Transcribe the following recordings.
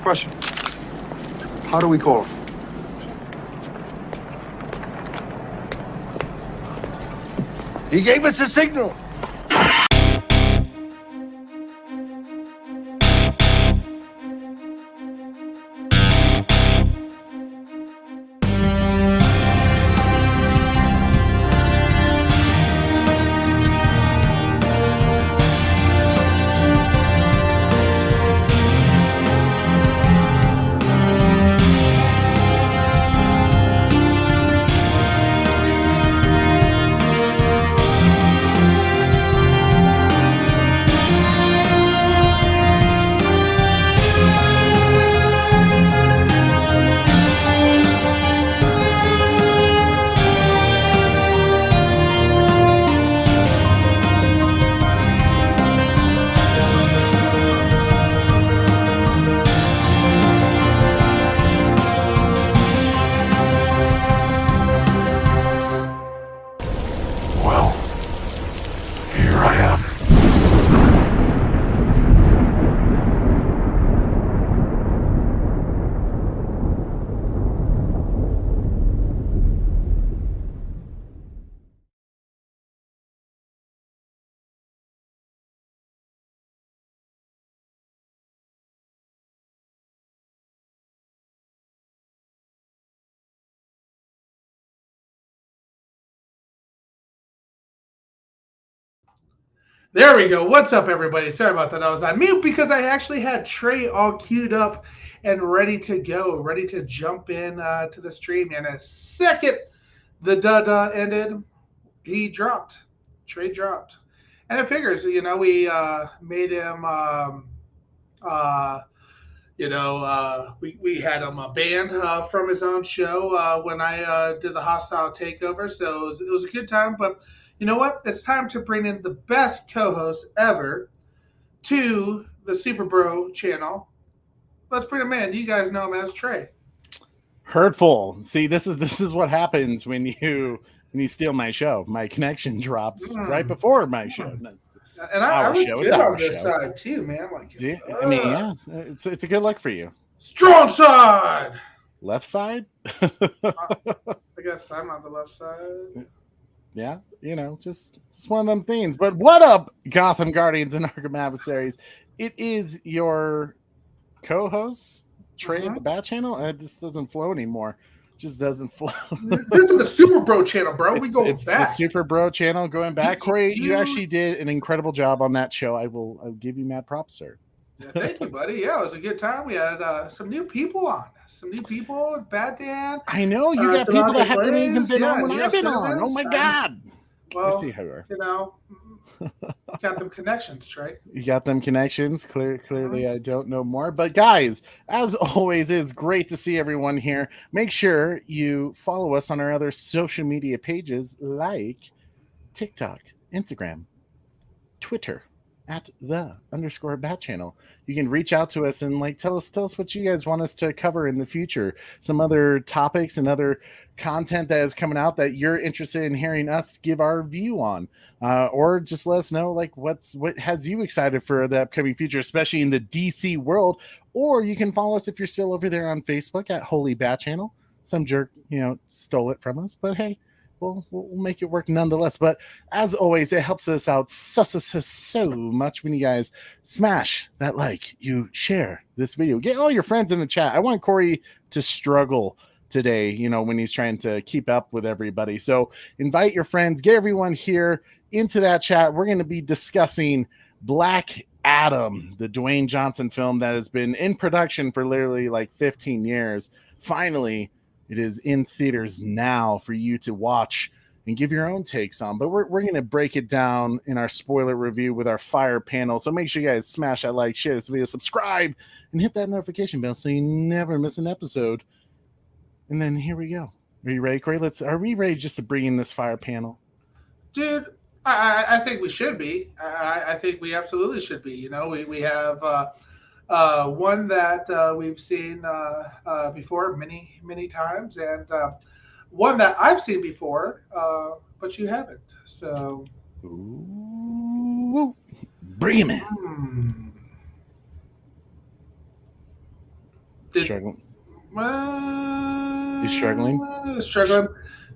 Question. How do we call him? He gave us a signal. There we go. What's up, everybody? Sorry about that. I was on mute because I actually had Trey all queued up and ready to go, ready to jump in to the stream. And a second the ended, he dropped. Trey dropped. And it figures, we made him, uh, we had him banned from his own show when I did the hostile takeover. So it was a good time. But you know what? It's time to bring in the best co-host ever to the Super Bro channel. Let's bring him in. You guys know him as Trey. Hurtful. See, this is what happens when you steal my show. My connection drops right before my show. And I was good on this side too, man. I mean, yeah, it's a good luck for you. Strong side. Left side. I guess I'm on the left side. Yeah, just one of them things. But what up, Gotham Guardians and Arkham Adversaries? It is your co-host Trey at the Bat Channel, and it just doesn't flow anymore. Just doesn't flow. This is the Super Bro channel, bro. We go back. It's the Super Bro channel going back. Corey, you actually did an incredible job on that show. I'll give you mad props, sir. Yeah, thank you, buddy. Yeah, it was a good time. We had some new people on. Bad Dan. I know you got people that haven't even been on when I've been on. Oh my God. Well, I see how you are. Got them connections, Trey. You got them connections. Clearly, I don't know more. But guys, as always, it's great to see everyone here. Make sure you follow us on our other social media pages like TikTok, Instagram, Twitter, at @the_Bat Channel. You can reach out to us and tell us what you guys want us to cover in the future. Some other topics and other content that is coming out that you're interested in hearing us give our view on, or just let us know what has you excited for the upcoming future, especially in the DC world. Or you can follow us if you're still over there on Facebook at Holy Bat Channel. Some jerk stole it from us, but hey, we'll make it work nonetheless. But as always, it helps us out so much when you guys smash that like, you share this video, get all your friends in the chat. I want Corey to struggle today, when he's trying to keep up with everybody. So invite your friends, get everyone here into that chat. We're going to be discussing Black Adam, the Dwayne Johnson film that has been in production for literally 15 years. Finally, it is in theaters now for you to watch and give your own takes on. But we're going to break it down in our spoiler review with our fire panel. So make sure you guys smash that like, share this video, subscribe, and hit that notification bell so you never miss an episode. And then here we go. Are you ready, Corey? Are we ready just to bring in this fire panel? Dude, I think we should be. I think we absolutely should be. We have one that we've seen before many times, and one that I've seen before, but you haven't. So, bring him in. Struggling. He's struggling. Struggling.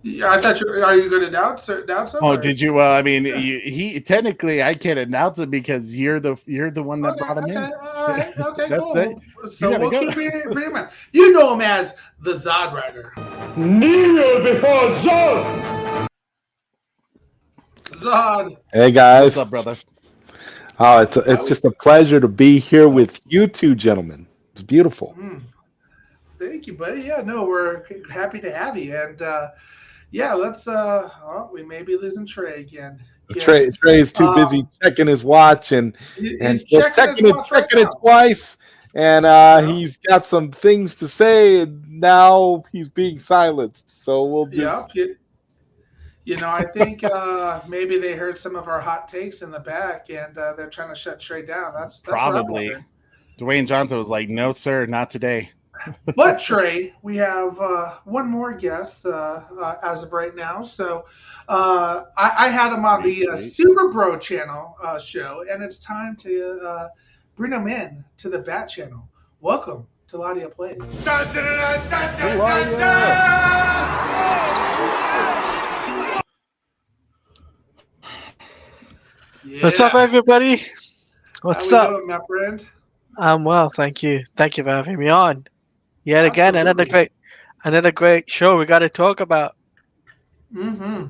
Yeah, I thought are you going to doubt some? Oh, Or? did you? Well, I mean, he technically I can't announce it because you're the one that brought him in. All right. Okay. That's Cool. it. So we'll keep bringing him in. You know him as the Zod Rider. Kneel before Zod. Zod. Hey guys, What's up, brother? oh, it's just a pleasure to be here with you two gentlemen. It's beautiful. Thank you, buddy. Yeah, no, we're happy to have you. And yeah, let's. We may be losing Trey again. Yeah. Trey's too busy checking his watch and he's checking it twice, and he's got some things to say, and now he's being silenced. So we'll just. Yep. You know, I think maybe they heard some of our hot takes in the back, and they're trying to shut Trey down. That's Probably. Dwayne Johnson was like, "No, sir, not today." But Trey, we have one more guest as of right now. So I had him on the Super Bro channel show, and it's time to bring him in to the Bat channel. Welcome to Ladia Plays. Yeah. What's up, everybody? What's How up? we doing, my friend? I'm well, thank you. Thank you for having me on. Yet again, another great show we got to talk about. Mm-hmm.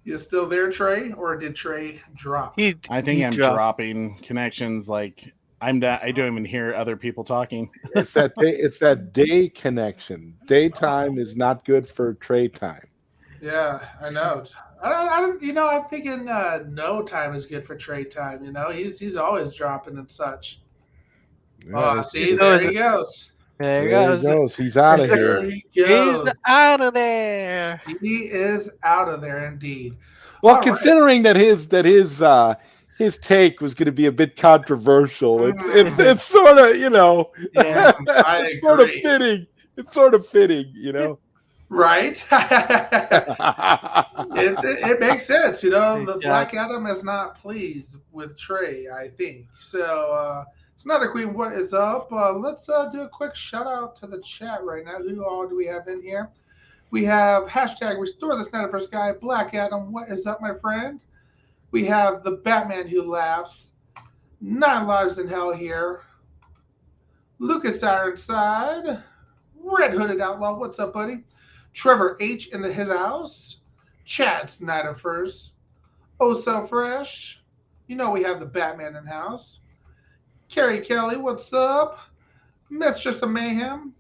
You still there, Trey, or did Trey drop? I think I'm dropping connections. Like I don't even hear other people talking. It's that day connection. Daytime is not good for Trey time. Yeah, I know. I don't. You know, I'm thinking no time is good for Trey time. You know, he's always dropping and such. Yeah, see, there he goes. There he goes. He's out of here. He's out of there. He is out of there, indeed. Well, considering that his take was going to be a bit controversial, it's sort of, you know, yeah, I agree. sort of fitting. It's sort of fitting, you know. Right. It makes sense, you know. The Black Adam is not pleased with Trey, I think. So Snyder Queen, what is up? Let's do a quick shout out to the chat right now. Who all do we have in here? We have hashtag Restore the Snyderverse guy, Black Adam. What is up, my friend? We have the Batman Who Laughs, 9 Lives in Hell here. Lucas Ironside, Red Hooded Outlaw. What's up, buddy? Trevor H in his house. Chad Snyder first. Oh So Fresh. You know we have the Batman in house. Carrie Kelly, what's up? Mistress of Mayhem.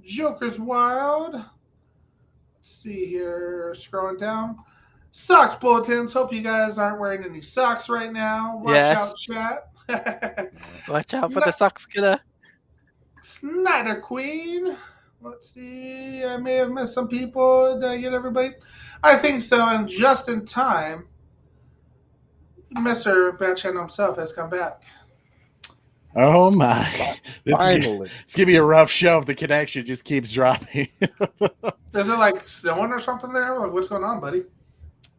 Joker's Wild. Let's see here. Scrolling down. Socks bulletins. Hope you guys aren't wearing any socks right now. Watch out, chat. Watch out for the socks killer. Snyder Queen. Let's see. I may have missed some people. Did I get everybody? I think so. And just in time, Mr. Batchan himself has come back. Oh my! Finally, it's gonna be a rough show if the connection just keeps dropping. Is it like snowing or something there? Like, what's going on, buddy?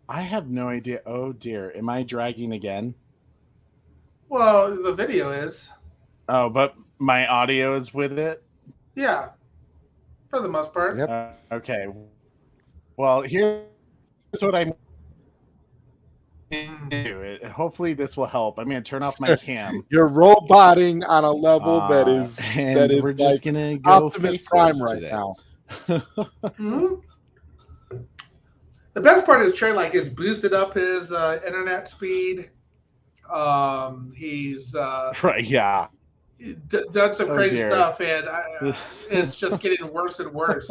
I have no idea. Oh dear, am I dragging again? Well, the video is. Oh, but my audio is with it. Yeah, for the most part. Yep. Okay. Well, here's what I'm do. Hopefully this will help. I'm going to turn off my cam. You're roboting on a level that is we're just gonna go Optimus Prime right now. Mm-hmm. The best part is Trey it's boosted up his internet speed. He's right, yeah. Done some crazy stuff, and it's just getting worse and worse.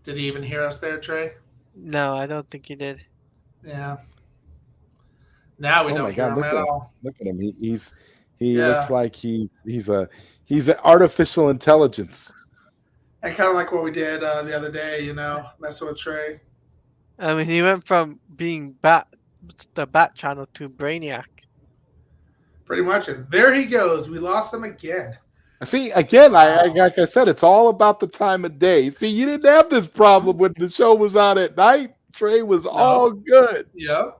Did he even hear us there, Trey? No, I don't think he did. Yeah. Now we don't hear him at all. Look at him. He looks like he's an artificial intelligence. And kind of like what we did the other day, you know, messing with Trey. I mean, he went from being the Bat channel to Brainiac. Pretty much. And there he goes. We lost him again. See, again, like I said, it's all about the time of day. See, you didn't have this problem when the show was on at night. Trey was all good. Yeah.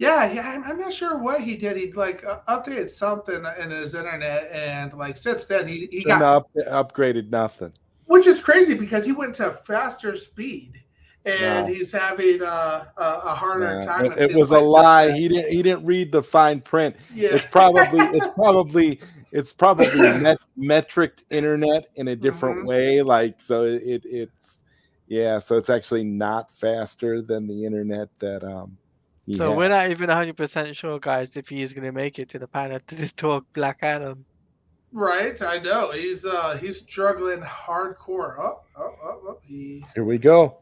I'm not sure what he did. He like updated something in his internet, and like since then he Shouldn't got, have upgraded nothing. which is crazy because he went to faster speed, and No. he's having a harder Yeah, time. It it seems was a like since lie. then. He didn't read the fine print. Yeah. It's probably metric internet in a different Mhm. way. Like so it's yeah, so it's actually not faster than the internet that he So we're had. not even 100% sure, guys, if he is going to make it to the panel to just talk Black Adam. Right, I know he's struggling hardcore. He. Here we go.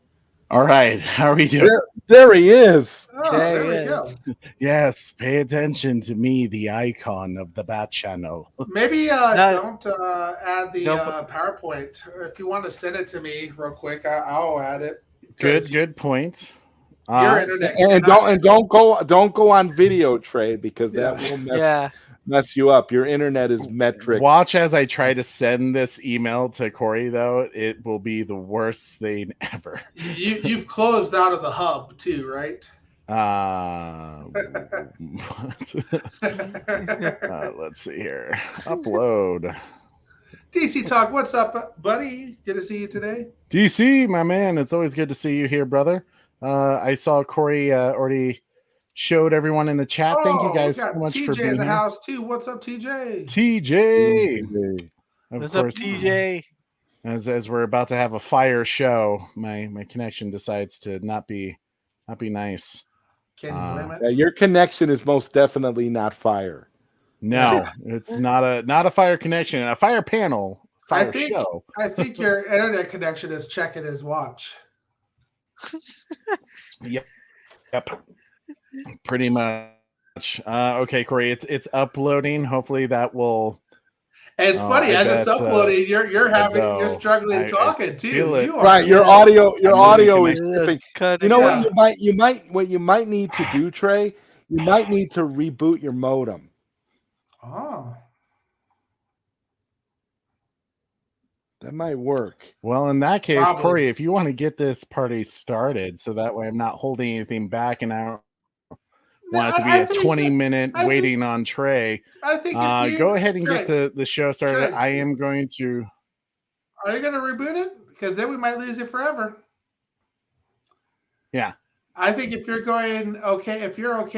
All right, how are we doing? There he is. Oh, Yeah, there we yes. go. Yes, pay attention to me, the icon of the Bat Channel. Maybe No, don't add the don't put- PowerPoint. If you want to send it to me real quick, I'll add it. Good point. Your internet And cannot. don't go on video, Trey, because that Yeah. will yeah. mess you up. Your internet is metric. Watch as I try to send this email to Corey, though. It will be the worst thing ever. You've closed out of the hub too, right? Let's see here. Upload. DC Talk, what's up, buddy? Good to see you today. DC, my man, it's always good to see you here, brother. I saw Corey already showed everyone in the chat. Thank you we guys so got much TJ for being in the here. house too. What's up, TJ? TJ, of What's up, course. TJ? As we're about to have a fire show, my connection decides to not be nice. Can you blame it? Yeah, your connection is most definitely not fire. No, it's not a fire connection. A fire panel, fire think- show. I think your internet connection is checking his watch. Yep. Pretty much. Okay, Corey, it's uploading. Hopefully that will. And it's funny I as it's bet, uploading, you're though, struggling I talking too. feel it. You are Right, your I'm audio is losing tripping. Cut You know it out. what you might need to do, Trey? You might need to reboot your modem. Oh, That might work. Well, in that case, Probably. Corey, if you want to get this party started, so that way I'm not holding anything back, and I don't want it to be I a think- 20-minute I think- waiting on Trey. I think if you Go ahead and get Trey, the show started. Trey. I am going to. Are you going to reboot it? Because then we might lose it forever. Yeah. I think if you're going okay,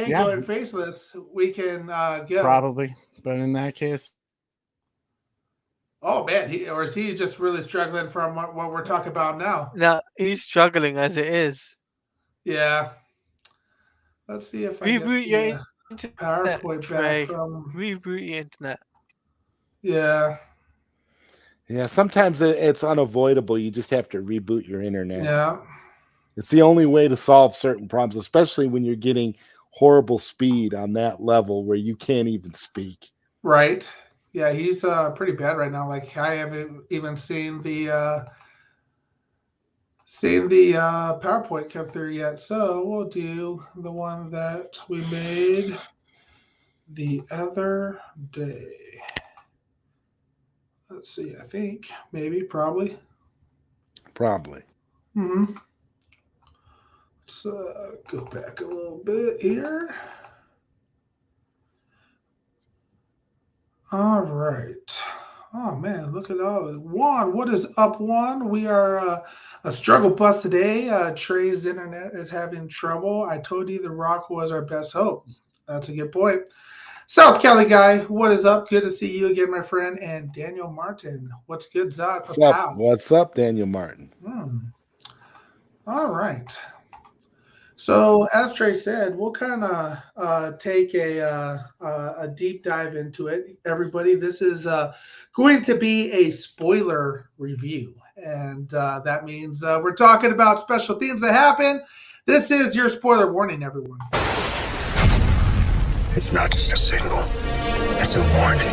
Yeah. going faceless, we can go. Probably, but in that case, Oh man, is he just really struggling from what we're talking about now? No, he's struggling as it is. Yeah. Let's see if I Reboot get your the internet, PowerPoint Trey. back from. Reboot your internet. Yeah, Yeah, sometimes it's unavoidable. You just have to reboot your internet. yeah. It's the only way to solve certain problems, especially when you're getting horrible speed on that level where you can't even speak. Right. Yeah, he's pretty bad right now. Like I haven't even seen the PowerPoint come through yet. So we'll do the one that we made the other day. Let's see. I think maybe probably. Probably. Mm-hmm. Let's go back a little bit here. All right. Oh man, look at all. Juan, what is up, Juan? We are a struggle bus today. Trey's internet is having trouble. I told you The Rock was our best hope. That's a good point. South Cali guy, what is up? Good to see you again, my friend. And Daniel Martin, what's good, Zod? What's up? What's up, Daniel Martin? All right. So as Trey said, we'll kind of take a deep dive into it. Everybody, this is going to be a spoiler review. And that means we're talking about special things that happen. This is your spoiler warning, everyone. It's not just a signal, it's a warning.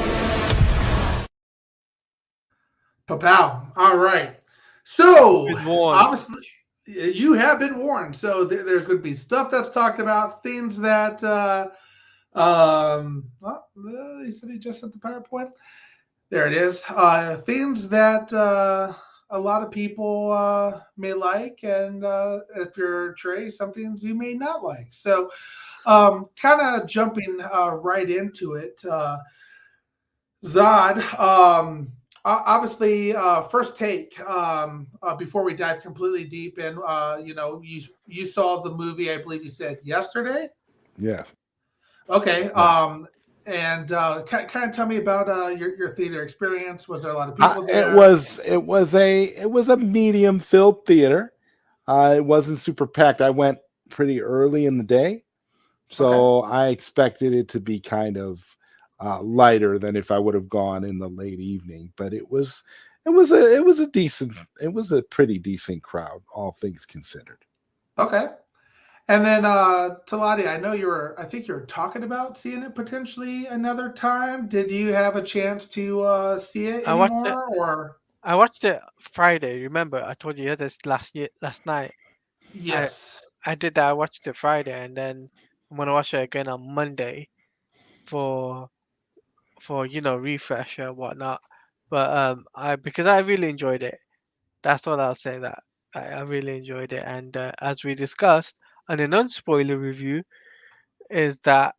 Pow. All right. So, Been warned. obviously, you have been warned. So, there's going to be stuff that's talked about, things that, he said he just sent the PowerPoint. There it is. Things that a lot of people may like, and if you're Trey, some things you may not like. So, Kind of jumping right into it, Zod. Obviously, first take before we dive completely deep in. You saw the movie. I believe you said yesterday. Yes. Okay. Yes. And kind of tell me about your theater experience. Was there a lot of people It there? was it was a medium filled theater. It wasn't super packed. I went pretty early in the day, Okay. so I expected it to be kind of lighter than if I would have gone in the late evening. But it was a decent, it was a pretty decent crowd, all things considered. Okay. And then Talati, I think you were talking about seeing it potentially another time. Did you have a chance to see it I watched it. anymore, or I watched it Friday. Remember, I told you this last night. I yes? I did that. I watched it Friday, and then I'm gonna watch it again on Monday for refresh and whatnot. But I because I really enjoyed it. That's what I'll say. That I really enjoyed it, and as we discussed on a non-spoiler review, is that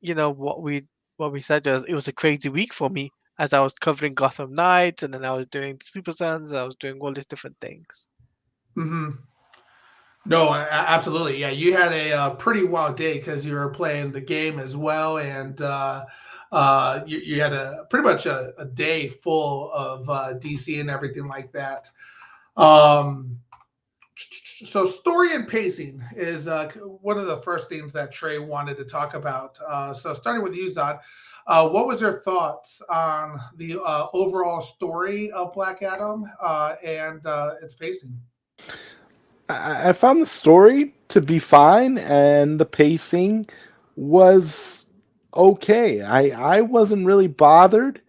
what we said was it was a crazy week for me as I was covering Gotham Knights, and then I was doing Super Sons, I was doing all these different things. Hmm. No, absolutely. Yeah, you had a pretty wild day because you were playing the game as well, and you had a pretty much a day full of DC and everything like that. Um, so story and pacing is one of the first themes that Trey wanted to talk about. So starting with you, Zod, what was your thoughts on the overall story of Black Adam and its pacing? I found the story to be fine, and the pacing was okay. I wasn't really bothered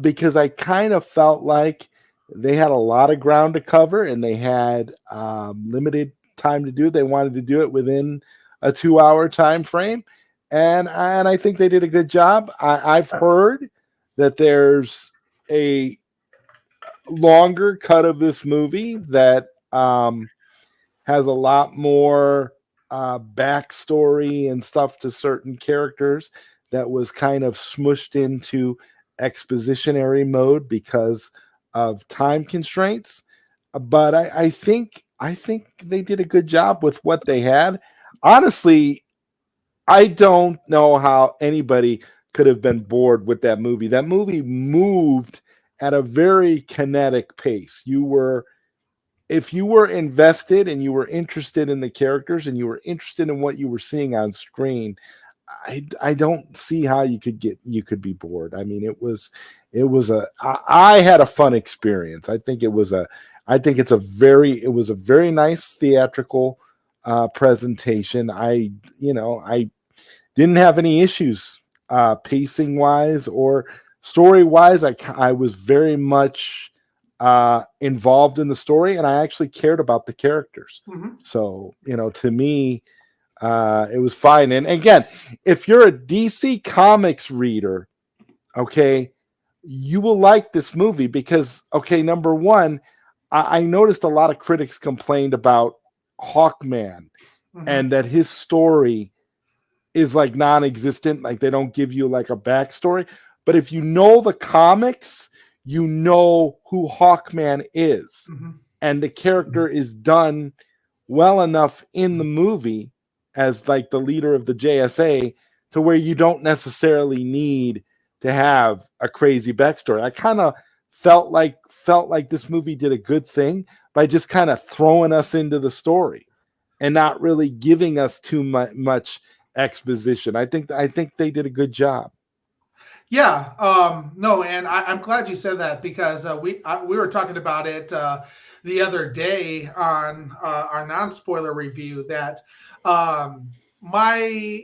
because I kind of felt like they had a lot of ground to cover and they had limited time to do it. They wanted to do it within a 2 hour time frame, and I think they did a good job. I've heard that there's a longer cut of this movie that has a lot more backstory and stuff to certain characters that was kind of smushed into expositionary mode because of time constraints. But I think they did a good job with what they had. Honestly, I don't know how anybody could have been bored with that movie. That movie moved at a very kinetic pace. You were If you were invested and you were interested in the characters and you were interested in what you were seeing on screen, I don't see how you could be bored. I mean, I had a fun experience. I think it was a very nice theatrical presentation. I didn't have any issues pacing wise or story wise. I was very much involved in the story, and I actually cared about the characters. Hmm. So, to me, it was fine. And again, if you're a DC Comics reader, okay, you will like this movie because, okay, number one, I noticed a lot of critics complained about Hawkman Hmm. and that his story is like non-existent, like they don't give you like a backstory. But if you know the comics, you know who Hawkman is, Hmm. and the character is done well enough in the movie as like the leader of the JSA to where you don't necessarily need to have a crazy backstory. I kind of felt like this movie did a good thing by just kind of throwing us into the story and not really giving us too much exposition. I think they did a good job. Yeah, no, and I'm glad you said that because we were talking about it the other day on our non-spoiler review that my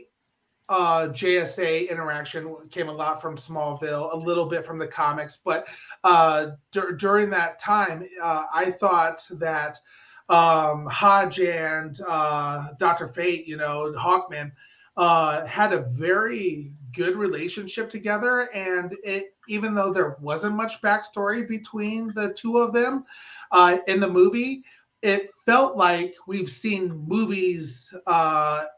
JSA interaction came a lot from Smallville, a little bit from the comics, but during that time, I thought that Hodge and Dr. Fate, Hawkman, had a very good relationship together. And even though there wasn't much backstory between the two of them in the movie, it felt like we've seen movies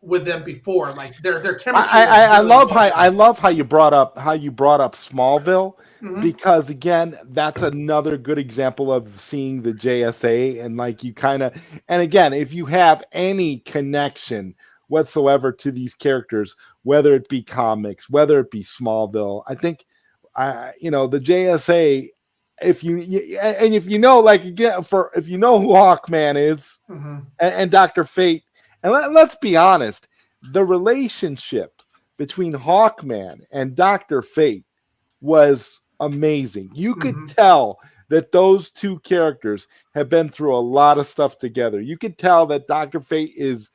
with them before. Like their chemistry was I really love how well done. you brought up Smallville, Hmm. because again, that's another good example of seeing the JSA, and like you kind of, and again, if you have any connection whatsoever to these characters, whether it be comics, whether it be Smallville, I think the JSA, and if you know, like again, for if you know who Hawkman is, Hmm. and Dr. Fate. And let's be honest, the relationship between Hawkman and Dr. Fate was amazing. You could Hmm. tell that those two characters have been through a lot of stuff together. You could tell that Dr. Fate is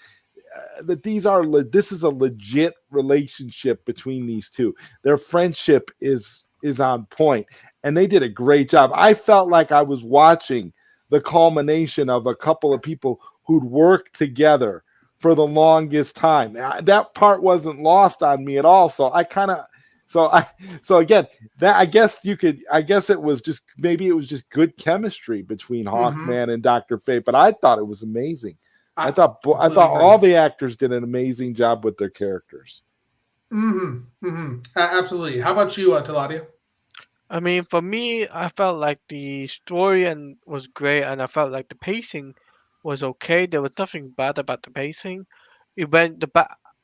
this is a legit relationship between these two. Their friendship is on point, and they did a great job. I felt like I was watching the culmination of a couple of people who'd worked together for the longest time. That part wasn't lost on me at all. So I kind of so again, that I guess it was just, maybe it was just good chemistry between Hmm. Hawkman and Dr. Fate, but I thought it was amazing. I I completely thought agree. all the actors did an amazing job with their characters. Hmm. Hmm. Absolutely. How about you, Taladia? I mean, for me, I felt like the story and was great, and I felt like the pacing was okay. There was nothing bad about the pacing. It went the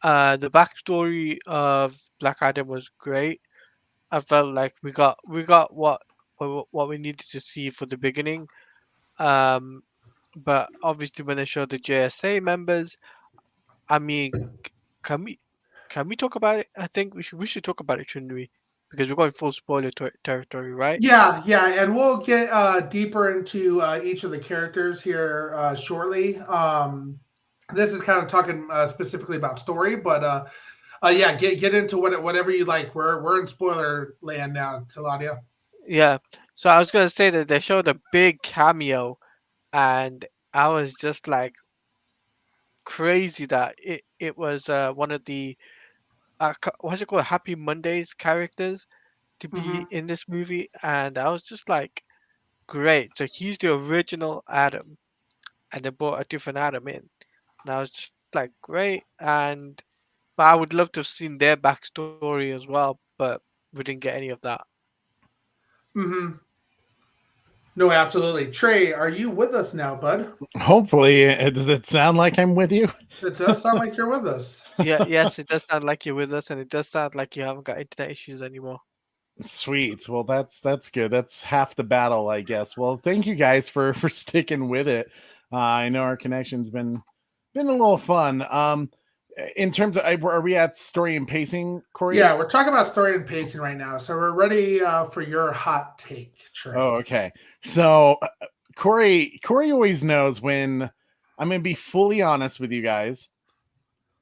backstory of Black Adam was great. I felt like we got what we needed to see for the beginning. Um, but obviously when they showed the JSA members, I mean, can we can we talk about it? I think we should talk about it, shouldn't we? Because we're going full spoiler territory, right? Yeah, yeah, and we'll get deeper into each of the characters here shortly. This is kind of talking specifically about story, but yeah, get into whatever you like. We're in spoiler land now, Taladia. Yeah. So I was gonna say that they showed a big cameo, and I was just like crazy that it was one of the what's it called, Happy Mondays characters to be Hmm. in this movie, and I was just like, great. So he's the original Adam, and they brought a different Adam in, and I was just like, great. And but I would love to have seen their backstory as well, but we didn't get any of that. Hmm. No, absolutely. Trey, are you with us now, bud? Hopefully, does it sound like I'm with you? It does sound like you're with us. Yeah, yes, it does sound like you're with us, and it does sound like you haven't got internet issues anymore. Sweet. Well, that's good. That's half the battle, I guess. Well, thank you guys for sticking with it. I know our connection's been a little fun. In terms of, are we at story and pacing, Corey? Yeah, we're talking about story and pacing right now, so we're ready for your hot take, Trey. Oh, okay. So Corey always knows when I'm gonna be fully honest with you guys.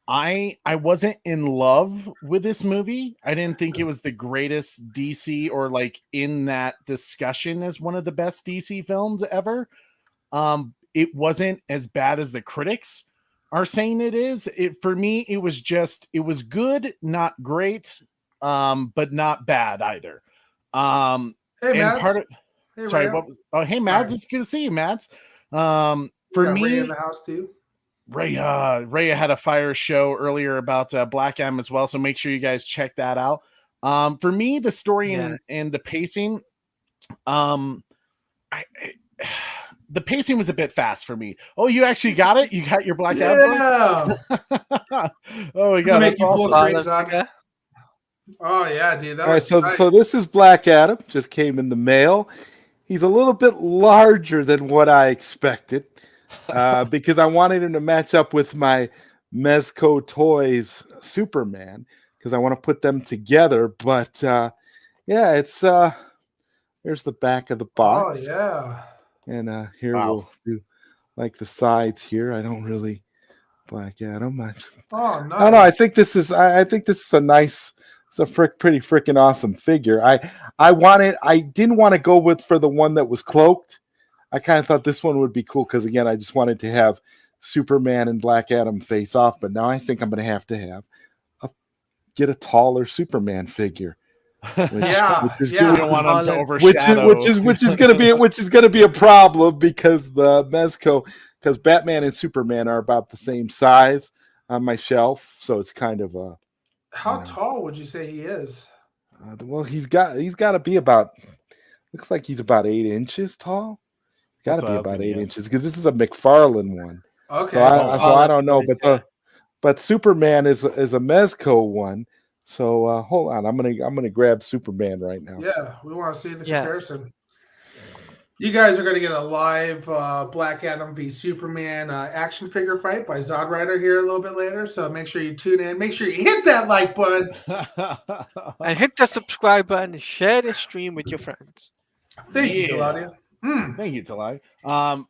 I wasn't in love with this movie. I didn't think it was the greatest DC, or like in that discussion as one of the best DC films ever. It wasn't as bad as the critics are saying it is. It, for me, it was good, not great, but not bad either. Hey, And part Mads. of, Hey, sorry, Rhea. what was, oh, hey Mads, Sorry, it's good to see you, Mads. we For got Ray in the me, house too. Raya had a fire show earlier about Black Adam as well, so make sure you guys check that out. For me, the story Yes. and the pacing, um, the pacing was a bit fast for me. Oh, you actually got it? You got your Black Adam toy? Yeah, Oh my I'm gonna god, make that's you full awesome. screen, Father son. figure. Oh yeah, dude, that All right, looks so nice. this is Black Adam. Just came in the mail. He's a little bit larger than what I expected, because I wanted him to match up with my Mezco Toys Superman, because I want to put them together. But yeah, it's here's the back of the Oh box, yeah. and here Wow. we'll do like the sides here. I don't really Black Adam. Oh I don't know. nice. I think this is a nice. It's a pretty freaking awesome figure. I didn't want to go with for the one that was cloaked. I kind of thought this one would be cool because again, I just wanted to have Superman and Black Adam face off. But now I think I'm going to have get a taller Superman figure, which Yeah, is You good, don't yeah. want them to Harlan. overshadow. which is going to be a problem because the Mezco because Batman and Superman are about the same size on my shelf, so it's kind of a. How tall would you say he is? Well, he's got to be about. Looks like he's about 8 inches tall. Got That's to what be I was about gonna eight guess. inches because this is a McFarlane one. Okay. So I don't know, Yeah. but Superman is a Mezco one. So hold on, I'm gonna grab Superman right now. Yeah, we want to see the Yeah. comparison. You guys are going to get a live Black Adam v Superman action figure fight by Zod Rider here a little bit later. So make sure you tune in. Make sure you hit that like button. And hit the subscribe button and share the stream with your friends. Thank you, Yeah. Claudia. Thank you, Talai.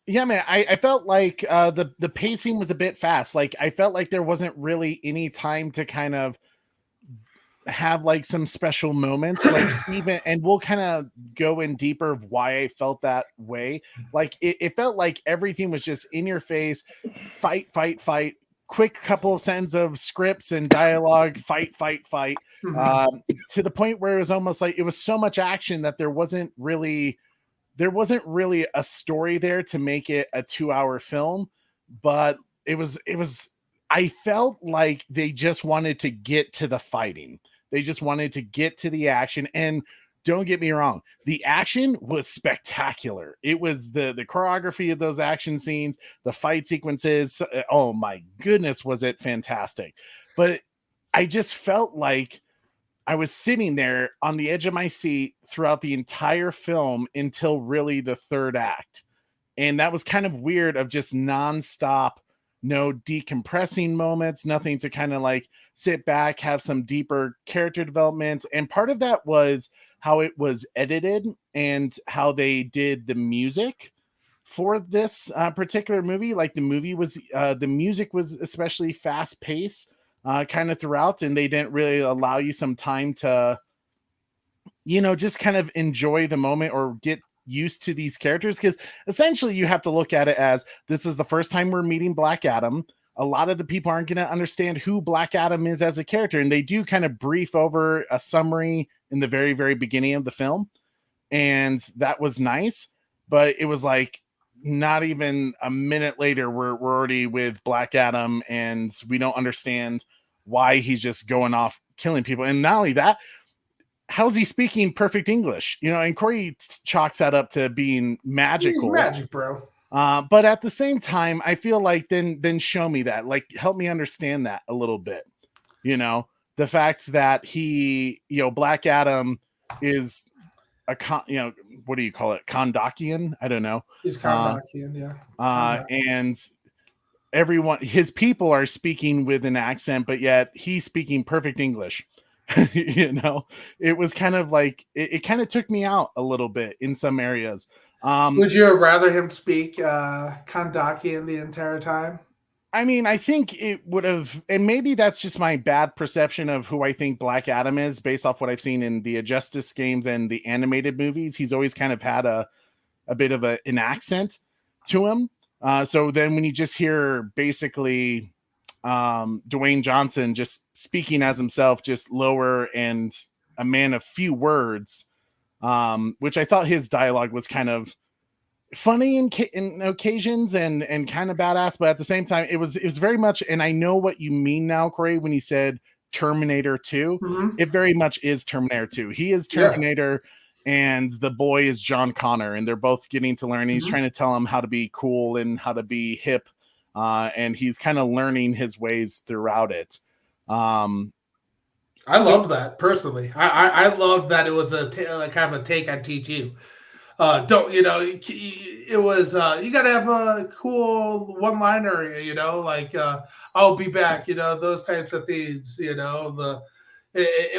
Yeah, man, I felt like the pacing was a bit fast. Like I felt like there wasn't really any time to kind of have like some special moments, like even, and we'll kind of go in deeper of why I felt that way. Like it felt like everything was just in your face, fight, quick couple of sentences of scripts and dialogue, fight. To the point where it was almost like it was so much action that there wasn't really a story there to make it a 2-hour film, but it was I felt like they just wanted to get to the fighting. They just wanted to get to the action. And don't get me wrong, the action was spectacular. It was the choreography of those action scenes, the fight sequences. Oh my goodness, was it fantastic. But I just felt like I was sitting there on the edge of my seat throughout the entire film until really the third act. And that was kind of weird, of just nonstop, no decompressing moments, nothing to kind of like sit back, have some deeper character development. And part of that was how it was edited and how they did the music for this particular movie. Like the music was especially fast paced kind of throughout, and they didn't really allow you some time to, just kind of enjoy the moment or get used to these characters, because essentially you have to look at it as this is the first time we're meeting Black Adam. A lot of the people aren't going to understand who Black Adam is as a character, and they do kind of brief over a summary in the very, very beginning of the film, and that was nice. But it was like not even a minute later we're already with Black Adam, and we don't understand why he's just going off killing people. And not only that, how's he speaking perfect English? And Corey chalks that up to being magical. He's magic, bro. But at the same time, I feel like then show me that, like, help me understand that a little bit. The fact that he, Black Adam is a what do you call it? Kondakian? I don't know. He's Kondakian, yeah. And everyone, his people are speaking with an accent, but yet he's speaking perfect English. It was kind of like it kind of took me out a little bit in some areas. Would you have rather him speak Kondakian the entire time? I mean, I think it would have, and maybe that's just my bad perception of who I think Black Adam is based off what I've seen in the Justice games and the animated movies. He's always kind of had a bit of an accent to him. So then when you just hear basically Dwayne Johnson just speaking as himself, just lower and a man of few words, which I thought his dialogue was kind of funny in occasions and kind of badass, but at the same time it was very much, and I know what you mean now, Corey, when you said Terminator 2. Mm-hmm. It very much is Terminator 2. He is Terminator, and the boy is John Connor, and they're both getting to learn. He's trying to tell him how to be cool and how to be hip, and he's kind of learning his ways throughout it. I loved that personally. I loved that it was kind of a take on T2. It was you got to have a cool one-liner, like I'll be back, those types of things. It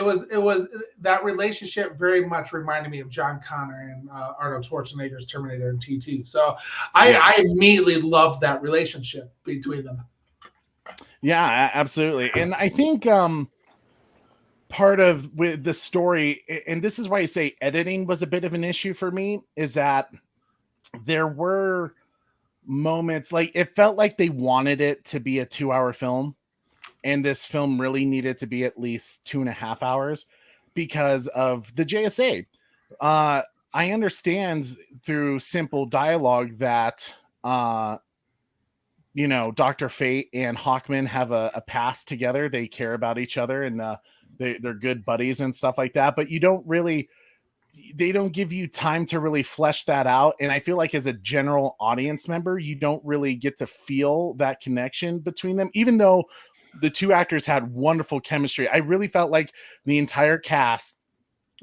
was that relationship very much reminded me of John Connor and Arnold Schwarzenegger's Terminator and T2. So I immediately loved that relationship between them. Yeah, absolutely. And I think part of with the story, and this is why I say editing was a bit of an issue for me, is that there were moments, like it felt like they wanted it to be a 2-hour film, and this film really needed to be at least 2.5 hours because of the JSA. I understand through simple dialogue that Dr. Fate and Hawkman have a past together. They care about each other, and they're good buddies and stuff like that. But they don't give you time to really flesh that out. And I feel like as a general audience member, you don't really get to feel that connection between them, even though the two actors had wonderful chemistry. I really felt like the entire cast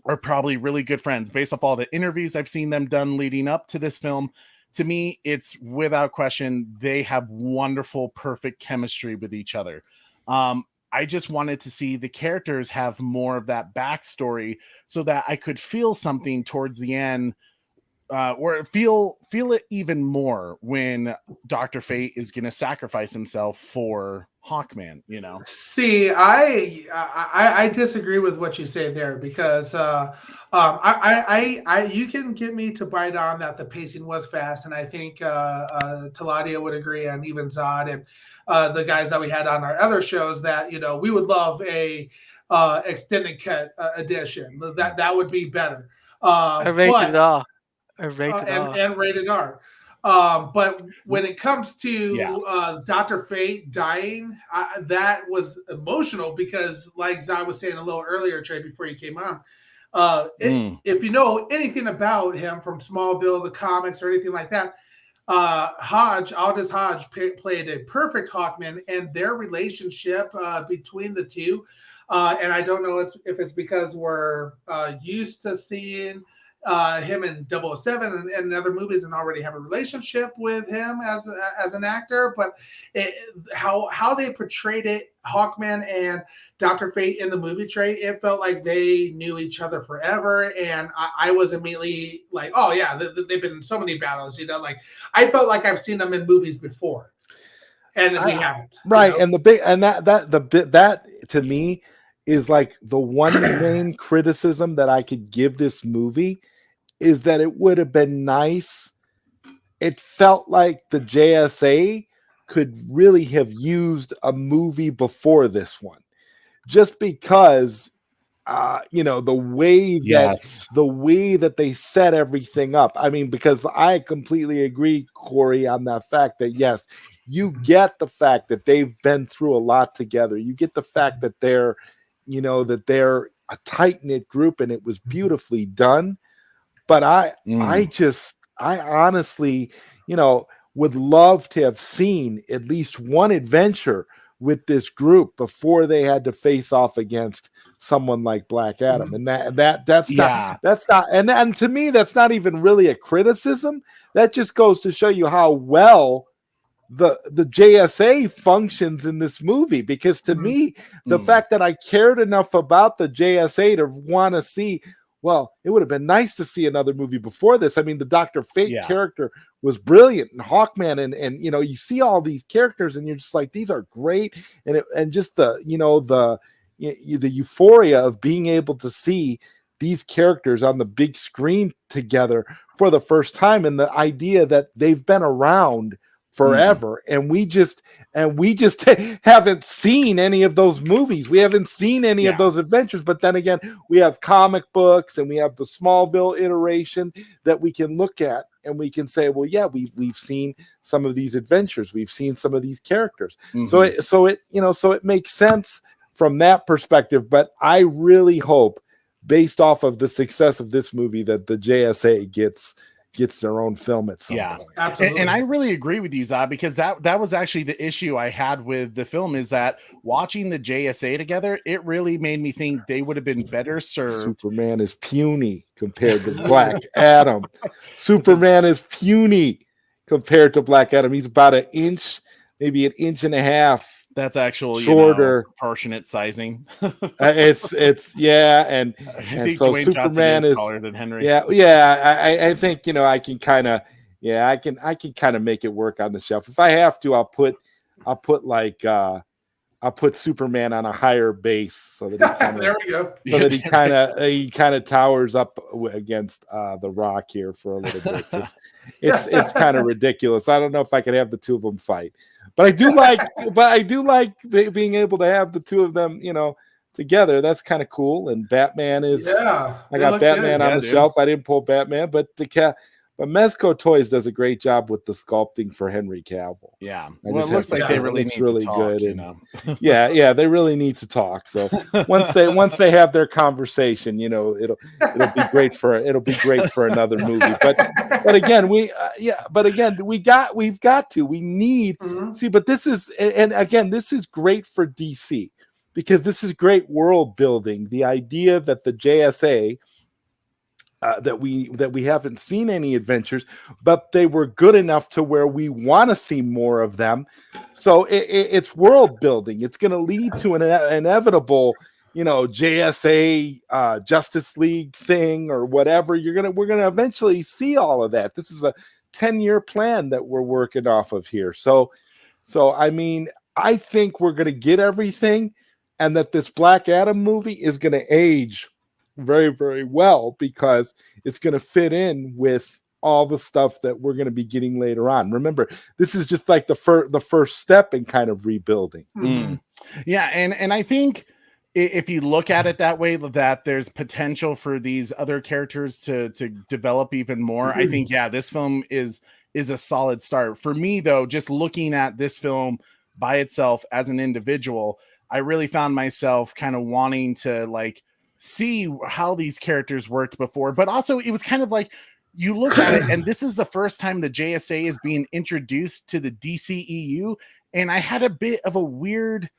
are probably really good friends based off all the interviews I've seen them done leading up to this film. To me, it's without question, they have wonderful, perfect chemistry with each other. I just wanted to see the characters have more of that backstory so that I could feel something towards the end, or feel it even more when Dr. Fate is going to sacrifice himself for Hawkman. See, I disagree with what you say there because you can get me to bite on that the pacing was fast, and I think Taladia would agree, and even Zod and the guys that we had on our other shows that we would love a extended cut edition. That would be better. A rated But R. A rated R. and rated R. But when it comes to Dr. Fate dying, that was emotional because, like Zod was saying a little earlier, Trey, before you came on, if you know anything about him from Smallville, the comics, or anything like that, Aldous Hodge played a perfect Hawkman, and their relationship between the two, and I don't know if it's because we're used to seeing him in 007 and other movies and already have a relationship with him as an actor, but how they portrayed it, Hawkman and Dr. Fate in the movie, Trey, it felt like they knew each other forever, and I was immediately like, oh yeah, they've been in so many battles, like I felt like I've seen them in movies before, and we haven't, right? And that to me is like the one main criticism that I could give this movie is that it would have been nice. It felt like the JSA could really have used a movie before this one, just because, the way that they set everything up. I mean, because I completely agree, Corey, on that fact that yes, you get the fact that they've been through a lot together. You get the fact that they're a tight-knit group, and it was beautifully done. But I honestly, would love to have seen at least one adventure with this group before they had to face off against someone like Black Adam. And that's not, and to me, that's not even really a criticism. That just goes to show you how well the JSA functions in this movie, because to me, the fact that I cared enough about the JSA to want to see, well, it would have been nice to see another movie before this. I mean, the Dr. Fate character was brilliant, and Hawkman, and you see all these characters, and you're just like, these are great, and just the euphoria of being able to see these characters on the big screen together for the first time, and the idea that they've been around forever, and we just haven't seen any of those movies. We haven't seen any of those adventures. But then again, we have comic books, and we have the Smallville iteration that we can look at, and we can say, well, yeah, we've seen some of these adventures, we've seen some of these characters. So it makes sense from that perspective. But I really hope, based off of the success of this movie, that the JSA gets their own film at some point. Absolutely. And I really agree with you, Zod, because that was actually the issue I had with the film, is that watching the JSA together, it really made me think they would have been better served. Superman is puny compared to Black Adam. Superman is puny compared to Black Adam. He's about an inch, maybe an inch and a half. That's actually shorter, proportionate sizing. it's and so Dwayne Superman is taller than Henry. Yeah. I think I can kind of make it work on the shelf. If I have to, I'll put Superman on a higher base so that he kinda, there we go. So that he kind of towers up against the Rock here for a little bit. It's kind of ridiculous. I don't know if I could have the two of them fight, but I do like being able to have the two of them, together. That's kind of cool. And Batman is, I got Batman on the shelf. I didn't pull Batman, but But Mezco Toys does a great job with the sculpting for Henry Cavill. Yeah. I Well, it just looks have to like say, they it really looks need really to talk, good, you and know. yeah, they really need to talk. So once they have their conversation, it'll be great for another movie. But again, we've got to we need Mhm. see. But this is and again, this is great for DC because this is great world building. The idea that the JSA that we haven't seen any adventures, but they were good enough to where we want to see more of them. So it's world building. It's going to lead to an inevitable, JSA Justice League thing or whatever. We're gonna eventually see all of that. This is a 10-year plan that we're working off of here. So I mean, I think we're gonna get everything, and that this Black Adam movie is gonna age very, very well because it's going to fit in with all the stuff that we're going to be getting later on. Remember, this is just like the first step in kind of rebuilding. Mm. Yeah, and I think if you look at it that way, that there's potential for these other characters to develop even more. I think this film is a solid start. For me though, just looking at this film by itself as an individual, I really found myself kind of wanting to see how these characters worked before, but also it was kind of like you look at it and this is the first time the JSA is being introduced to the DCEU, and I had a bit of a weird,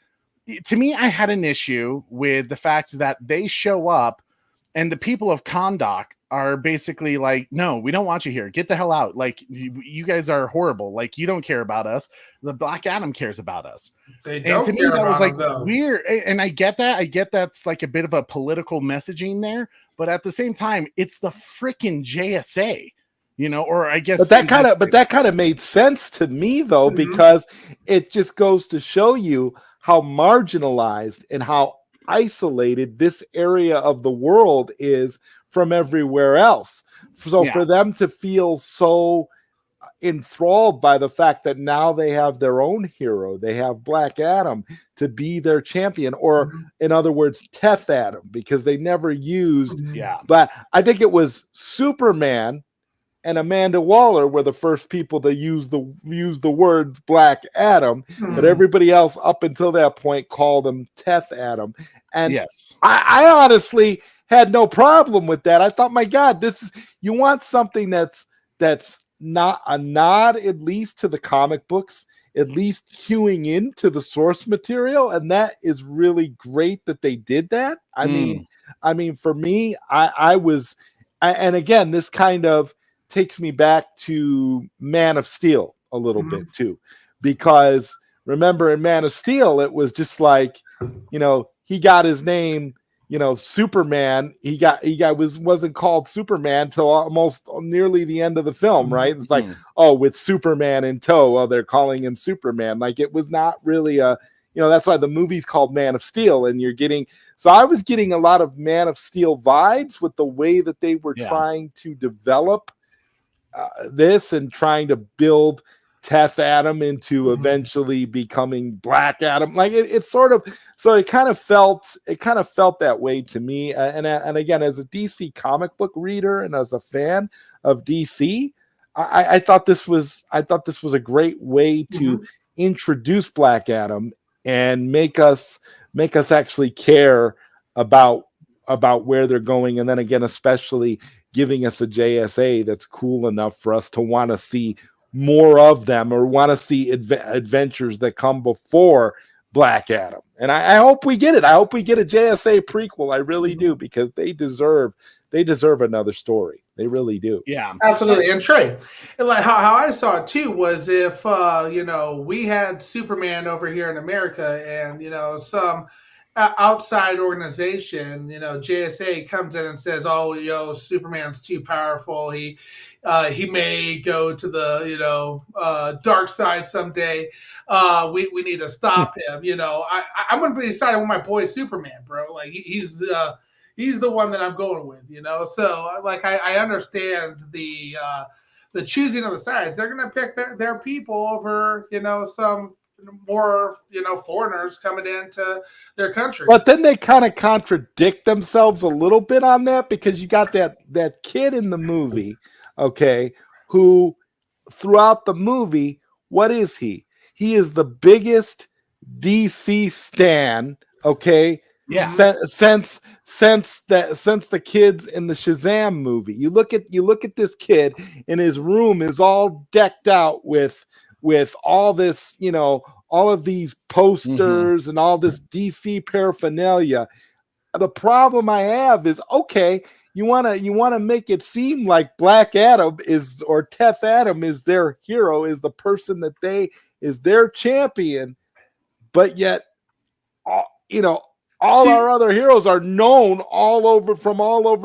to me, I had an issue with the fact that they show up and the people of Kahndaq are basically like, no, we don't want you here. Get the hell out. Like, you guys are horrible. Like, you don't care about us. The Black Adam cares about us. They And don't to me, care that was about like him, though. weird. And I get that. I get that's like a bit of a political messaging there. But at the same time, it's the freaking JSA, or I guess. But that kind of made sense to me though, because it just goes to show you how marginalized and how isolated this area of the world is from everywhere else. So for them to feel so enthralled by the fact that now they have their own hero, they have Black Adam to be their champion, or in other words, Teth Adam, because they never used. But I think it was Superman and Amanda Waller were the first people to use the words Black Adam, but everybody else up until that point called him Teth Adam. And I honestly had no problem with that. I thought, my God, you want something that's not a nod at least to the comic books, at least hewing into the source material, and that is really great that they did that. I mean, for me, I was, and again, this kind of takes me back to Man of Steel a little bit too, because remember in Man of Steel, it was just like, he got his name, Superman. He wasn't called Superman till almost nearly the end of the film, right? It's like, oh, with Superman in tow, they're calling him Superman. Like, it was not really that's why the movie's called Man of Steel, and so I was getting a lot of Man of Steel vibes with the way that they were trying to develop this and trying to build Teth Adam into eventually becoming Black Adam. Like it's sort of, so it kind of felt that way to me. And again, as a DC comic book reader and as a fan of DC, I thought this was a great way to introduce Black Adam and make us actually care about where they're going. And then again, especially giving us a JSA that's cool enough for us to want to see more of them, or want to see adventures that come before Black Adam. And I hope we get it. I hope we get a JSA prequel. I really do, because they deserve another story. They really do. Yeah, absolutely. And Trey, like how I saw it too was if we had Superman over here in America, and some outside organization, JSA comes in and says, "Oh, Superman's too powerful. He may go to the dark side someday. We need to stop him." I'm going to be siding with my boy Superman, bro. Like he's the one that I'm going with. So like I understand the choosing of the sides. They're going to pick their people over some more foreigners coming into their country. But then they kind of contradict themselves a little bit on that, because you got that kid in the movie, okay, who throughout the movie, what is he? He is the biggest DC stan, okay? Yeah. Since the kids in the Shazam movie. You look at this kid, and his room is all decked out with all this, all of these posters and all this DC paraphernalia. The problem I have is, okay, you want to make it seem like Black Adam or Teth Adam is their hero, is the person that is their champion, but yet all our other heroes are known all over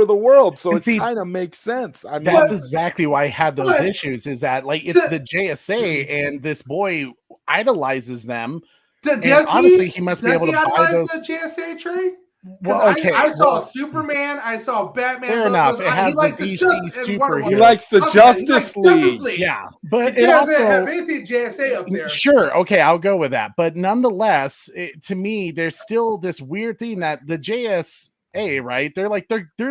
the world, so it kind of makes sense. I mean, that's exactly why I had those issues. Is that like it's the JSA, and this boy idolizes them, and obviously he must be able to buy those. The JSA Trey? Well, okay. I saw Superman. I saw Batman. Fair enough. It has the DC superhero. He likes the Justice League. Yeah, but it also doesn't have anything JSA up there. Sure. Okay, I'll go with that. But nonetheless, to me, there's still this weird thing that the JSA, right? They're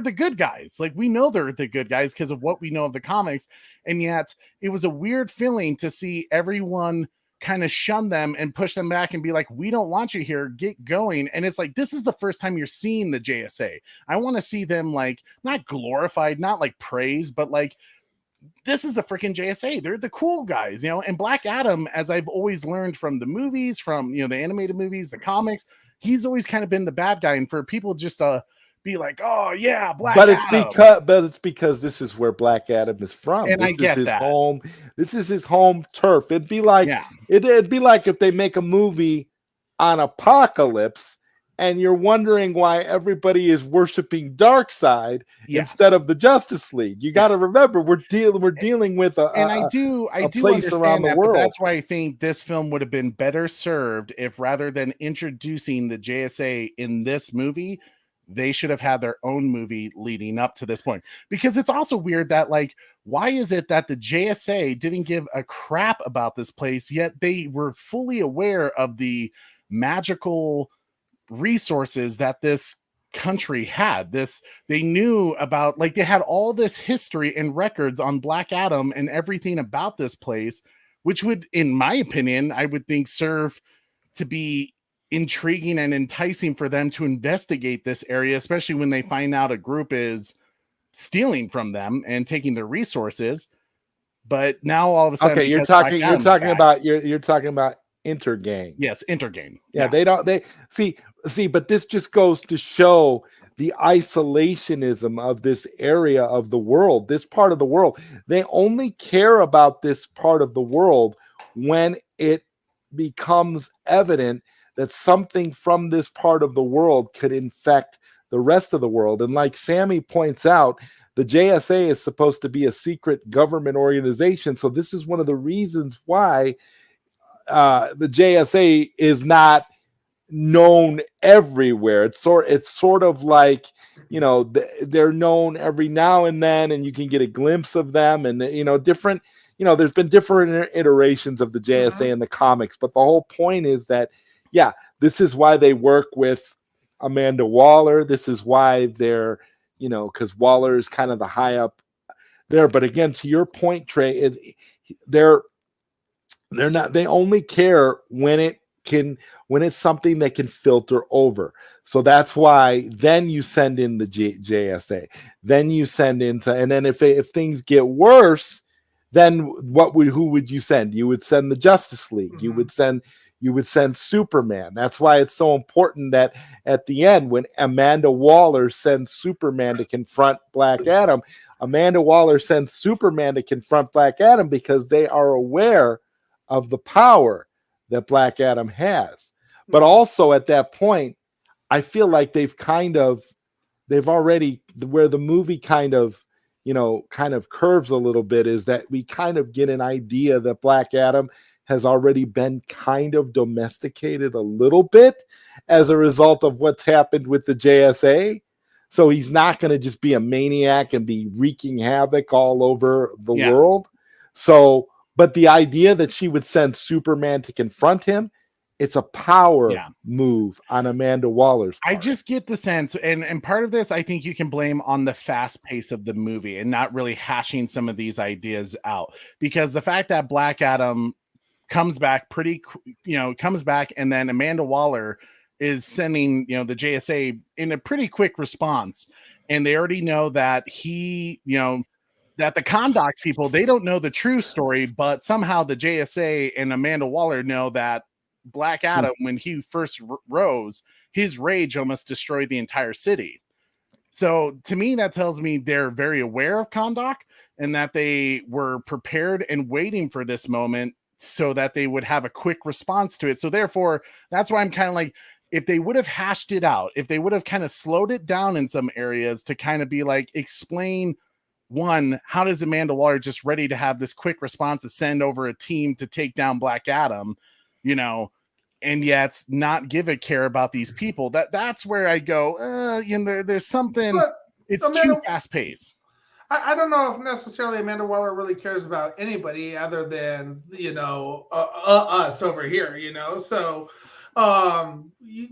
the good guys. Like, we know they're the good guys because of what we know of the comics, and yet it was a weird feeling to see everyone kind of shun them and push them back and be like, we don't want you here, get going. And it's like, this is the first time you're seeing the JSA. I want to see them like not glorified, not like praised, but like, this is the freaking JSA. They're the cool guys, and Black Adam, as I've always learned from the movies, from the animated movies, the comics, he's always kind of been the bad guy. And for people just to be like, oh yeah, Black Adam. It's because this is where Black Adam is from. And this I get his that. home. This is his home turf. It'd be like it'd be like if they make a movie on Apocalypse and you're wondering why everybody is worshiping Darkseid instead of the Justice League. You got to remember we're dealing with I do place around the world. But that's why I think this film would have been better served if, rather than introducing the JSA in this movie, they should have had their own movie leading up to this point. Because it's also weird that, like, why is it that the JSA didn't give a crap about this place, yet they were fully aware of the magical resources that this country had? They knew about, like, they had all this history and records on Black Adam and everything about this place, which would, in my opinion, I would think serve to be intriguing and enticing for them to investigate this area, especially when they find out a group is stealing from them and taking their resources. But now all of a sudden, you're talking about Intergang. Yes, Intergang. Yeah, they see, but this just goes to show the isolationism of this area of the world, this part of the world. They only care about this part of the world when it becomes evident that something from this part of the world could infect the rest of the world. And like Sammy points out, the JSA is supposed to be a secret government organization. So this is one of the reasons why the JSA is not known everywhere. It's sort of like, they're known every now and then, and you can get a glimpse of them, and different, there's been different iterations of the JSA in the comics, but the whole point is that, this is why they work with Amanda Waller. This is why they're, because Waller is kind of the high up there. But again, to your point, Trey, they're not. They only care when it's something that can filter over. So that's why then you send in the JSA. Then you send into, and then if things get worse, then who would you send? You would send the Justice League. You would send Superman. That's why it's so important that at the end, when Amanda Waller sends Superman to confront Black Adam, Amanda Waller sends Superman to confront Black Adam because they are aware of the power that Black Adam has. But also at that point, I feel like they've already, where the movie kind of curves a little bit, is that we kind of get an idea that Black Adam has already been kind of domesticated a little bit as a result of what's happened with the JSA. So he's not going to just be a maniac and be wreaking havoc all over the world. So, but the idea that she would send Superman to confront him It's a power Yeah. move on Amanda Waller's I part. just get the sense, and part of this I think you can blame on the fast pace of the movie and not really hashing some of these ideas out, because the fact that Black Adam comes back comes back, and then Amanda Waller is sending, the JSA in a pretty quick response, and they already know that that the Kondak people, they don't know the true story, but somehow the JSA and Amanda Waller know that Black Adam, when he first rose, his rage almost destroyed the entire city. So to me, that tells me they're very aware of Kondak and that they were prepared and waiting for this moment so that they would have a quick response to it. So therefore, that's why I'm kind of like, if they would have hashed it out, if they would have kind of slowed it down in some areas to kind of be like, explain, one, how does Amanda Waller just ready to have this quick response to send over a team to take down Black Adam, and yet not give a care about these people? That's where I go, there's something, But it's too fast paced. I don't know if necessarily Amanda Waller really cares about anybody other than, us over here, So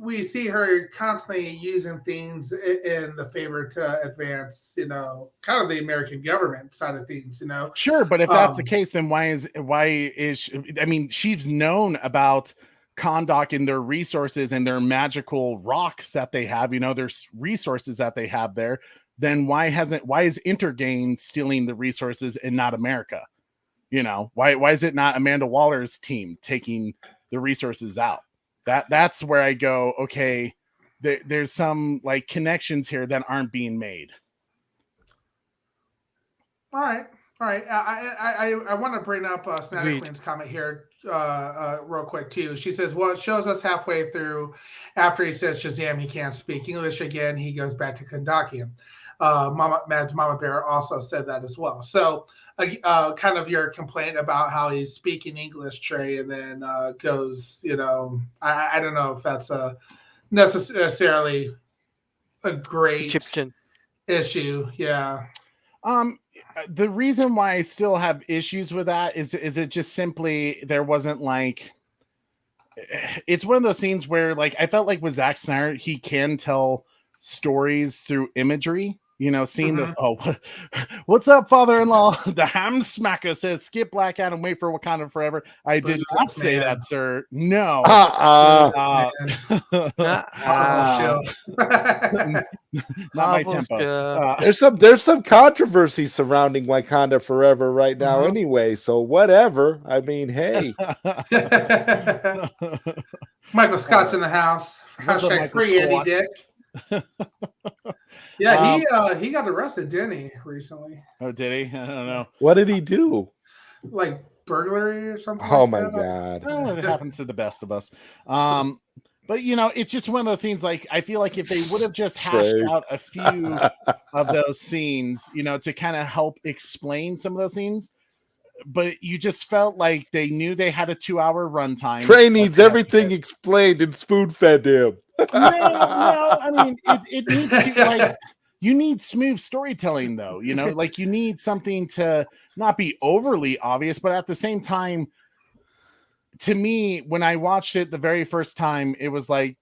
we see her constantly using things in the favor to advance, kind of the American government side of things, Sure, but if that's the case, then why is she, I mean, she's known about Kondak and their resources and their magical rocks that they have, there's resources that they have there. Then why is Intergain stealing the resources and not America? Why is it not Amanda Waller's team taking the resources out? That's where I go, okay, there's some like connections here that aren't being made. All right. I want to bring up Snyder Queen's comment here real quick too. She says, well, it shows us halfway through, after he says Shazam, he can't speak English again. He goes back to Kondakian. Mad's Mama Bear also said that as well. So kind of your complaint about how he's speaking English, Trey, and then goes, I don't know if that's necessarily a great Egyptian issue. Yeah. The reason why I still have issues with that is it just simply, there wasn't like, it's one of those scenes where like, I felt like with Zack Snyder, he can tell stories through imagery, seeing this. Oh, what's up, father-in-law? The ham smacker says, skip Black Adam, wait for Wakanda forever. I did not say that, sir. No. Not my tempo. There's some controversy surrounding Wakanda Forever right now anyway, so whatever. I mean, hey. Michael Scott's in the house. Hashtag free Andy Dick. Yeah, he got arrested, didn't he, recently? Oh, did he? I don't know. What did he do? Like burglary or something? Oh my God. Well, it happens to the best of us. But it's just one of those scenes. Like, I feel like if they would have just hashed out a few of those scenes, to kind of help explain some of those scenes, but you just felt like they knew they had a 2-hour runtime. Trey needs everything explained and spoon-fed him. No, I mean, it needs to, like, you need smooth storytelling, though. Like, you need something to not be overly obvious, but at the same time, to me, when I watched it the very first time, it was like,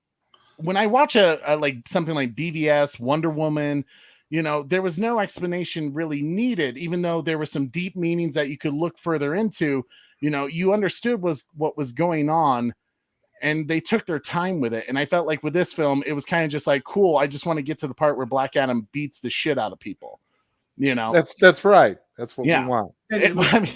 when I watch a like something like BVS, Wonder Woman, there was no explanation really needed, even though there were some deep meanings that you could look further into. You understood what was going on, and they took their time with it. And I felt like with this film, it was kind of just like, cool, I just want to get to the part where Black Adam beats the shit out of people. That's right. That's what we want. I mean,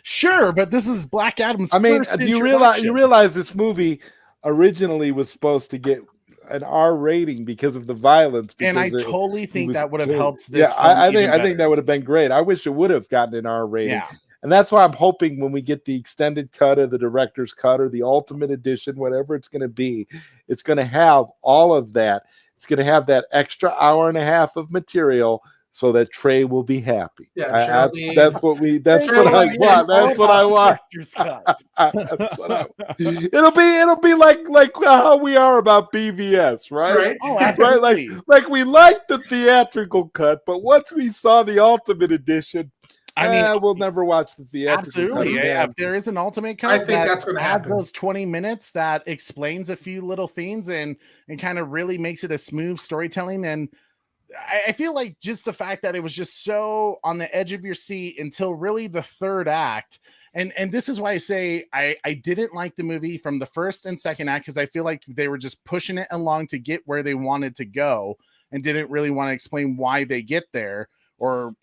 sure, but this is Black Adam's. I mean, do you realize this movie originally was supposed to get an R rating because of the violence? And I totally think that would have helped this. Yeah, I think that would have been great. I wish it would have gotten an R rating. Yeah. And that's why I'm hoping when we get the extended cut or the director's cut or the ultimate edition, whatever it's going to be, it's going to have all of that. It's going to have that extra hour and a half of material so that Trey will be happy. Yeah, that's what I want. That's what I want. It'll be like how we are about BVS, right? Oh, right. Like we liked the theatrical cut, but once we saw the ultimate edition, I mean, we'll never watch the theatrical cut absolutely. again. If there is an ultimate cut, I think that that's going to adds happen. those 20 minutes that explains a few little things and kind of really makes it a smooth storytelling. And I feel like just the fact that it was just so on the edge of your seat until really the third act. And this is why I say I didn't like the movie from the first and second act, because I feel like they were just pushing it along to get where they wanted to go and didn't really want to explain why they get there or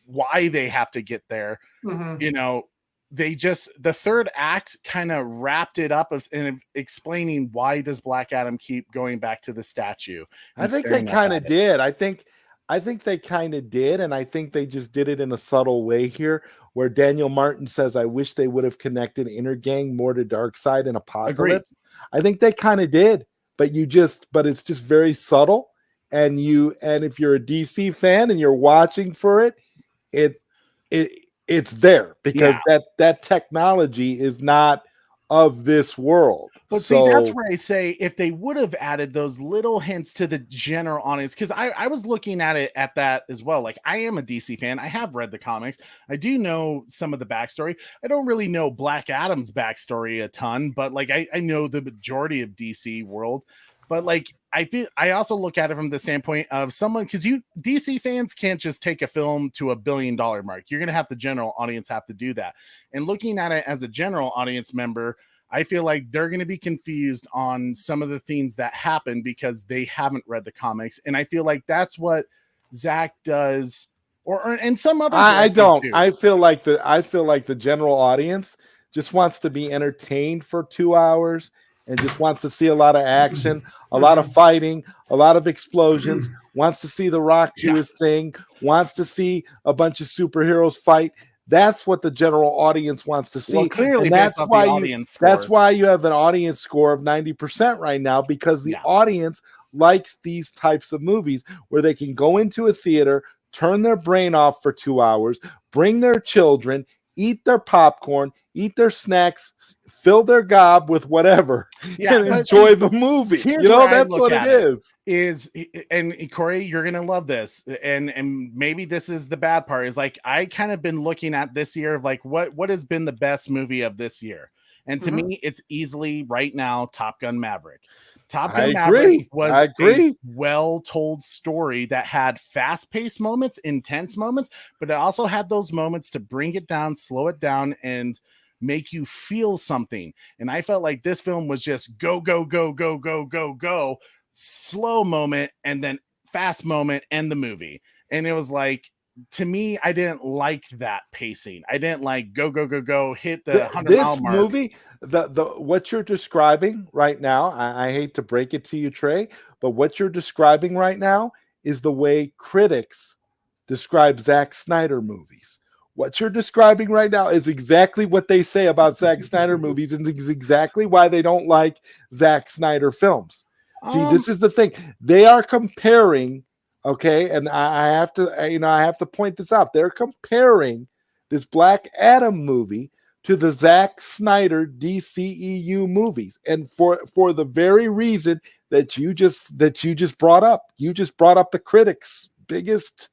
why they have to get there. Mhm. You know, they just, the third act kind of wrapped it up in explaining why does Black Adam keep going back to the statue. I and think they staring up kind at of it. did. I think they kind of did, and I think they just did it in a subtle way here, where Daniel Martin says, "I wish they would have connected Inner Gang more to Darkseid and Apocalypse." I think they kind of did, but it's just very subtle. And if you're a DC fan and you're watching for it, it's there because that technology is not of this world. But see, that's where I say if they would have added those little hints to the general audience, because I was looking at it at that as well. Like, I am a DC fan. I have read the comics. I do know some of the backstory. I don't really know Black Adam's backstory a ton, but like I know the majority of DC world. But like I also look at it from the standpoint of someone, because DC fans can't just take a film to $1 billion mark. You're gonna have the general audience have to do that. And looking at it as a general audience member, I feel like they're going to be confused on some of the things that happen because they haven't read the comics. And I feel like that's what Zach does, and some other. I don't. Do. I feel like the general audience just wants to be entertained for 2 hours and just wants to see a lot of action, a lot of fighting, a lot of explosions, wants to see The Rock do his thing, wants to see a bunch of superheroes fight. That's what the general audience wants to see. Well, clearly, and that's why you have an audience score of 90% right now, because the audience likes these types of movies where they can go into a theater, turn their brain off for 2 hours, bring their children, eat their popcorn, eat their snacks, fill their gob with whatever, and enjoy the movie. You know, that's what it is. And Corey, you're gonna love this, and maybe this is the bad part, is like I kind of been looking at this year of like what has been the best movie of this year, and to me, it's easily right now Top Gun Maverick. Top Gun Maverick was a well-told story that had fast-paced moments, intense moments, but it also had those moments to bring it down, slow it down, and make you feel something. And I felt like this film was just go, go, go, go, go, go, go, slow moment, and then fast moment, and the movie. And it was like, to me, I didn't like that pacing. I didn't like go, go, go, go, hit the 100-mile mark. Movie, the what you're describing right now, I hate to break it to you, Trey, but what you're describing right now is the way critics describe Zack Snyder movies. What you're describing right now is exactly what they say about Zack Snyder movies, and is exactly why they don't like Zack Snyder films. See, this is the thing. They are comparing. Okay, and I have to point this out. They're comparing this Black Adam movie to the Zack Snyder DCEU movies, and for the very reason that you just brought up. You just brought up the critics' biggest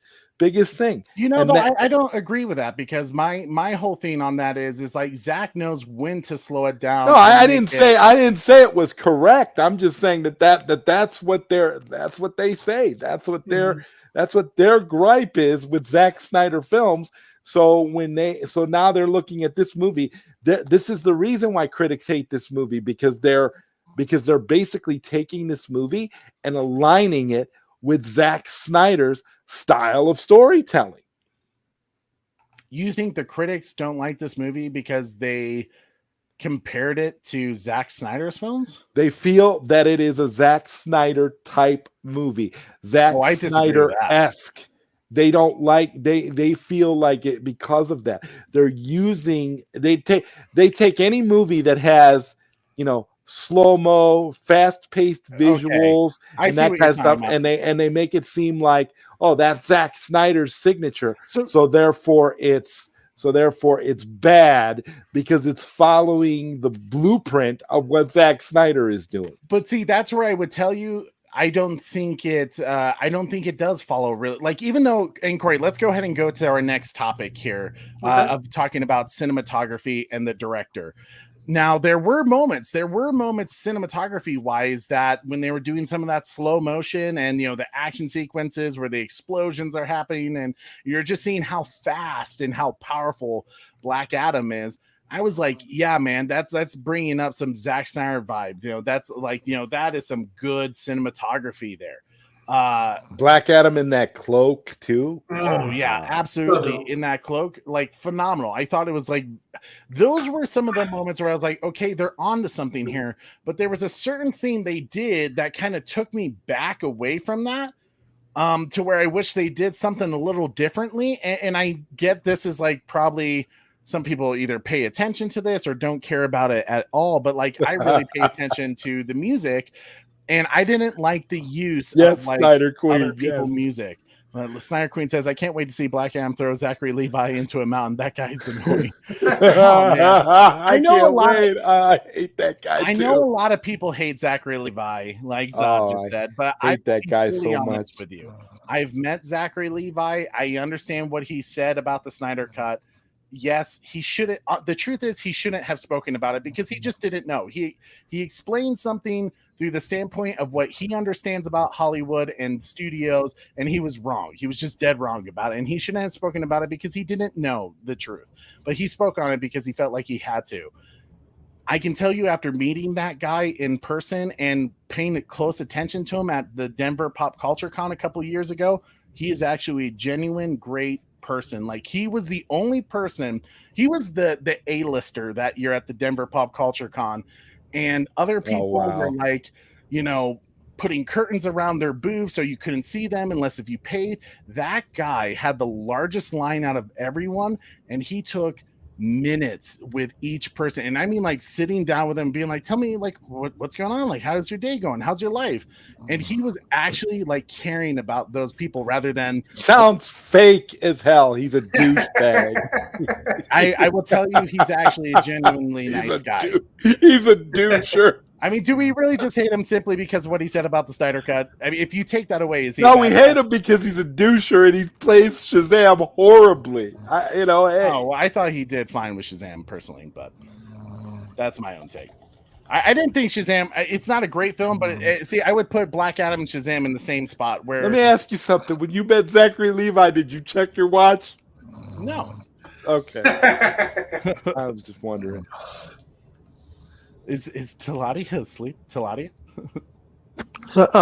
thing. You know, I don't agree with that, because my whole thing on that is like Zach knows when to slow it down. No, I didn't say it was correct. I'm just saying that's what they say. That's what their gripe is with Zack Snyder films. So now they're looking at this movie. This is the reason why critics hate this movie, because they're basically taking this movie and aligning it with Zack Snyder's style of storytelling. You think the critics don't like this movie because they compared it to Zack Snyder's films? They feel that it is a Zack Snyder type movie. Zack Snyder-esque. They don't like, they feel like it because of that. They take any movie that has, slow-mo, fast-paced visuals and that kind of stuff, and they make it seem like, oh, that's Zack Snyder's signature. So therefore it's bad because it's following the blueprint of what Zack Snyder is doing. But see, that's where I would tell you, I don't think it does follow really, like, even though, and Corey, let's go ahead and go to our next topic here, Okay. of talking about cinematography and the director. Now, there were moments cinematography wise that when they were doing some of that slow motion and, the action sequences where the explosions are happening and you're just seeing how fast and how powerful Black Adam is. I was like, yeah, man, that's bringing up some Zack Snyder vibes. That's like, that is some good cinematography there. Black Adam in that cloak too. Oh yeah, Wow. absolutely. So In that cloak, like, phenomenal. I thought it was like, those were some of the moments where I was like, okay, they're on to something here. But there was a certain thing they did that kind of took me back away from that, to where I wish they did something a little differently. And I get this is like probably some people either pay attention to this or don't care about it at all. But like, I really pay attention to the music, and I didn't like the use of Yes, like Snyder Queen. other people's Yes. music. Snyder Queen says, I can't wait to see Black Adam throw Zachary Levi into a mountain. That guy's annoying. Oh, man. I know a can't lot of- wait. I hate that guy I too. know a lot of people hate Zachary Levi, like Zod Oh, just I said, but hate that be guy fully so honest much. with you. I've met Zachary Levi. I understand what he said about the Snyder Cut. Yes, he shouldn't. The truth is, he shouldn't have spoken about it because he just didn't know. He explained something through the standpoint of what he understands about Hollywood and studios, and he was wrong. He was just dead wrong about it, and he shouldn't have spoken about it because he didn't know the truth. But he spoke on it because he felt like he had to. I can tell you, after meeting that guy in person and paying close attention to him at the Denver Pop Culture Con a couple years ago, he is actually a genuine great person. Like, he was the only person, he was the A-lister that year at the Denver Pop Culture Con, and other people were wow. like, putting curtains around their booth so you couldn't see them unless if you paid. That guy had the largest line out of everyone, and he took minutes with each person. And I mean, like, sitting down with them being like, tell me, like, what's going on, like, how's your day going, how's your life? And he was actually like caring about those people rather than Sounds fake as hell. He's a douchebag. I will tell you, he's actually a genuinely nice guy. He's a doucher. I mean, do we really just hate him simply because of what he said about the Snyder Cut? I mean, if you take that away, is he? No, we hate him because he's a doucher and he plays Shazam horribly. Hey. Oh, well, I thought he did fine with Shazam personally, but that's my own take. I didn't think Shazam. It's not a great film, but see, I would put Black Adam and Shazam in the same spot. Where, let me ask you something. When you met Zachary Levi, did you check your watch? No. Okay. I was just wondering. Is Tiladia asleep? Tiladia?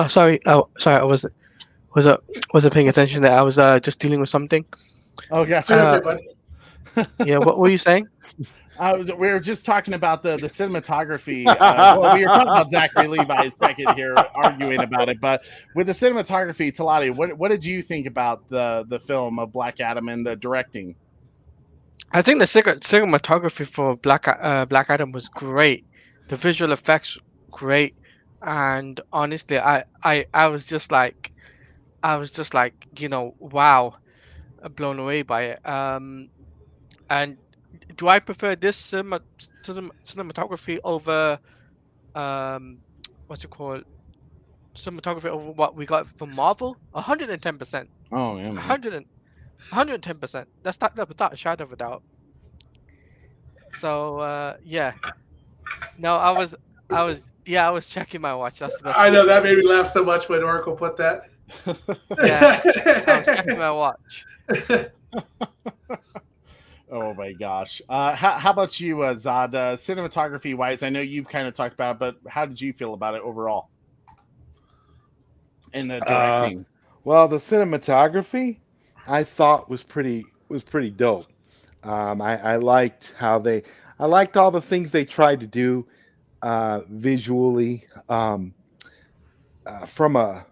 Sorry. Oh, sorry. I wasn't paying attention there. I was just dealing with something. Oh, gotcha. everybody. Yeah. What were you saying? We were just talking about the cinematography. Well, we were talking about Zachary Levi a second here, arguing about it. But with the cinematography, Tiladia, what did you think about the film of Black Adam and the directing? I think the cinematography for Black Adam was great. The visual effects great, and honestly, I was just like, wow, blown away by it. And do I prefer this cinematography over what's it called? Cinematography over what we got from Marvel? 110%. Oh, yeah, man. 110%. That's without a shadow of a doubt. So yeah. No, I was checking my watch. That's the best. I know that made me laugh so much when Oracle put that. Yeah, I was checking my watch. Oh my gosh. How about you, Zod? Cinematography wise, I know you've kind of talked about it, but how did you feel about it overall? In the directing. Well, the cinematography I thought was pretty dope. I liked how I liked all the things they tried to do visually, from a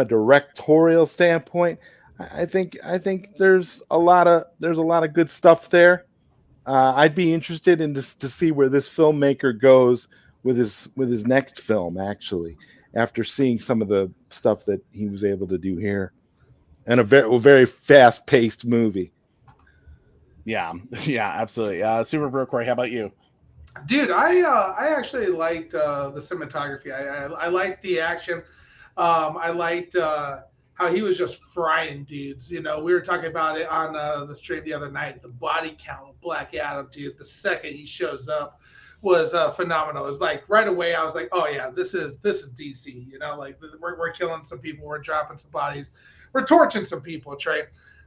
directorial standpoint. I think there's a lot of good stuff there. I'd be interested in this to see where this filmmaker goes with his next film, actually, after seeing some of the stuff that he was able to do here, and a very fast paced movie. Yeah, absolutely. Super Bro Corey, how about you? Dude, I actually liked the cinematography. I liked the action. I liked how he was just frying dudes. You know, we were talking about it on the stream the other night. The body count of Black Adam, dude. The second he shows up was phenomenal. It was like right away. I was like, oh yeah, this is DC. You know, like we're killing some people, we're dropping some bodies, we're torching some people, Trey.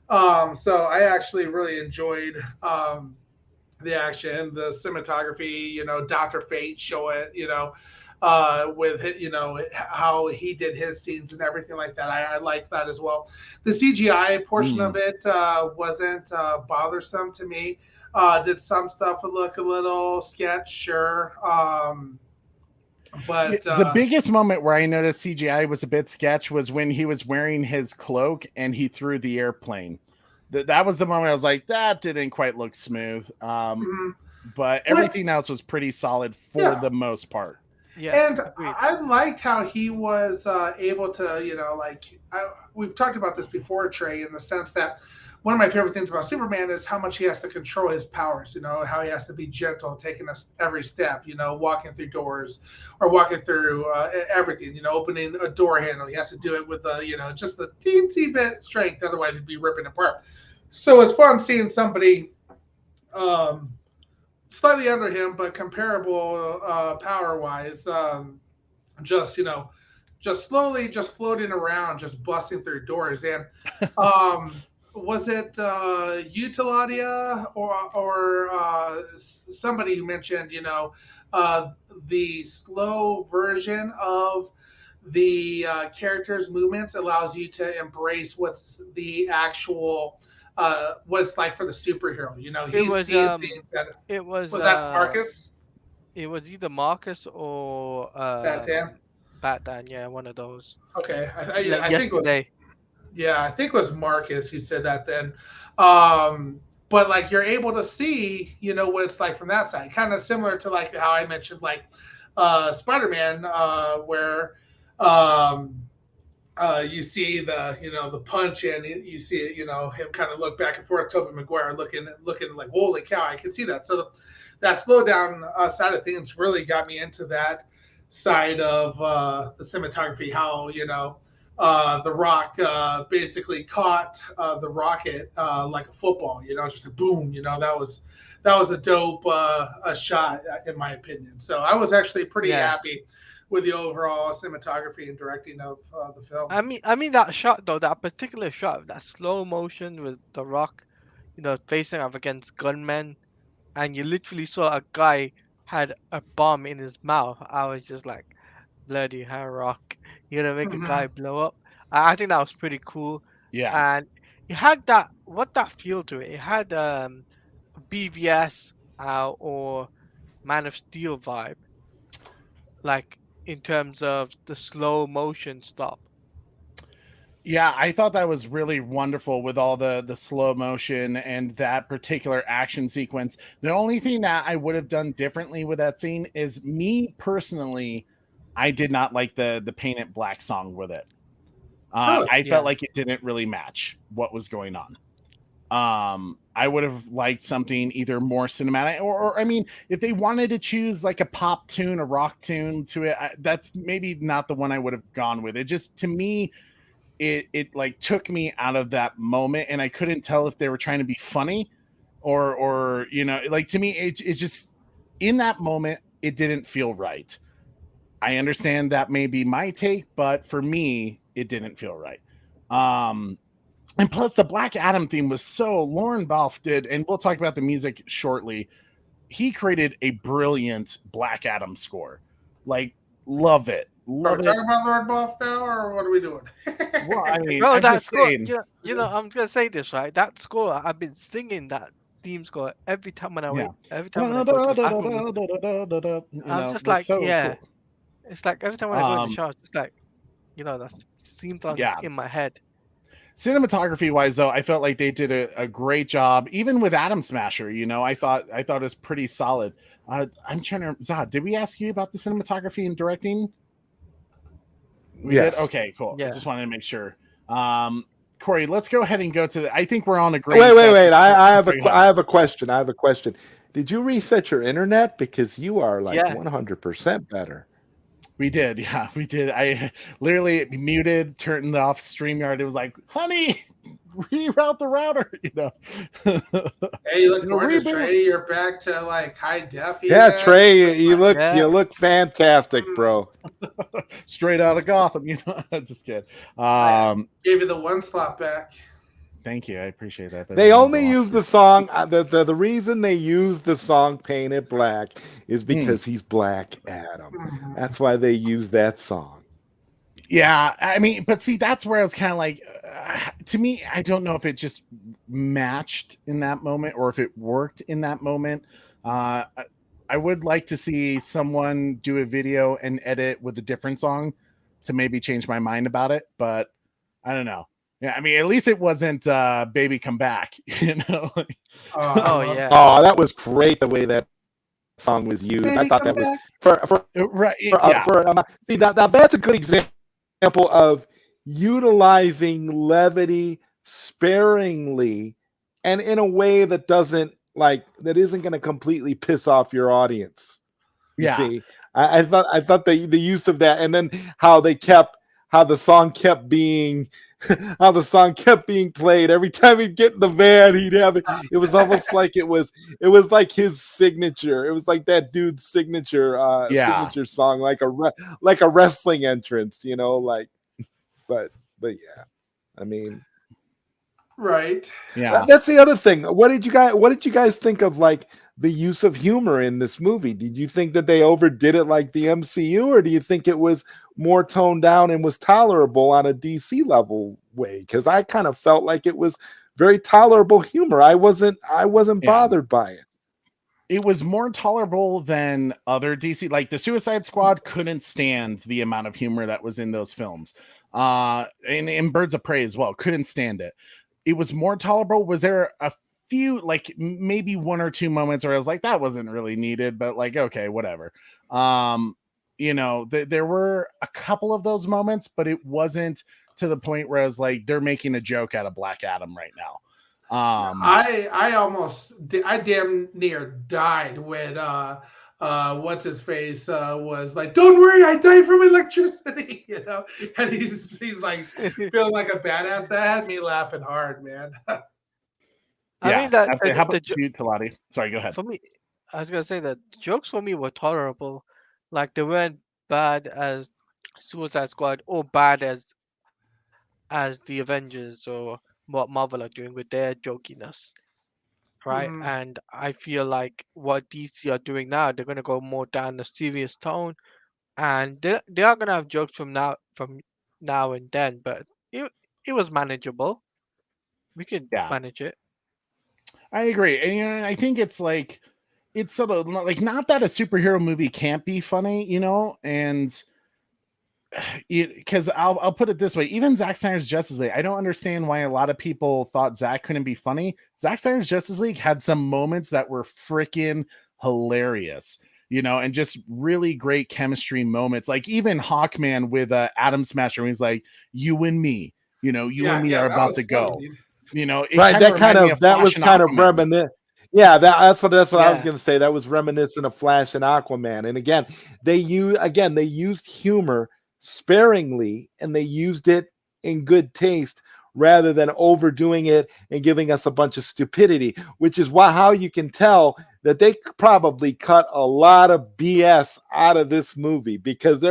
So I actually really enjoyed the action, the cinematography, you know, Dr. Fate show it, you know, with you know how he did his scenes and everything like that. I liked that as well. The CGI portion of it wasn't bothersome to me. Did some stuff look a little sketch, sure. But the biggest moment where I noticed CGI was a bit sketch was when he was wearing his cloak and he threw the airplane. That was the moment I was like, that didn't quite look smooth. But everything else was pretty solid for the most part. Yes, and agreed. I liked how he was able to, you know, like we've talked about this before, Trey, in the sense that one of my favorite things about Superman is how much he has to control his powers, you know, how he has to be gentle, taking us every step, you know, walking through doors or walking through everything, you know, opening a door handle. He has to do it with, you know, just a teensy bit strength. Otherwise, he'd be ripping apart. So it's fun seeing somebody slightly under him, but comparable power-wise, just, you know, just slowly just floating around, just busting through doors. And was it you, Taladia, or somebody who mentioned, you know, the slow version of the character's movements allows you to embrace what's the actual what it's like for the superhero. You know, It he's was seeing things that it was that Marcus it was either Marcus or Batan. Batman, yeah, one of those. Okay, Like I think it was yesterday. yeah, I think it was Marcus who said that then. But like you're able to see, you know, what it's like from that side, kind of similar to like how I mentioned like Spider-Man, where um, you see the, you know, the punch and you see it, you know, him kind of look back and forth. Tobey Maguire looking like, holy cow, I can see that. So that slow down side of things really got me into that side of the cinematography. How, you know, the Rock basically caught the rocket like a football. You know, just a boom. You know, that was a dope a shot in my opinion. So I was actually pretty Yeah. happy with the overall cinematography and directing of the film. I mean that shot though, that particular shot, that slow motion with The Rock, you know, facing up against gunmen, and you literally saw a guy had a bomb in his mouth. I was just like, bloody hell, Rock, you're gonna make a guy Mhm. blow up. I think that was pretty cool, Yeah. and it had that feel to it. It had BVS or Man of Steel vibe, like in terms of the slow motion stop. Yeah, I thought that was really wonderful with all the slow motion and that particular action sequence. The only thing that I would have done differently with that scene is me personally, I did not like the Paint It Black song with it. Really? I Yeah. felt like it didn't really match what was going on. I would have liked something either more cinematic or I mean, if they wanted to choose like a pop tune, a rock tune to it, that's maybe not the one I would have gone with. It just, to me, it like took me out of that moment, and I couldn't tell if they were trying to be funny or you know, like to me it's just in that moment it didn't feel right. I understand that may be my take, but for me it didn't feel right. um and plus the Black Adam theme was so, Lauren Balfe did, and we'll talk about the music shortly, he created a brilliant Black Adam score. Like, love it, Are we love it. talking about Lord Buff now, or what are we doing? Well, I mean, Bro, I'm that just score, saying. you know, I'm gonna say this, right? That score, I've been singing that theme score every time when I Yeah. wait, every time when I go to the bathroom. You I'm know, just that's like, so yeah. cool. It's like every time when I go in the Um, shower, it's just like, you know, that theme song's yeah. in my head. Cinematography wise, though, I felt like they did a great job, even with Atom Smasher. You know, I thought it was pretty solid. I'm trying to, Zod, did we ask you about the cinematography and directing? We did. Yes. Okay, cool. I Yeah. just wanted to make sure. Corey, let's go ahead and go to the, I think we're on a great. Wait. I have a question. I have a question. Did you reset your internet? Because you are like Yeah. 100% better. We did, yeah, we did. I literally muted, turned off StreamYard. It was like, honey, reroute the router, Hey, you look gorgeous, reboot. Trey. You're back to like high def. Yeah, Even. Trey, you Yeah. look fantastic, bro. Straight out of Gotham, just kidding. I gave you the one slot back. Thank you, I appreciate that. That They means a only lot. use the song. The reason they use the song "Paint It Black" is because he's Black Adam. Mhm. That's why they use that song. Yeah, I mean, but see, that's where I was kind of like, to me, I don't know if it just matched in that moment or if it worked in that moment. I would like to see someone do a video and edit with a different song to maybe change my mind about it, but I don't know. Yeah, I mean, at least it wasn't "Baby Come Back," Oh yeah. Oh, that was great the way that song was used. Baby, I thought come that was back. for Right? see now that's a good example of utilizing levity sparingly and in a way that that isn't going to completely piss off your audience. You Yeah. see, I thought the use of that, and then how the song kept being played every time he'd get in the van. He'd have it. It was almost like it was like his signature. It was like that dude's signature signature song, like a wrestling entrance, but yeah, I mean, Right. Yeah. that's the other thing. What did you guys think of like the use of humor in this movie? Did you think that they overdid it like the MCU, or do you think it was more toned down and was tolerable on a DC level way? Because I kind of felt like it was very tolerable humor. I wasn't bothered by it. It was more tolerable than other DC, like the Suicide Squad couldn't stand the amount of humor that was in those films. And Birds of Prey as well, couldn't stand it. It was more tolerable. Was there a few, like maybe one or two moments where I was like, that wasn't really needed, but like, okay, whatever. There were a couple of those moments, but it wasn't to the point where I was like, they're making a joke out of Black Adam right now. I damn near died when what's his face was like, "Don't worry, I died from electricity," and he's like feeling like a badass. That had me laughing hard, man. I mean that how about you, Talati? Sorry, go ahead. for me, I was gonna say that the jokes for me were tolerable. Like they weren't bad as Suicide Squad or bad as the Avengers or what Marvel are doing with their jokiness, right? Mhm. And I feel like what DC are doing now, they're gonna go more down the serious tone, and they are gonna have jokes from now and then, but it was manageable. We could Yeah. manage it. I agree. And I think it's like, it's sort of like, not that a superhero movie can't be funny, and because I'll put it this way, even Zack Snyder's Justice League, I don't understand why a lot of people thought Zack couldn't be funny. Zack Snyder's Justice League had some moments that were freaking hilarious, and just really great chemistry moments. Like even Hawkman with Atom Smasher, when he's like, "You and me, you and me are that about was to funny, go." dude. Right, that was kind of reminiscent. Yeah, that's what I was Yeah. going to say. That was reminiscent of Flash and Aquaman. And again, they used humor sparingly, and they used it in good taste rather than overdoing it and giving us a bunch of stupidity, which is how you can tell that they probably cut a lot of BS out of this movie, because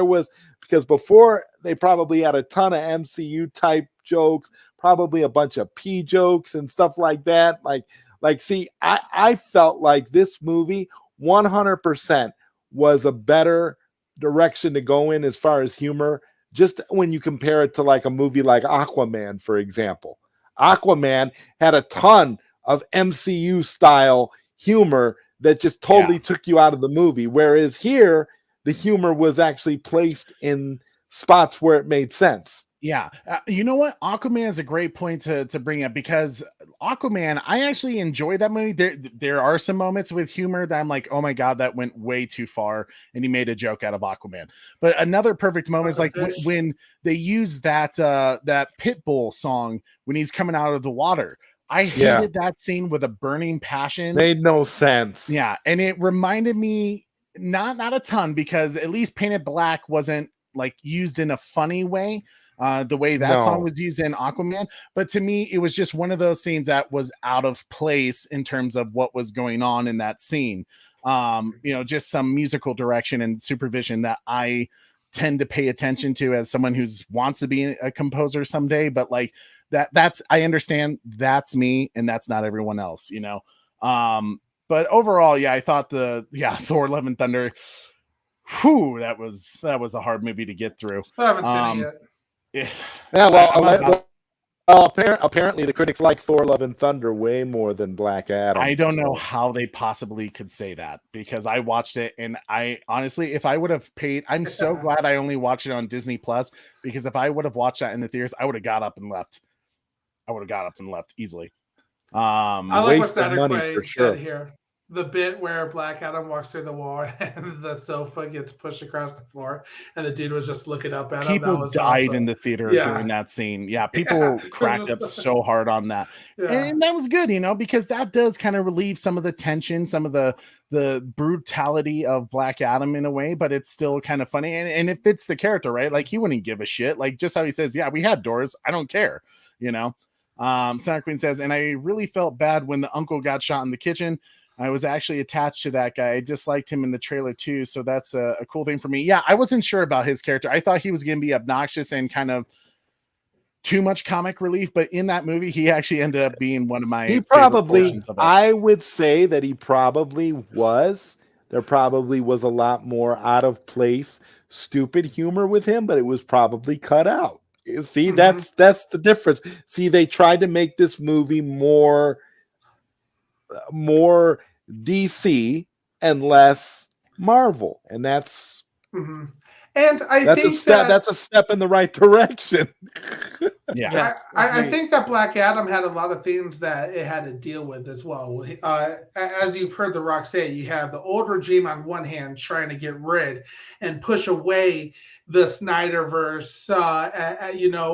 before they probably had a ton of MCU type jokes, probably a bunch of P jokes and stuff like that. See, I felt like this movie 100% was a better direction to go in as far as humor, just when you compare it to like a movie like Aquaman, for example. Aquaman had a ton of MCU style humor that just totally took you out of the movie, whereas here the humor was actually placed in spots where it made sense. Yeah. You know what? Aquaman is a great point to bring up, because Aquaman, I actually enjoy that movie. There are some moments with humor that I'm like, oh my God, that went way too far. And he made a joke out of Aquaman. But another perfect moment is like when they use that Pitbull song when he's coming out of the water. I hated that scene with a burning passion. Made no sense. Yeah. And it reminded me not a ton, because at least Painted Black wasn't like used in a funny way. The way that song No. was used in Aquaman, but to me, it was just one of those scenes that was out of place in terms of what was going on in that scene. Just some musical direction and supervision that I tend to pay attention to as someone who's wants to be a composer someday. But like that's I understand that's me and that's not everyone else, But overall, yeah, I thought Thor: Love and Thunder. Whew, that was a hard movie to get through. I haven't seen it yet. Yeah, well, apparently the critics like Thor: Love and Thunder way more than Black Adam. I don't know how they possibly could say that, because I watched it and I honestly, if I would have paid, I'm so glad I only watched it on Disney Plus, because if I would have watched that in the theaters, I would have got up and left. Easily. I like what Santa money Quay for sure. said here. The bit where Black Adam walks through the wall and the sofa gets pushed across the floor, and the dude was just looking up at him. People died in the theater during that scene. Yeah, people cracked up so hard on that. Yeah. And that was good, because that does kind of relieve some of the tension, some of the brutality of Black Adam in a way, but it's still kind of funny. And it fits the character, right? Like, he wouldn't give a shit. Like, just how he says, yeah, we had doors. I don't care, Santa Queen says, and I really felt bad when the uncle got shot in the kitchen. I was actually attached to that guy. I disliked him in the trailer too, so that's a cool thing for me. Yeah, I wasn't sure about his character. I thought he was going to be obnoxious and kind of too much comic relief, but in that movie, he actually ended up being one of my favorite portions of it. I would say that he probably was. There probably was a lot more out of place, stupid humor with him, but it was probably cut out. See, that's the difference. See, they tried to make this movie more DC and less Marvel, and that's and I think that's a step in the right direction. Yeah, I think that Black Adam had a lot of themes that it had to deal with as well. As you've heard The Rock say, you have the old regime on one hand trying to get rid and push away the Snyderverse,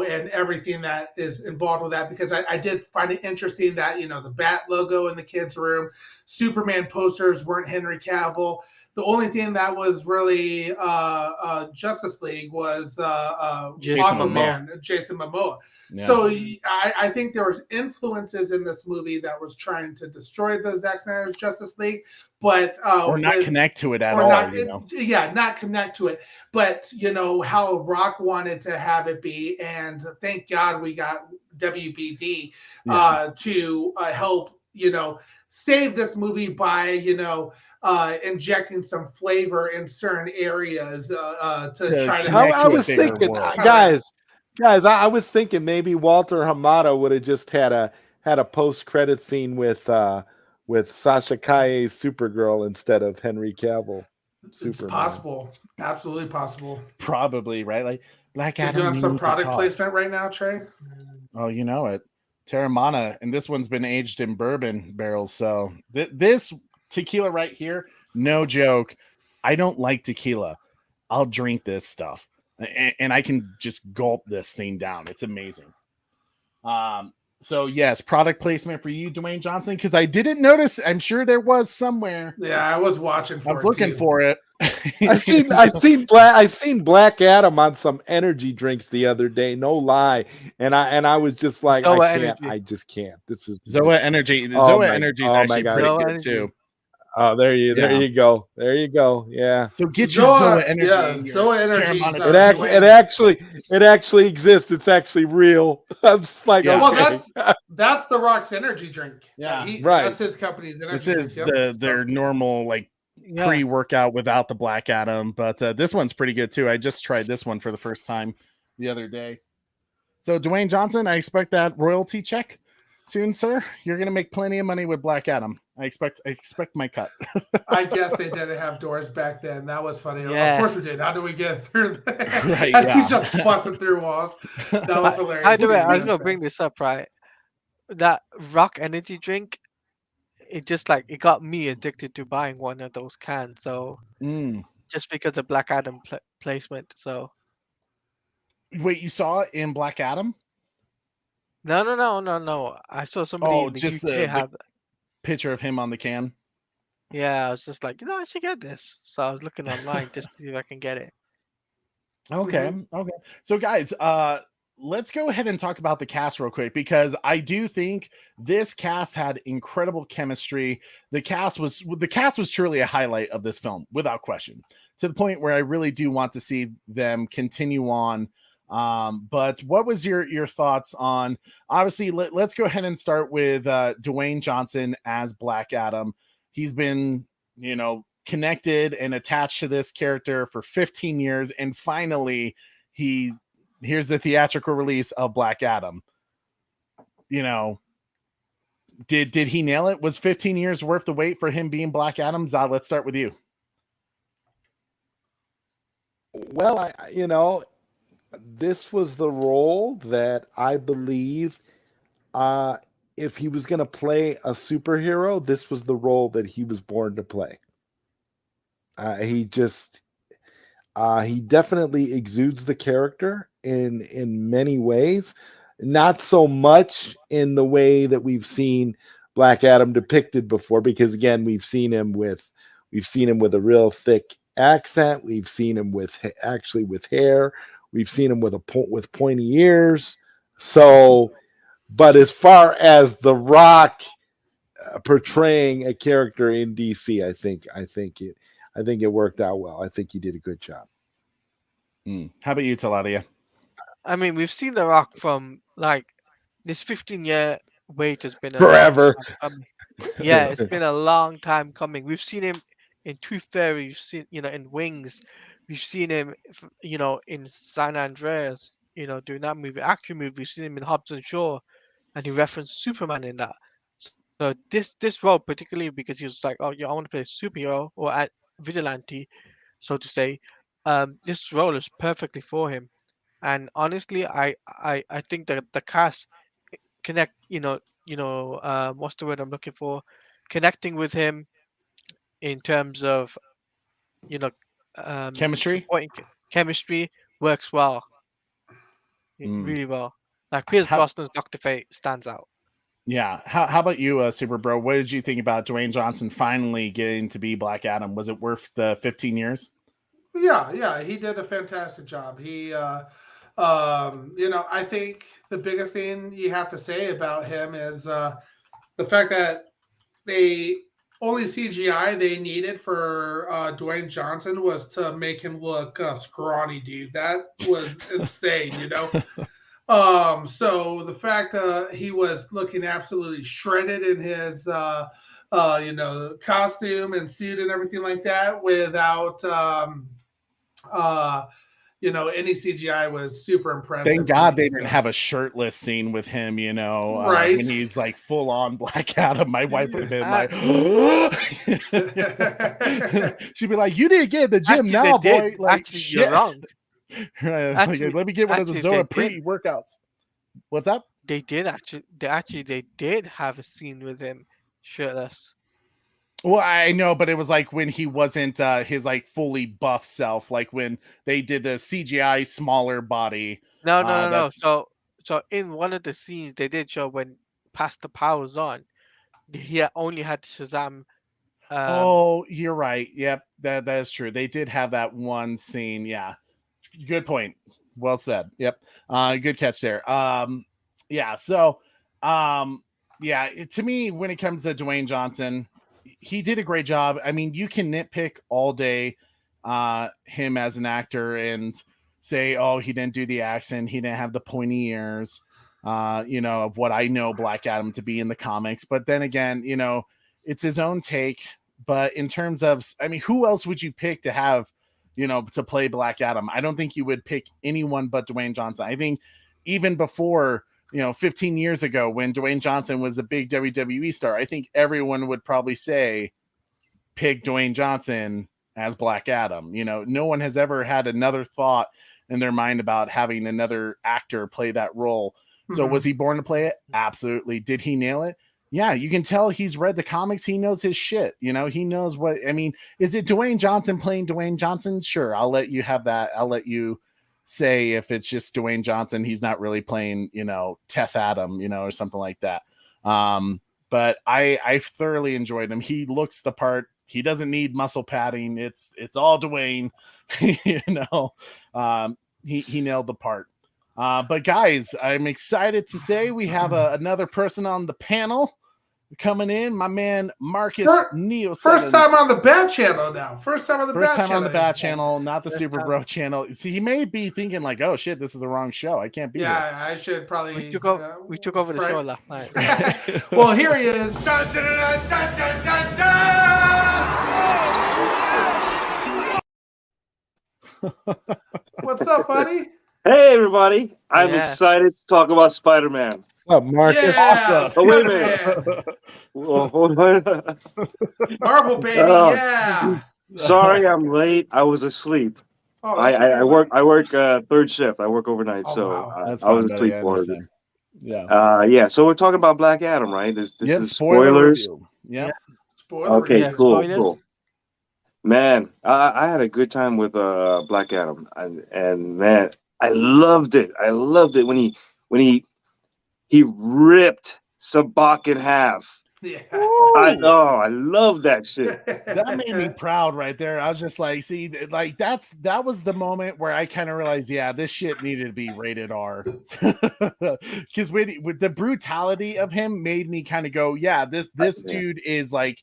and everything that is involved with that. Because I did find it interesting that, the Bat logo in the kids' room, Superman posters weren't Henry Cavill. The only thing that was really Justice League was Aquaman, Jason Momoa. Yeah. So I think there was influences in this movie that was trying to destroy the Zack Snyder's Justice League, but or not connect to it at all. Not connect to it. But how Rock wanted to have it be, and thank God we got WBD to help save this movie by injecting some flavor in certain areas to try to. I was thinking, guys, I was thinking maybe Walter Hamada would have just had a post-credit scene with Sasha Calle's Supergirl instead of Henry Cavill. It's possible, absolutely possible. Probably, right? Like Black Adam. You're doing some product placement right now, Trey. Oh, you know it. Terramana, and this one's been aged in bourbon barrels. So this tequila right here, no joke. I don't like tequila. I'll drink this stuff, and I can just gulp this thing down. It's amazing. So yes, product placement for you, Dwayne Johnson, because I didn't notice. I'm sure there was somewhere. Yeah, I was watching. I was looking for it. I seen Black Adam on some energy drinks the other day. No lie, and I was just like, I just can't. This is Zoa Energy. Zoa Energy is actually pretty good too. Oh, there you go. Yeah. So get your Zoa Energy. Yeah, Zoa Energy. It actually exists. It's actually real. I'm just like, okay. Well, that's the Rock's energy drink. Yeah, right. That's his company's energy. This is their normal pre-workout without the Black Adam, but this one's pretty good too. I just tried this one for the first time the other day. So Dwayne Johnson, I expect that royalty check soon, sir. You're gonna make plenty of money with Black Adam. I expect my cut. I guess they didn't have doors back then. That was funny. Yes. Of course we did. How do we get through that? Right. He's just busting through walls. That was hilarious. By the way, I was gonna bring this up, right? That Rock energy drink, it just it got me addicted to buying one of those cans. So just because of Black Adam placement. So wait, you saw it in Black Adam? No. I saw somebody in the just UK the picture of him on the can. Yeah, I was just like, I should get this. So I was looking online just to see if I can get it. Okay. Okay. So guys, let's go ahead and talk about the cast real quick because I do think this cast had incredible chemistry. The cast was truly a highlight of this film without question. To the point where I really do want to see them continue on. But what was your thoughts on, obviously let's go ahead and start with Dwayne Johnson as Black Adam. He's been, connected and attached to this character for 15 years, and finally here's the theatrical release of Black Adam. Did he nail it? Was 15 years worth the wait for him being Black Adam? Zod, let's start with you. Well, this was the role that I believe, if he was going to play a superhero, this was the role that he was born to play. He definitely exudes the character in many ways. Not so much in the way that we've seen Black Adam depicted before, because again, we've seen him with a real thick accent. We've seen him with hair. We've seen him with pointy ears. So, but as far as The Rock portraying a character in DC, I think it worked out well. I think he did a good job. How about you, Taladia? I mean, we've seen The Rock from like this 15-year wait has been a Forever. long time coming. Yeah, it's been a long time coming. We've seen him in Tooth Fairy. We've seen, in Wings. We've seen him, in San Andreas. Doing that action movie. We've seen him in Hobbs and Shaw, and he referenced Superman in that. So this role, particularly because he was like, oh yeah, I want to play a superhero or a vigilante, so to say. This role is perfectly for him. And honestly, I think that the cast connect, what's the word I'm looking for? Connecting with him in terms of, you know, Chemistry? supporting chemistry works well, really well. Like Pierce How, Brosnan's Dr. Fate stands out. yeah. How about you, Super Bro? What did you think about Dwayne Johnson finally getting to be Black Adam? Was it worth the 15 years? Yeah, he did a fantastic job. I think the biggest thing you have to say about him is the fact that they only CGI they needed for Dwayne Johnson was to make him look scrawny, dude. That was insane. So the fact he was looking absolutely shredded in his costume and suit and everything like that without any CGI was super impressive. Thank God they didn't have a shirtless scene with him, Right. when he's like full on Black Adam. My wife would have been like, she'd be like, "You didn't get the gym now, boy." Like, actually, shit. you're wrong. Right, Actually- let me get one of the actually, Zoa they pre-workouts. What's up? They did actually. They did have a scene with him shirtless. Well, I know, but it was like when he wasn't his like fully buff self, like when they did the CGI smaller body. No. So in one of the scenes, they did show when past the powers on, he only had Shazam. Oh, you're right. Yep, that is true. They did have that one scene. Yeah, good point. Well said. Yep. Good catch there. Yeah. So, to me, when it comes to Dwayne Johnson, he did a great job. I mean, you can nitpick all day, him as an actor and say, oh, he didn't do the accent, he didn't have the pointy ears, of what I know Black Adam to be in the comics. But then again, it's his own take. But in terms of, I mean, who else would you pick to have, to play Black Adam? I don't think you would pick anyone but Dwayne Johnson. I think even before, 15 years ago when Dwayne Johnson was a big WWE star, I think everyone would probably say, pick Dwayne Johnson as Black Adam. No one has ever had another thought in their mind about having another actor play that role. So was he born to play it? Absolutely. Did he nail it? Yeah, you can tell he's read the comics. He knows his shit. He knows what, I mean, is it Dwayne Johnson playing Dwayne Johnson? Sure. I'll let you have that. I'll let you say if it's just Dwayne Johnson, he's not really playing, Teth Adam, or something like that. But I thoroughly enjoyed him. He looks the part he doesn't need muscle padding. It's all Dwayne. You know, he nailed the part. But guys, I'm excited to say we have another person on the panel coming in. My man Marcus Neo. First time on the Bat Channel now. First time on the Bat Channel, not the Super Bro channel. See, he may be thinking like, "Oh shit, this is the wrong show. I can't be here." I should probably. We took over the show last night. Well, here he is. Dun, dun, dun, dun, dun, dun, dun! What's up, buddy? Hey, everybody. I'm excited to talk about Spider-Man. What's up, Marcus? Yeah, Oh, wait a minute. Well, hold on. Marvel, baby, yeah. Sorry, I'm late. I was asleep. Oh, I work third shift. I work overnight, Oh, so wow. That's I was fine, buddy. asleep I for it. understand. Yeah. So we're talking about Black Adam, right? This Yep, is spoiler spoilers. review. Yep. Spoiler. Okay, Yeah, cool, spoilers. cool. Man, I had a good time with Black Adam, and man, I loved it. I loved it when he ripped Sabak in half. Yeah. I love that shit. That made me proud right there. I was just like, see, like that was the moment where I kind of realized, yeah, this shit needed to be rated R. Because with the brutality of him made me kind of go, yeah, this dude is like,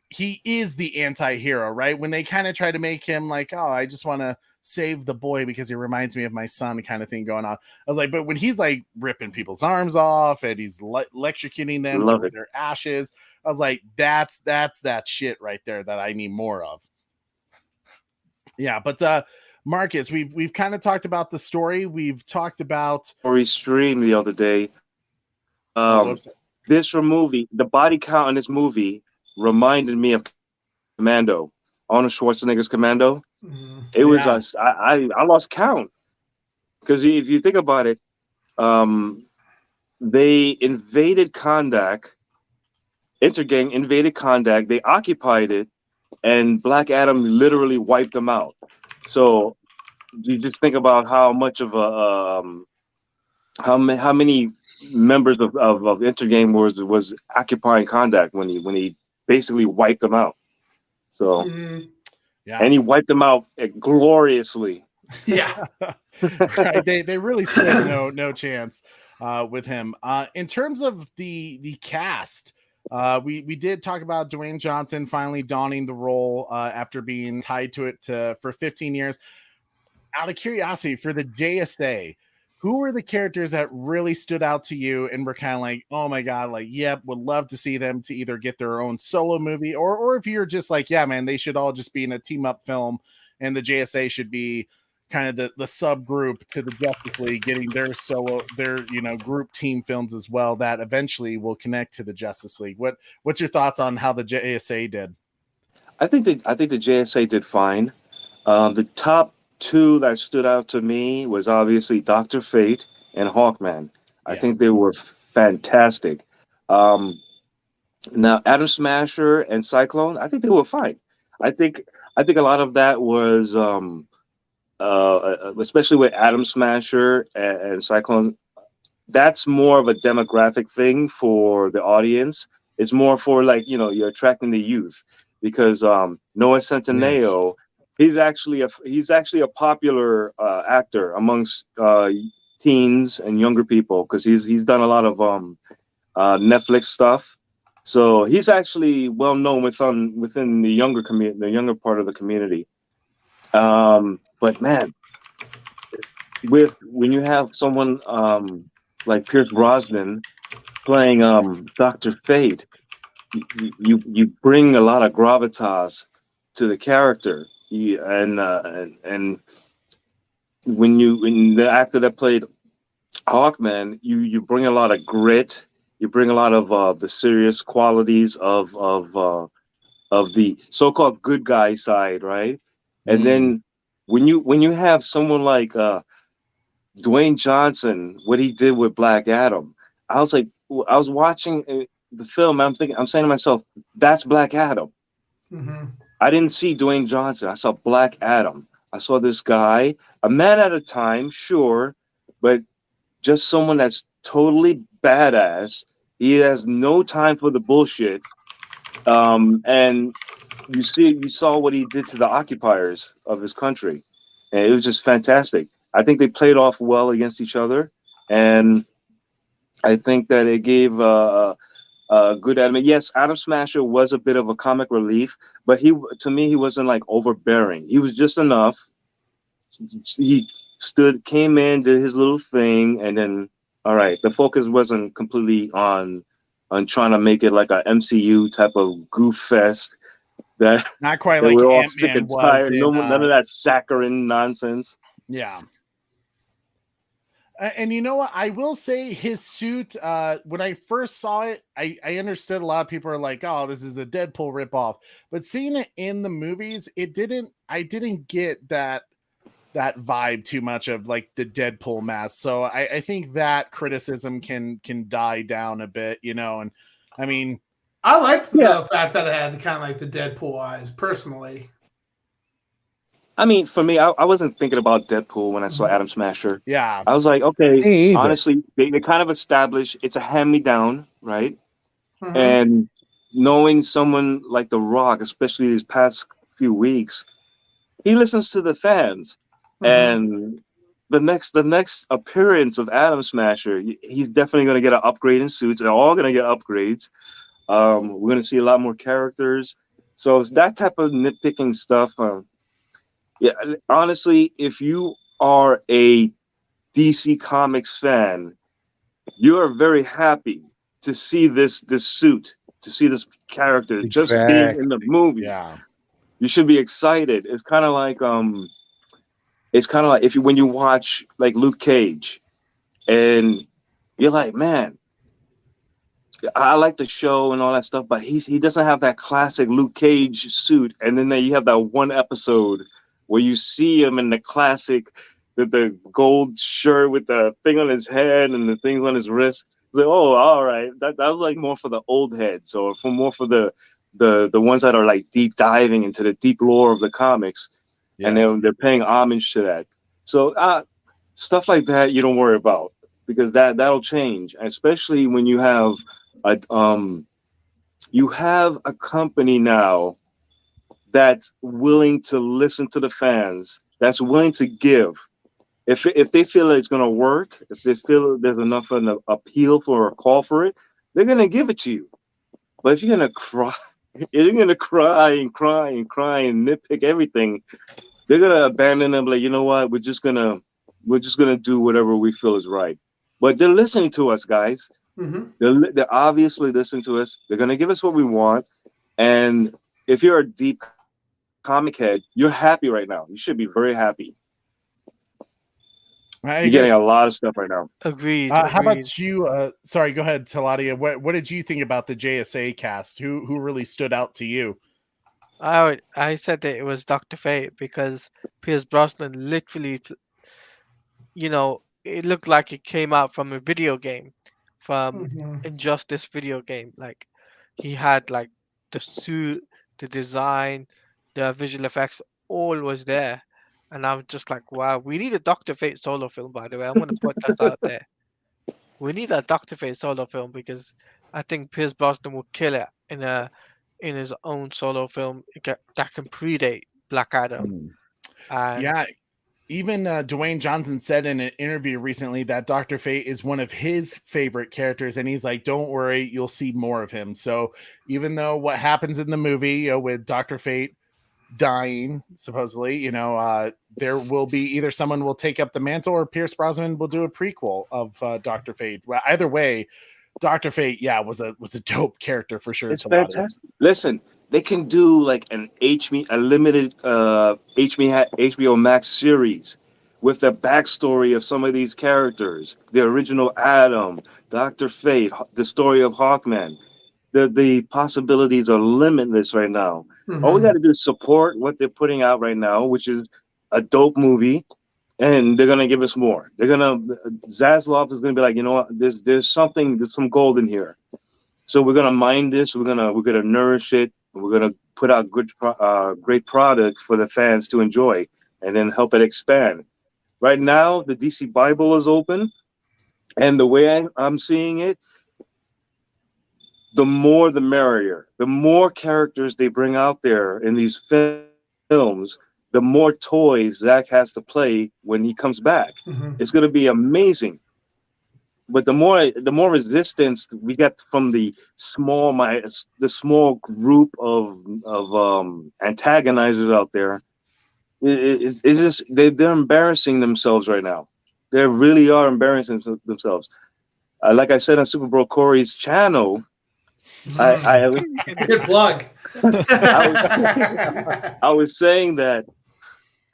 he is the anti-hero, right? When they kind of try to make him like, oh, I just want to save the boy because he reminds me of my son kind of thing going on. I was like, but when he's like ripping people's arms off and he's electrocuting them to their ashes, I was like, that's that shit right there that I need more of. Yeah, but Marcus, we've kind of talked about the story. We've talked about Story stream the other day. This movie, the body count in this movie reminded me of Commando, Arnold Schwarzenegger's Commando. It was us. I lost count because if you think about it, they invaded Kondak. Intergang invaded Kondak. They occupied it, and Black Adam literally wiped them out. So you just think about how much of a how many members of Intergang was occupying Kondak when he basically wiped them out. So. Yeah. And he wiped them out gloriously. Yeah. Right. They really stood no chance with him. In terms of the cast, we did talk about Dwayne Johnson finally donning the role after being tied to it for 15 years. Out of curiosity, for the JSA, who were the characters that really stood out to you and were kind of like, oh my God, like, yep, would love to see them to either get their own solo movie or if you're just like, yeah, man, they should all just be in a team up film and the JSA should be kind of the subgroup to the Justice League getting their group team films as well that eventually will connect to the Justice League. What's your thoughts on how the JSA did? I think the JSA did fine. The top two that stood out to me was obviously Dr. Fate and Hawkman. I think they were fantastic. Now Atom Smasher and Cyclone, I think they were fine. I think a lot of that was especially with Atom Smasher and Cyclone, that's more of a demographic thing for the audience. It's more for like, you're attracting the youth because Noah Centineo, he's actually a popular actor amongst teens and younger people because he's done a lot of Netflix stuff. So he's actually well known within the younger community, the younger part of the community. But man, when you have someone like Pierce Brosnan playing Dr. Fate, you bring a lot of gravitas to the character. And when the actor that played Hawkman, you bring a lot of grit. You bring a lot of the serious qualities of the so-called good guy side, right? And then when you have someone like Dwayne Johnson, what he did with Black Adam, I was watching the film. And I'm saying to myself, that's Black Adam. Mm-hmm. I didn't see Dwayne Johnson. I saw Black Adam. I saw this guy, a man at a time, sure, but just someone that's totally badass. He has no time for the bullshit. And you saw what he did to the occupiers of this country, and it was just fantastic. I think they played off well against each other, and I think that it gave good anime. Yes, Adam Smasher was a bit of a comic relief, but to me, he wasn't like overbearing. He was just enough. He came in, did his little thing, and then all right. The focus wasn't completely on trying to make it like a MCU type of goof fest that Not quite that like we're all sick Ant-Man and was tired. in None of that saccharine nonsense. yeah. And you know what? I will say his suit, when I first saw it, I understood a lot of people are like, oh, this is a Deadpool ripoff. But seeing it in the movies, I didn't get that vibe too much of like the Deadpool mask. So I think that criticism can die down a bit, you know. And I mean, I liked Yeah. the fact that it had kind of like the Deadpool eyes, personally. I mean, for me, I wasn't thinking about Deadpool when I saw Mhm. Adam Smasher. yeah, I was like, okay, Me either. honestly, they kind of established it's a hand me down, right? Mhm. And knowing someone like The Rock, especially these past few weeks, he listens to the fans. Mhm. And the next appearance of Adam Smasher, he's definitely going to get an upgrade in suits. They're all going to get upgrades. We're going to see a lot more characters. So it's that type of nitpicking stuff. Yeah, honestly, if you are a DC Comics fan, you are very happy to see this suit, to see this character just being in the Exactly. movie. yeah. You should be excited. It's kind of like if you when you watch like Luke Cage and you're like, man, I like the show and all that stuff, but he doesn't have that classic Luke Cage suit. And then you have that one episode where you see him in the classic, the gold shirt with the thing on his head and the things on his wrist. It's like, oh, all right, that was like more for the old heads, or for more for the ones that are like deep diving into the deep lore of the comics, and Yeah. they're paying homage to that. So stuff like that you don't worry about because that'll change, especially when a you have a company now that's willing to listen to the fans, that's willing to give. If they feel that it's going to work, if they feel there's enough of an appeal for a call for it, they're going to give it to you. But if you're going to cry, if you're going to cry and cry and cry and nitpick everything, they're going to abandon them. Like, you know what? We're just gonna do whatever we feel is right. But they're listening to us, guys. Mhm. They're obviously listening to us. They're gonna give us what we want. And if you're a deep comic head, you're happy right now. You should be very happy. I You're agree. getting a lot of stuff right now. Agreed. How Agreed. about you? Sorry, go ahead, Taladia. What did you think about the JSA cast? Who really stood out to you? I said that it was Dr. Fate because Pierce Brosnan literally, it looked like it came out from a video game, from Mhm. Injustice video game. Like he had like the suit, the design, the visual effects, all was there. And I was just like, wow, we need a Dr. Fate solo film, by the way. I'm gonna put that out there. We need a Doctor Fate solo film because I think Pierce Brosnan will kill it in his own solo film that can predate Black Adam. Hmm. And Yeah, even Dwayne Johnson said in an interview recently that Dr. Fate is one of his favorite characters, and he's like, "Don't worry, you'll see more of him." So even though what happens in the movie, with Dr. Fate dying, supposedly, there will be either someone will take up the mantle or Pierce Brosnan will do a prequel of Dr. Fate. Well, either way, Dr. Fate, yeah, was a dope character for sure. It's To lot of. fantastic. Listen, they can do like a limited HBO Max series with the backstory of some of these characters, the original Adam, Doctor Fate, the story of Hawkman. The possibilities are limitless right now. All we got Mhm. to do is support what they're putting out right now, which is a dope movie, and they're gonna give us more. Zaslav is gonna be like, you know what? There's some gold in here. So we're gonna mine this. We're gonna nourish it. We're gonna put out great product for the fans to enjoy, and then help it expand. Right now, the DC Bible is open, and the way I'm seeing it, the more the merrier. The more characters they bring out there in these films, the more toys Zach has to play when he comes back. Mhm. It's going to be amazing. But the more resistance we get from the small group of antagonizers out there, it's just they're embarrassing themselves right now. They really are embarrassing themselves. Like I said on Super Bro Corey's channel, I Good plug. I was I was saying that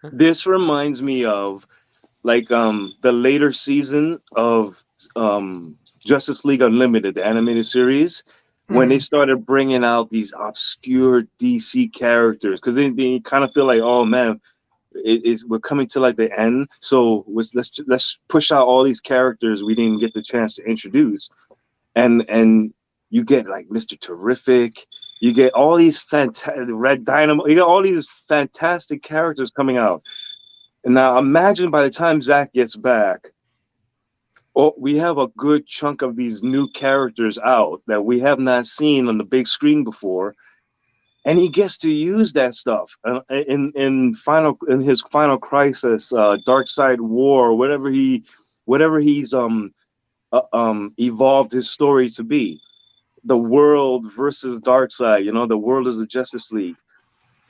this reminds me of like the later season of Justice League Unlimited, the animated series, when they Mhm. started bringing out these obscure DC characters, because they kind of feel like, oh man, we're coming to like the end, so let's push out all these characters we didn't get the chance to introduce, and you get like Mr. Terrific, you get all these fantastic Red Dynamo, you got all these fantastic characters coming out. And now imagine by the time Zach gets back, oh, we have a good chunk of these new characters out that we have not seen on the big screen before, and he gets to use that stuff in his Final Crisis, Dark Side War, whatever he's evolved his story to be. The world versus Dark Side, the world is the Justice League.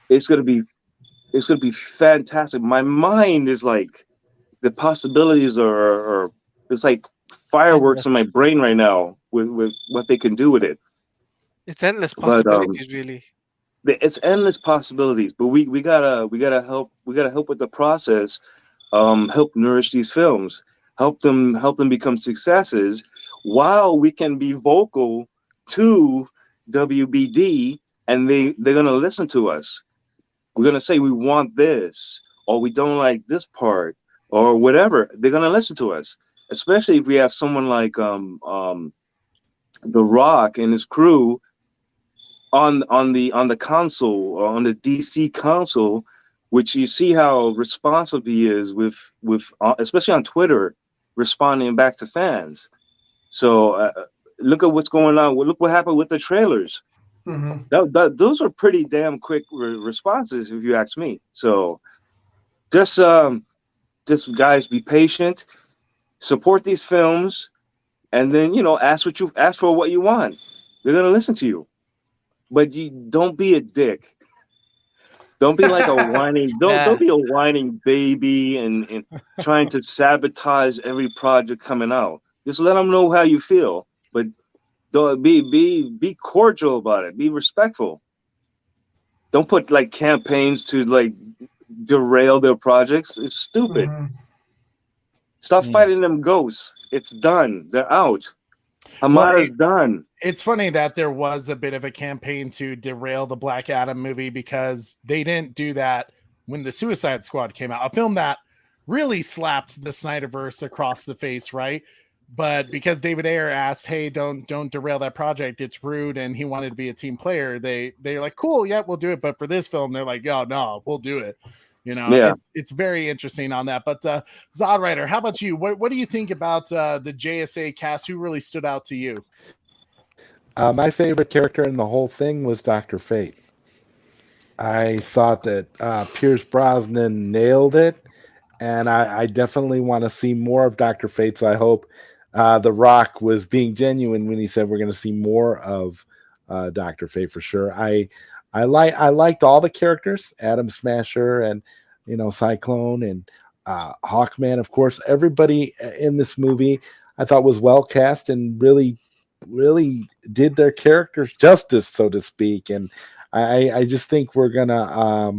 It's gonna be it's gonna be fantastic. My mind is like the possibilities are it's like fireworks in my Endless. brain right now with what they can do with it. It's endless But possibilities, really. it's endless possibilities. But we gotta help with the process. Help nourish these films, help them become successes, while we can be vocal to WBD, and they're gonna listen to us. We're gonna say we want this, or we don't like this part, or whatever. They're gonna listen to us, especially if we have someone like The Rock and his crew on the console, or on the DC console, which you see how responsive he is with especially on Twitter, responding back to fans. So look at what's going on. Look what happened with the trailers. Mhm. Those are pretty damn quick responses, if you ask me. So just just guys, be patient, support these films, and then ask for what you want. They're gonna listen to you, but you don't be a dick. Don't be like a whining. Don't Yeah. be a whining baby and trying to sabotage every project coming out. Just let them know how you feel, but don't be cordial about it. Be respectful. Don't put like campaigns to like derail their projects. It's stupid. Mhm. Stop Mm. fighting them ghosts. It's done. They're out. Well, Hamada's done. it's funny that there was a bit of a campaign to derail the Black Adam movie, because they didn't do that when the Suicide Squad came out, a film that really slapped the Snyderverse across the face, right? But because David Ayer asked, "Hey, don't derail that project. It's rude," and he wanted to be a team player, they're like, "Cool, yeah, we'll do it." But for this film, they're like, "Oh no, we'll do it." Yeah. It's very interesting on that. But Zodwriter, how about you? What do you think about the JSA cast? Who really stood out to you? My favorite character in the whole thing was Dr. Fate. I thought that Pierce Brosnan nailed it, and I definitely want to see more of Dr. Fate. So I hope The Rock was being genuine when he said we're going to see more of Dr. Fate for sure. I liked all the characters, Atom Smasher and Cyclone and Hawkman, of course. Everybody in this movie I thought was well cast and really did their characters justice, so to speak. And I just think we're gonna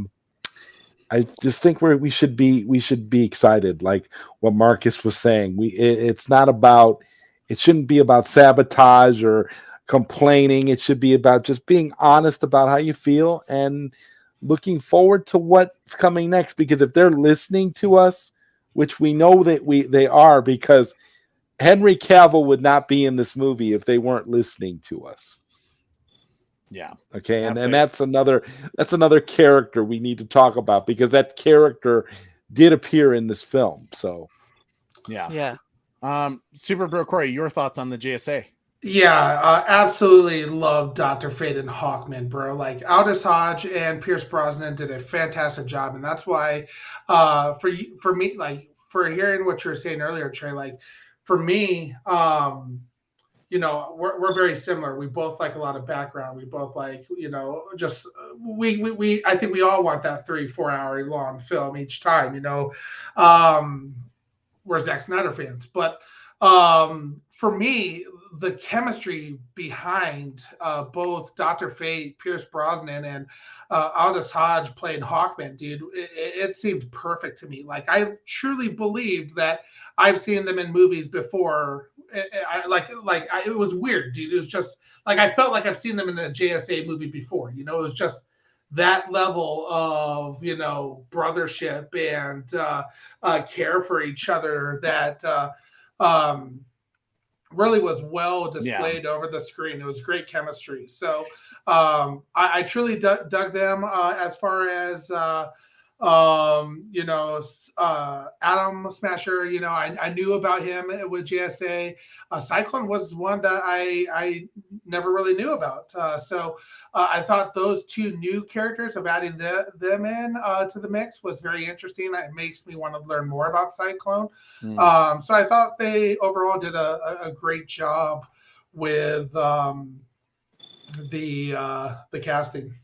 I just think we should be excited, like what Marcus was saying. It's not about, it shouldn't be about sabotage or complaining. It should be about just being honest about how you feel and looking forward to what's coming next. Because if they're listening to us, which we know that they are, because Henry Cavill would not be in this movie if they weren't listening to us. Yeah. Okay, and Absolutely. that's another character we need to talk about, because that character did appear in this film. So Yeah. Yeah. Super Bro Corey, your thoughts on the JSA? Yeah, absolutely love Dr. Fate and Hawkman, bro. Like Aldous Hodge and Pierce Brosnan did a fantastic job, and that's why, for me, like for hearing what you were saying earlier, Trey, like for me, we're very similar. We both like a lot of background. We both like, just we I think we all want that 3-4 hour long film each time, um, we're Zack Snyder fans. But for me, the chemistry behind both Dr. Fate, Pierce Brosnan, and Aldous Hodge playing Hawkman, dude, it seemed perfect to me. Like I truly believed that I've seen them in movies before. It was weird, dude. It was just like I felt like I've seen them in a JSA movie before. It was just that level of brothership and care for each other that um, really was well displayed over the screen. It was great chemistry. So I truly dug them as far as Atom Smasher. I knew about him with JSA. Cyclone was one that I never really knew about. So I thought those two new characters of adding them in to the mix was very interesting. It makes me want to learn more about Cyclone. So I thought they overall did a great job with the casting.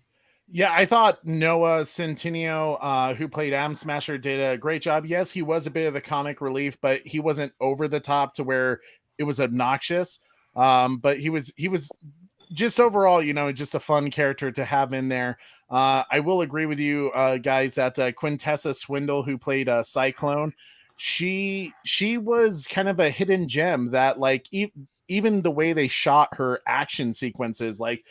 Yeah, I thought Noah Centineo, who played Atom Smasher, did a great job. Yes, he was a bit of the comic relief, but he wasn't over the top to where it was obnoxious. But he was just overall, just a fun character to have in there. I will agree with you, guys, that Quintessa Swindle, who played Cyclone, she was kind of a hidden gem that, like, even the way they shot her action sequences, like,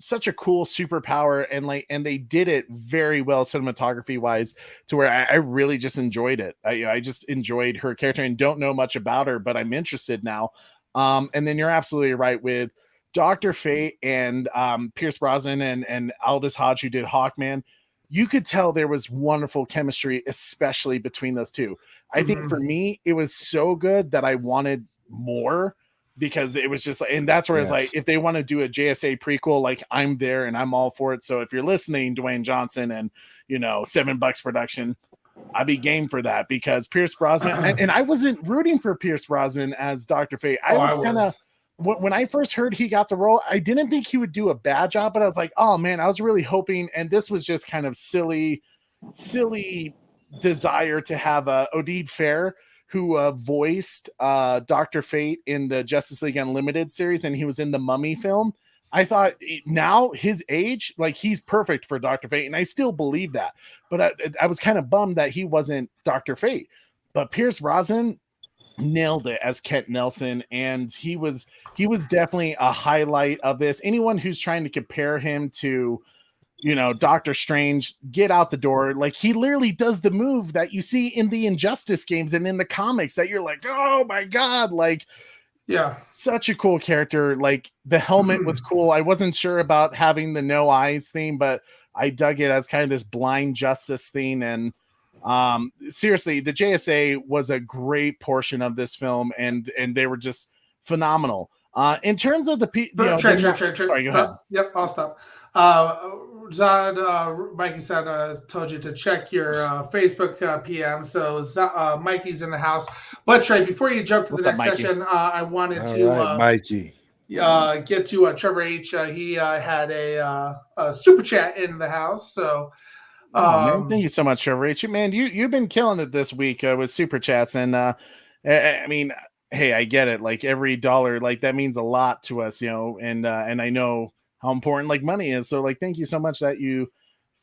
such a cool superpower, and they did it very well cinematography wise, to where I really just enjoyed it. I just enjoyed her character and don't know much about her, but I'm interested now. And then you're absolutely right with Dr. Fate and Pierce Brosnan and Aldous Hodge, who did Hawkman. You could tell there was wonderful chemistry, especially between those two. I think for me, it was so good that I wanted more, because it was just, and that's where it's like, if they want to do a JSA prequel, like, I'm there and I'm all for it. So if you're listening, Dwayne Johnson and $7 production, I'd be game for that, because Pierce Brosnan, and I wasn't rooting for Pierce Brosnan as Dr. Fate. I was kind of, when I first heard he got the role, I didn't think he would do a bad job, but I was like, oh man, I was really hoping, and this was just kind of silly desire to have Oded Fair, who voiced Dr. Fate in the Justice League Unlimited series, and he was in the Mummy film. I thought now his age, like, he's perfect for Dr. Fate, and I still believe that. But I was kind of bummed that he wasn't Dr. Fate. But Pierce Brosnan nailed it as Kent Nelson, and he was definitely a highlight of this. Anyone who's trying to compare him to Doctor Strange, get out the door. Like, he literally does the move that you see in the Injustice games and in the comics that you're like, oh my god, like, yeah, such a cool character. Like, the helmet was cool. I wasn't sure about having the no eyes theme, but I dug it as kind of this blind justice theme. And seriously, the JSA was a great portion of this film, and they were just phenomenal. In terms of the sorry, go ahead. Yep, I'll stop. Zod, Mikey said, told you to check your Facebook PM. So Mikey's in the house. But Trey, before you jump to the next session, I wanted to Mikey. Get to Trevor H. He had a super chat in the house. So man, thank you so much, Trevor H. Man, you've been killing it this week with super chats, and I mean, hey, I get it. Like, every dollar, like, that means a lot to us, and I know how important, like, money is. So, like, thank you so much that you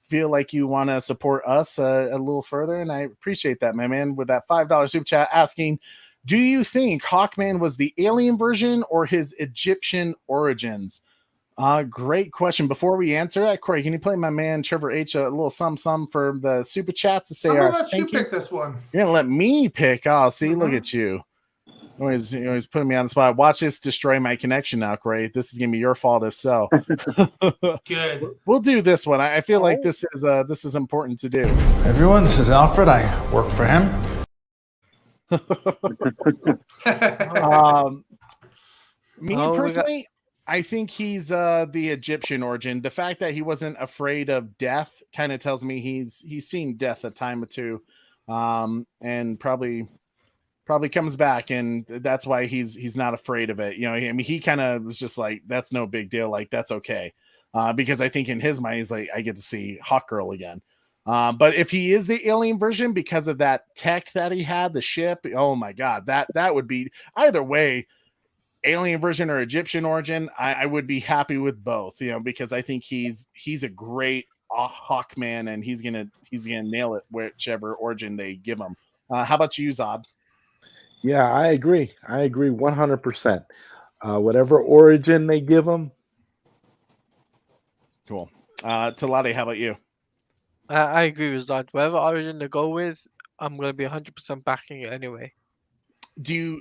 feel like you want to support us a little further, and I appreciate that, my man, with that $5 super chat asking, do you think Hawkman was the alien version or his Egyptian origins? Great question. Before we answer that, Corey, can you play my man Trevor H a little some for the super chats to say? I'm gonna let you pick this one. You're gonna let me pick? Oh, see, look at you. Always putting me on the spot. Watch this destroy my connection now, Corey. This is gonna be your fault if so. Good. We'll do this one. I feel like this is important to do. Everyone, this is Alfred. I work for him. Me Oh, we got personally, I think he's the Egyptian origin. The fact that he wasn't afraid of death kind of tells me he's seen death a time or two, and probably comes back, and that's why he's not afraid of it. You know, I mean, he kind of was just like, that's no big deal, like that's okay, because I think in his mind he's like, I get to see Hawk Girl again. But if he is the alien version because of that tech that he had, the ship, oh my god, that would be either way. Alien version or Egyptian origin, I would be happy with both, you know, because I think he's a great Hawkman, and he's gonna nail it whichever origin they give him. How about you, Zod? Yeah, I agree. I agree 100%. Whatever origin they give him. Cool. Talade, how about you? I agree with that. Whatever origin they go with, I'm gonna be 100% backing it anyway.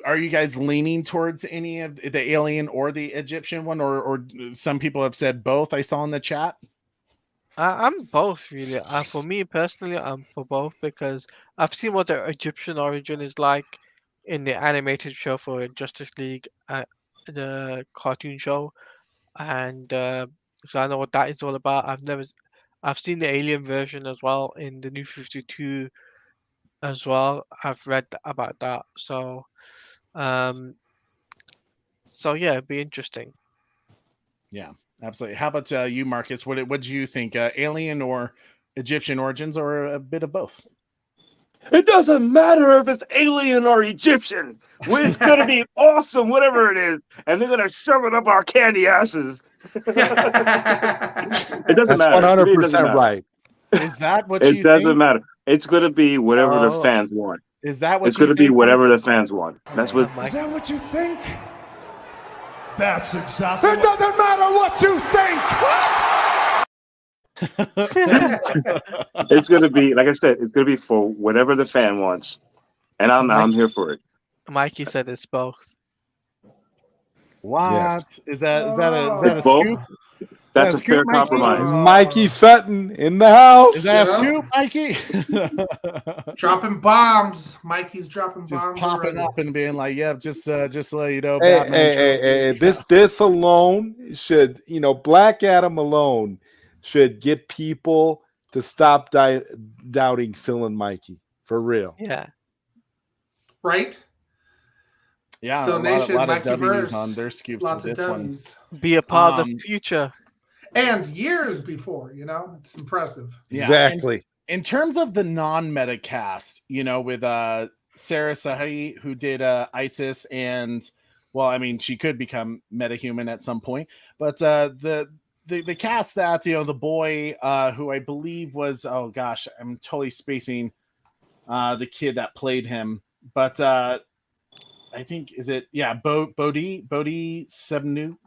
Are you guys leaning towards any of the alien or the Egyptian one, or some people have said both? I saw in the chat. I'm both really. For me personally, I'm for both because I've seen what the Egyptian origin is like in the animated show for Justice League, the cartoon show, and so I know what that is all about. I've seen the alien version as well in the New 52 as well. I've read about that, um, so yeah, it'd be interesting. Yeah, absolutely. How about you, Marcus? What do you think? Alien or Egyptian origins, or a bit of both? It doesn't matter if it's alien or Egyptian. It's gonna be awesome, whatever it is, and they're gonna shove it up our candy asses. It doesn't That's matter. To me, it doesn't 100% matter. right. Is that what It you doesn't think? matter. It's gonna be whatever the Oh, fans want. Is that what It's you gonna be think? whatever the Marcus? fans want. That's what. Mike. Is that what you think? That's exactly. It doesn't matter what you think. It's gonna be, like I said, it's gonna be for whatever the fan wants, and I'm here for it. Mikey said it's both. What Yes. is that? Is that a It's both. scoop? That's that a a scoop, fair Mikey? compromise. Mikey Sutton in the house. Is that a Yeah. scoop, Mikey? Dropping bombs. Mikey's dropping Just bombs. popping already. up and being like, "Yep, just to let you know, Hey, Batman." hey, this alone should, Black Adam alone should get people to stop doubting Sil and Mikey for real. Yeah. Right? Yeah, So a Nation, lot of Mikey W's verse, on their scoops lots with of this one. W's. Be a part of the Um, future. And years before, it's impressive. Yeah, Exactly. in terms of the non-meta cast, with Sarah Sahi, who did Isis, and well, I mean, she could become metahuman at some point, but the cast that the boy who I believe was, oh gosh, I'm totally spacing the kid that played him, but I think Bodhi Sebnu,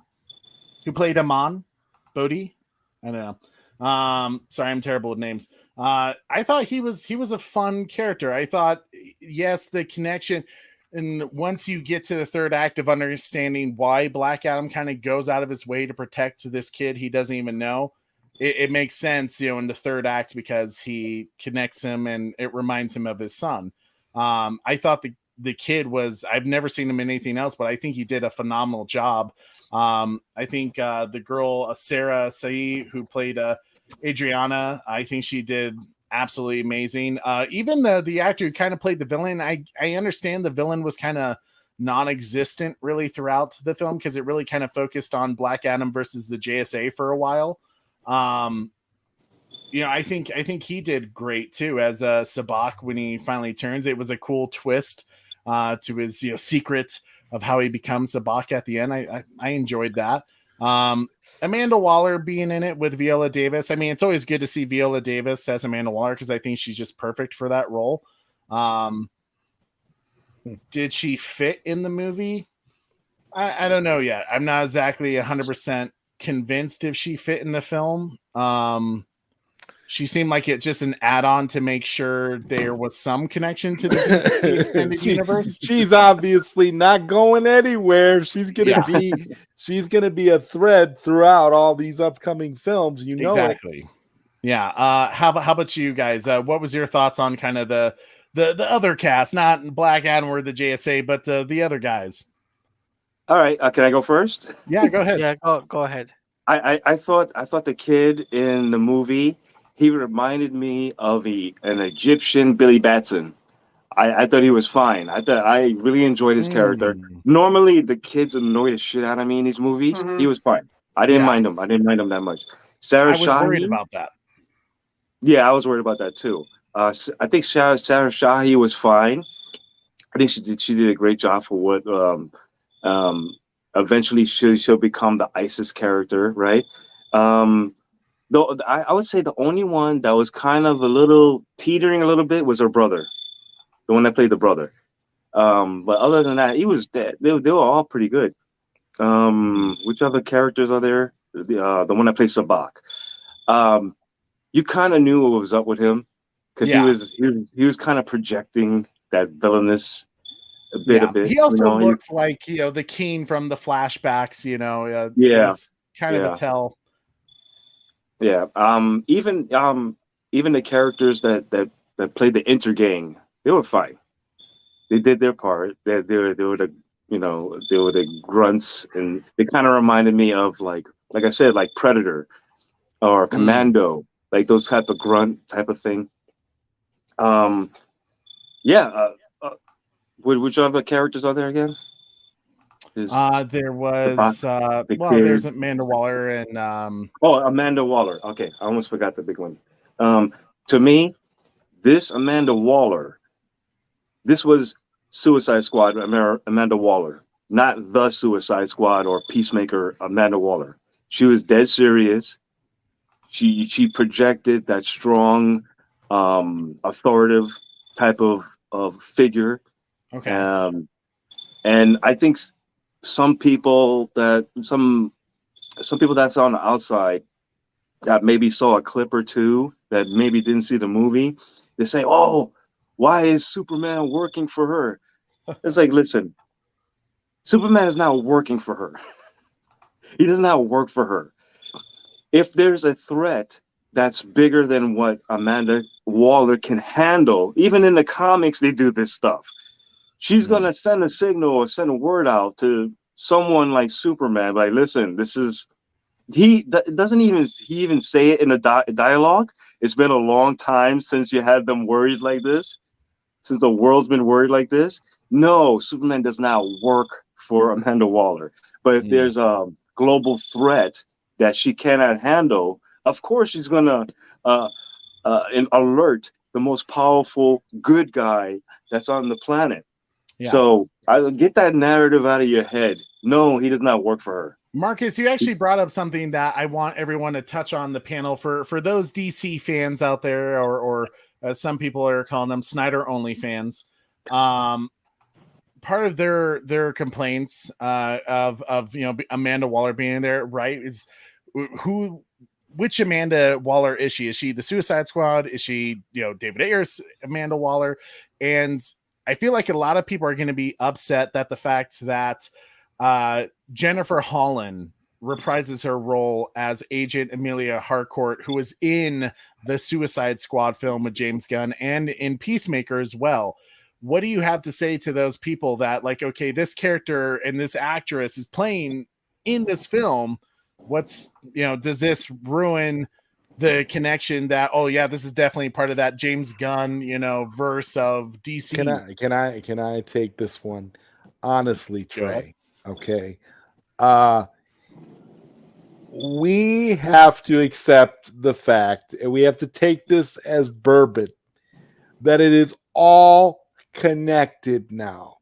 who played Aman. Bodhi, I don't know. Sorry, I'm terrible with names. I thought he was a fun character. I thought, yes, the connection, and once you get to the third act of understanding why Black Adam kind of goes out of his way to protect this kid he doesn't even know, it makes sense, in the third act, because he connects him and it reminds him of his son. I thought the kid was, I've never seen him in anything else, but I think he did a phenomenal job. I think the girl Sarah Sahi, who played Adriana, I think she did absolutely amazing. Even the actor who kind of played the villain, I understand the villain was kind of non-existent really throughout the film, because it really kind of focused on Black Adam versus the JSA for a while. I think he did great too as Sabak when he finally turns. It was a cool twist to his secret of how he becomes Sabak at the end. I enjoyed that. Amanda Waller being in it with Viola Davis. I mean, it's always good to see Viola Davis as Amanda Waller, because I think she's just perfect for that role. Did she fit in the movie? I don't know yet. I'm not exactly 100% convinced if she fit in the film. She seemed like it just an add-on to make sure there was some connection to the extended universe. She's obviously not going anywhere. She's gonna be a thread throughout all these upcoming films. Exactly. Yeah. How about you guys? What was your thoughts on kind of the other cast, not Black Adam or the JSA, but the other guys? All right, can I go first? Yeah, go ahead. Yeah, go ahead. I thought the kid in the movie, he reminded me of an Egyptian Billy Batson. I thought he was fine. I really enjoyed his character. Mm, Normally, the kids annoy the shit out of me in these movies. He Hmm. was fine. I didn't yeah, mind him. I didn't mind him that much. Sarah I was worried Shahi, about that. yeah, I was worried about that too. I think Sarah Shahi was fine. I think she did a great job for what um, eventually she'll become the ISIS character, right? Um, though I would say the only one that was kind of a little teetering a little bit was her brother, the one that played the brother. But other than that, he was dead. They were all pretty good. Hmm. Which other characters are there? The one that plays Sabak. Um, you kind of knew what was up with him because he Yeah, was he was kind of projecting that villainous a yeah. bit. He You also know, looked like the Keen from the flashbacks. It yeah, was kind of a yeah, tell. yeah. Even the characters that played the Intergang, they were fine. They did their part. They were the they were the grunts, and they kind of reminded me of like I said, like Predator or Mm. Commando, like those type of grunt type of thing. Um, yeah. Which other characters are there again? Is There the box, was the well, there's kids? Amanda Waller and Oh, Amanda Waller. Okay, I almost forgot the big one. Um, to me, this Amanda Waller, this was Suicide Squad Amanda Waller, not the Suicide Squad or Peacemaker Amanda Waller. She was dead serious. She projected that strong, authoritative type of figure. okay. Um, and I think some people that some people that's on the outside that maybe saw a clip or two that maybe didn't see the movie, they say, "Oh, why is Superman working for her?" It's like, listen, Superman is not working for her. He does not work for her. If there's a threat that's bigger than what Amanda Waller can handle, even in the comics, they do this stuff. She's Mm. gonna send a signal or send a word out to someone like Superman, like, listen, this is doesn't even say it in a dialogue. It's been a long time since you had them worried like this, since the world's been worried like this. No, Superman does not work for Amanda Waller. But if Mm. there's a global threat that she cannot handle, of course she's gonna uh, alert the most powerful good guy that's on the planet. Yeah. So I get that narrative out of your head. No, he does not work for her. Marcus, you actually brought up something that I want everyone to touch on the panel for those DC fans out there, or as some people are calling them, Snyder only fans. Part of their complaints of Amanda Waller being there, right, is who which Amanda Waller is she? Is she the Suicide Squad? Is she David Ayer's Amanda Waller? And I feel like a lot of people are going to be upset that the fact that Jennifer Holland reprises her role as Agent Amelia Harcourt, who was in the Suicide Squad film with James Gunn and in Peacemaker as well. What do you have to say to those people that, like, okay, this character and this actress is playing in this film? What's, does this ruin the connection that, oh yeah, this is definitely part of that James Gunn, verse of DC? Can I take this one? Honestly, Trey. Okay. We have to accept the fact, and we have to take this as bourbon, that it is all connected now.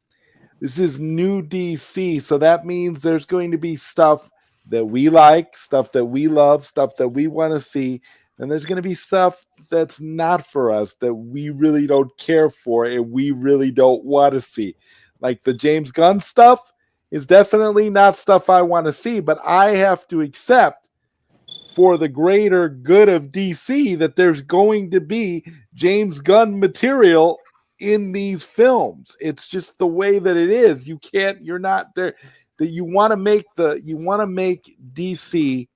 This is new DC, so that means there's going to be stuff that we like, stuff that we love, stuff that we want to see, and there's going to be stuff that's not for us, that we really don't care for and we really don't want to see. Like the James Gunn stuff is definitely not stuff I want to see, but I have to accept for the greater good of DC that there's going to be James Gunn material in these films. It's just the way that it is. You're not there. That you want to make DC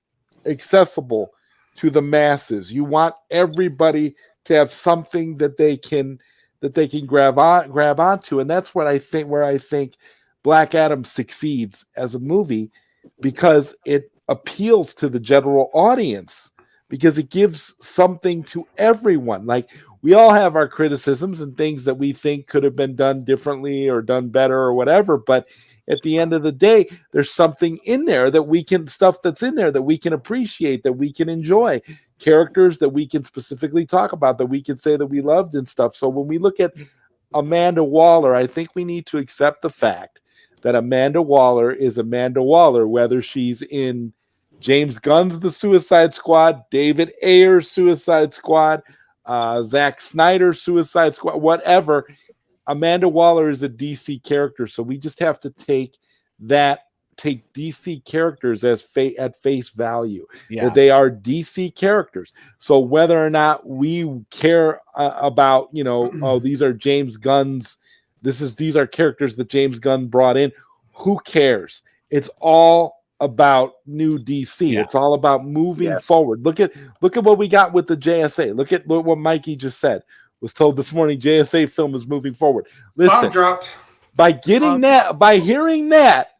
accessible to the masses. You want everybody to have something that they can grab onto, and that's what I think. Where I think Black Adam succeeds as a movie because it appeals to the general audience, because it gives something to everyone. Like, we all have our criticisms and things that we think could have been done differently or done better or whatever, but at the end of the day, there's something in there that we can, stuff that's in there that we can appreciate, that we can enjoy, characters that we can specifically talk about, that we can say that we loved and stuff. So when we look at Amanda Waller, I think we need to accept the fact that Amanda Waller is Amanda Waller, whether she's in James Gunn's The Suicide Squad, David Ayer's Suicide Squad, Zack Snyder's Suicide Squad, whatever. Amanda Waller is a DC character, so we just have to take DC characters as at face value. Yeah. That they are DC characters. So whether or not we care about, oh, these are James Gunn's, these are characters that James Gunn brought in, who cares? It's all about new DC. Yeah. It's all about moving forward. Look at what we got with the JSA. Look what Mikey just said. Was told this morning JSA film is moving forward. Listen, Bomb dropped. by hearing that,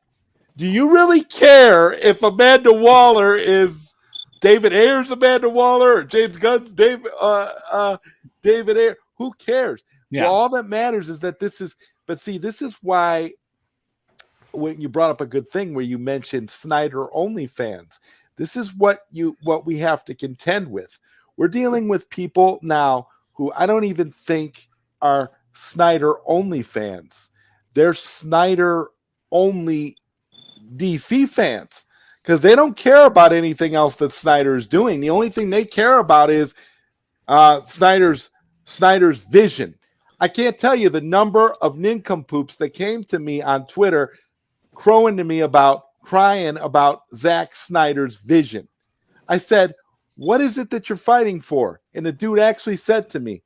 do you really care if Amanda Waller is David Ayer's Amanda Waller or James Gunn's David Ayer? Who cares? Yeah. Well, all that matters is that this is why, when you brought up a good thing where you mentioned Snyder only fans, this is what we have to contend with. We're dealing with people now who I don't even think are Snyder only fans. They're Snyder only DC fans, because they don't care about anything else that Snyder is doing. The only thing they care about is Snyder's vision. I can't tell you the number of nincompoops that came to me on Twitter crying about Zack Snyder's vision. I said, what is it that you're fighting for? And the dude actually said to me,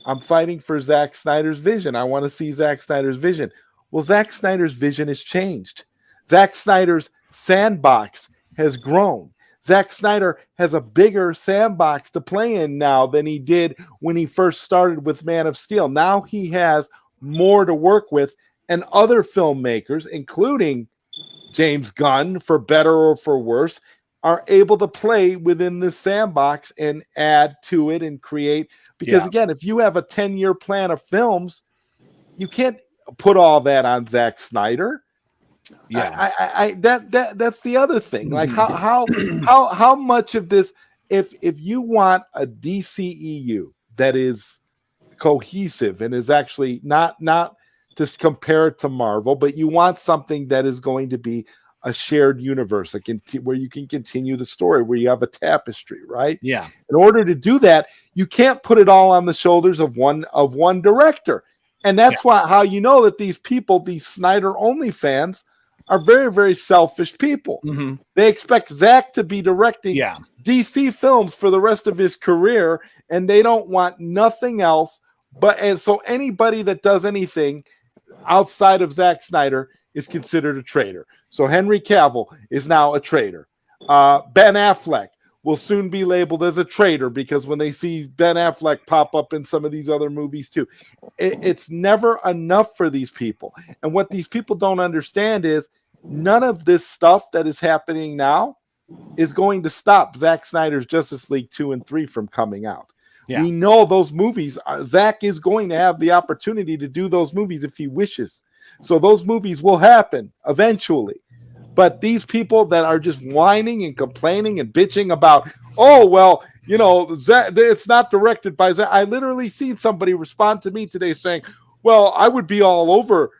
I'm fighting for Zack Snyder's vision. I want to see Zack Snyder's vision. Well, Zack Snyder's vision has changed. Zack Snyder's sandbox has grown. Zack Snyder has a bigger sandbox to play in now than he did when he first started with Man of Steel. Now he has more to work with, and other filmmakers, including James Gunn, for better or for worse, are able to play within this sandbox and add to it and create. Because again, if you have a 10-year plan of films, you can't put all that on Zack Snyder. Yeah, that's the other thing. Like how much of this, if you want a DCEU that is cohesive and is actually not just compare it to Marvel, but you want something that is going to be a shared universe, where you can continue the story, where you have a tapestry, right? Yeah. In order to do that, you can't put it all on the shoulders of one director. And that's how you know that these people, these Snyder only fans, are very, very selfish people. Mm-hmm. They expect Zack to be directing DC films for the rest of his career, and they don't want nothing else. And so anybody that does anything outside of Zack Snyder is considered a traitor. So Henry Cavill is now a traitor. Ben Affleck will soon be labeled as a traitor, because when they see Ben Affleck pop up in some of these other movies too, it's never enough for these people. And what these people don't understand is none of this stuff that is happening now is going to stop Zack Snyder's Justice League 2 and 3 from coming out. Yeah. We know those movies, Zack is going to have the opportunity to do those movies if he wishes. So those movies will happen eventually. But these people that are just whining and complaining and bitching about, oh, well, Zack, it's not directed by Zack. I literally seen somebody respond to me today saying, well, I would be all over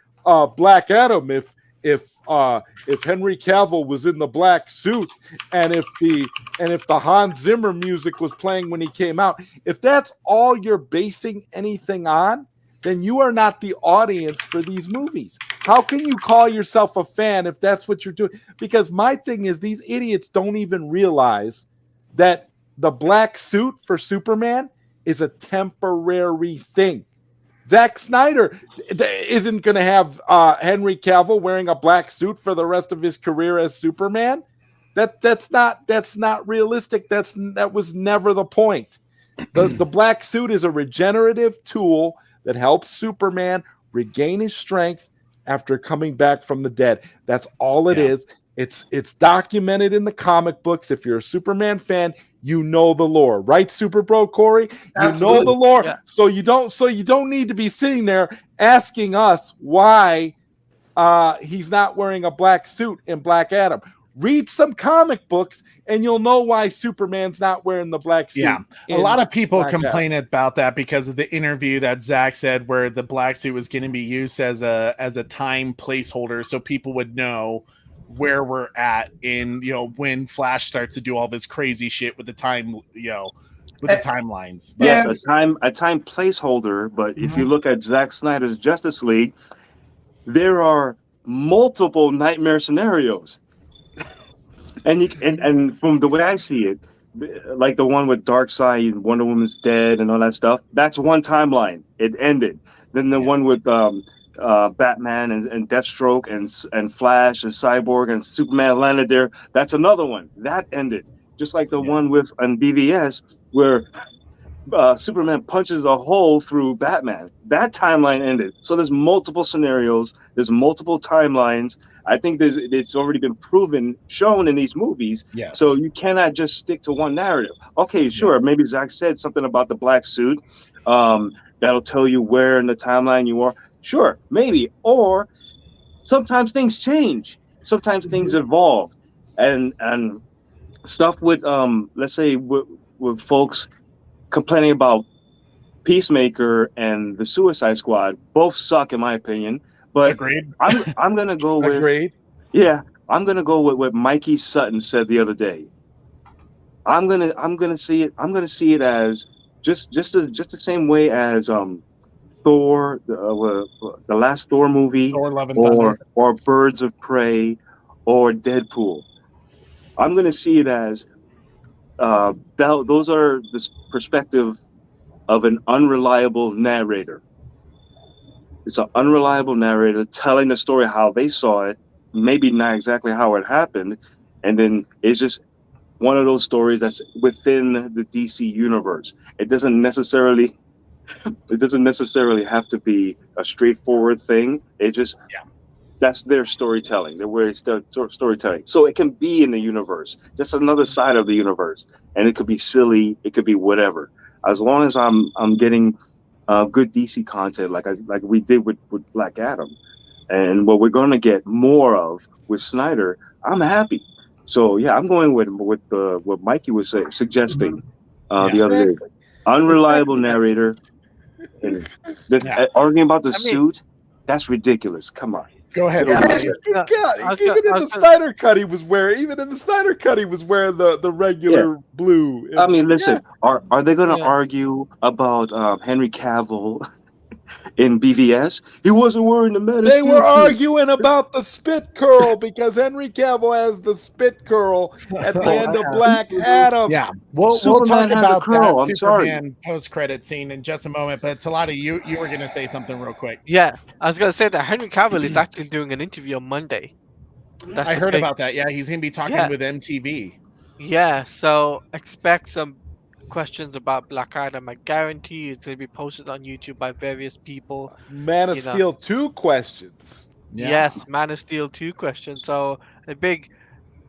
Black Adam if Henry Cavill was in the black suit, and if the Hans Zimmer music was playing when he came out. If that's all you're basing anything on, then you are not the audience for these movies. How can you call yourself a fan if that's what you're doing? Because my thing is, these idiots don't even realize that the black suit for Superman is a temporary thing. Zack Snyder isn't going to have Henry Cavill wearing a black suit for the rest of his career as Superman. That's not realistic. That was never the point. The black suit is a regenerative tool that helps Superman regain his strength after coming back from the dead. That's all it is. It's documented in the comic books. If you're a Superman fan, you know the lore, right, Super Bro Corey? You know the lore, so you don't need to be sitting there asking us why he's not wearing a black suit in Black Adam. Read some comic books and you'll know why Superman's not wearing the black suit. Yeah, a lot of people Black complain about that because of the interview that Zach said where the black suit was going to be used as a time placeholder so people would know where we're at in, when Flash starts to do all this crazy shit with the time, with the timelines. But a time placeholder, but if you look at Zack Snyder's Justice League, there are multiple nightmare scenarios. And from the way I see it, like the one with Darkseid and Wonder Woman's dead and all that stuff, that's one timeline. It ended. Then the one with Batman and Deathstroke and Flash and Cyborg and Superman landed there, that's another one. That ended. Just like the one with on BVS where Superman punches a hole through Batman. That timeline ended. So there's multiple scenarios. There's multiple timelines. I think it's already been shown in these movies. Yes. So you cannot just stick to one narrative. Okay, sure. Maybe Zach said something about the black suit. That'll tell you where in the timeline you are. Sure, maybe. Or sometimes things change. Sometimes things evolve. And stuff with let's say with folks complaining about Peacemaker and the Suicide Squad, both suck in my opinion. But agreed. I'm gonna go with agreed. Yeah, I'm gonna go with what Mikey Sutton said the other day. I'm gonna see it as just the same way as Thor, the last Thor movie, Thor: Love and Thunder, or Birds of Prey, or Deadpool. I'm gonna see it as those are the perspective of an unreliable narrator. It's an unreliable narrator telling the story how they saw it, maybe not exactly how it happened, and then it's just one of those stories that's within the DC universe. It doesn't necessarily have to be a straightforward thing. That's their storytelling. Their way of storytelling. So it can be in the universe, just another side of the universe, and it could be silly. It could be whatever. As long as I'm getting good DC content, like we did with Black Adam, and what we're going to get more of with Snyder, I'm happy. So yeah, I'm going with what Mikey was suggesting the other day. Unreliable narrator, and arguing about the suit. That's ridiculous. Come on. Go ahead. Even in the Snyder cut, he was wearing the regular blue. I mean, listen, are they going to argue about Henry Cavill in BVS? He wasn't wearing the Man of They Steel were suit. arguing about the spit curl because Henry Cavill has the spit curl at the end of Black Adam. Yeah, we'll Superman talk had a about curl, that I'm Superman post-credit scene in just a moment. But Talata, you were going to say something real quick. Yeah, I was going to say that Henry Cavill is actually doing an interview on Monday. I heard about that. Yeah, he's going to be talking with MTV. Yeah, so expect some questions about Black Adam. I guarantee it's going to be posted on YouTube by various people. Man of Steel 2 questions. Yeah. Yes, Man of Steel 2 questions. So a big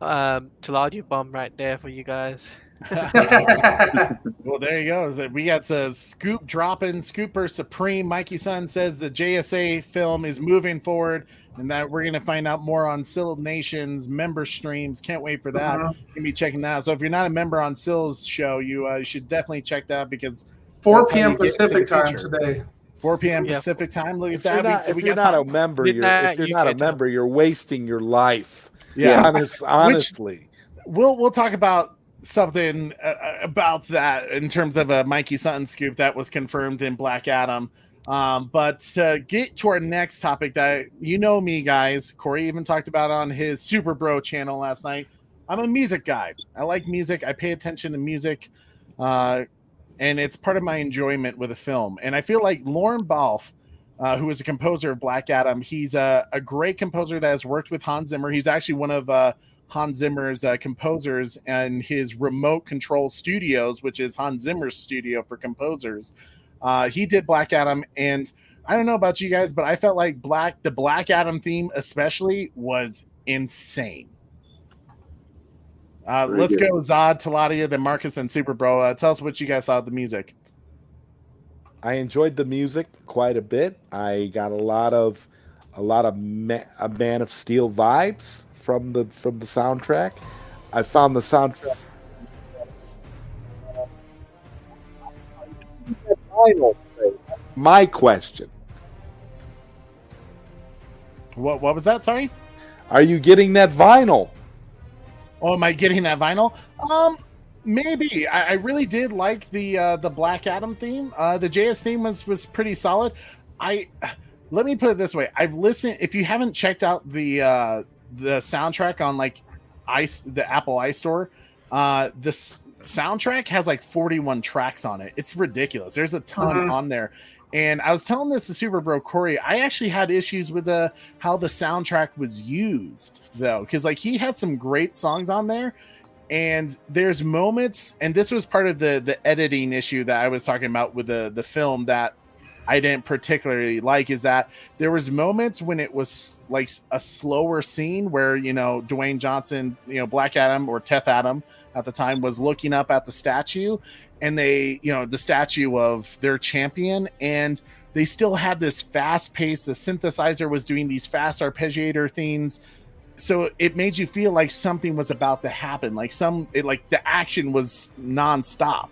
Taladia bomb right there for you guys. Well, there you go. We got a scoop dropping, Scooper Supreme. Mikey Sun says the JSA film is moving forward and that we're going to find out more on Sill Nation's member streams. Can't wait for that. You're going to be checking that out. So if you're not a member on Sill's show, you should definitely check that out because 4 p.m. Pacific time today. 4 p.m. Pacific time. Look at that. If you're not a member, you're wasting your life. Yeah, honestly. We'll talk about something about that in terms of a Mikey Sutton scoop that was confirmed in Black Adam. But to get to our next topic that me, guys, Corey even talked about on his Super Bro channel last night. I'm a music guy. I like music. I pay attention to music. And it's part of my enjoyment with a film. And I feel like Lauren Balfe, who is a composer of Black Adam, he's a great composer that has worked with Hans Zimmer. He's actually one of Hans Zimmer's composers and his Remote Control Studios, which is Hans Zimmer's studio for composers. He did Black Adam, and I don't know about you guys, but I felt like the Black Adam theme especially was insane. Very Let's good. go Zod, Taladia, then Marcus and Super Bro. Tell us what you guys thought of the music. I enjoyed the music quite a bit. I got a lot of a Man of Steel vibes from the soundtrack. I found the soundtrack. My question: What was that? Sorry. are you getting that vinyl? Oh, am I getting that vinyl? Maybe. I really did like the Black Adam theme. The JS theme was pretty solid. Let me put it this way. I've listened. If you haven't checked out the soundtrack on like the Apple iStore, this soundtrack has like 41 tracks on it. It's ridiculous. There's a ton on there. And I was telling this to Super Bro Corey. I actually had issues with how the soundtrack was used though, because like he had some great songs on there. And there's moments, and this was part of the editing issue that I was talking about with the film that I didn't particularly like, is that there was moments when it was like a slower scene where, you know, Dwayne Johnson, you know, Black Adam or Teth Adam at the time was looking up at the statue, and the statue of their champion, and they still had this fast pace. The synthesizer was doing these fast arpeggiator things. So it made you feel like something was about to happen, like the action was nonstop,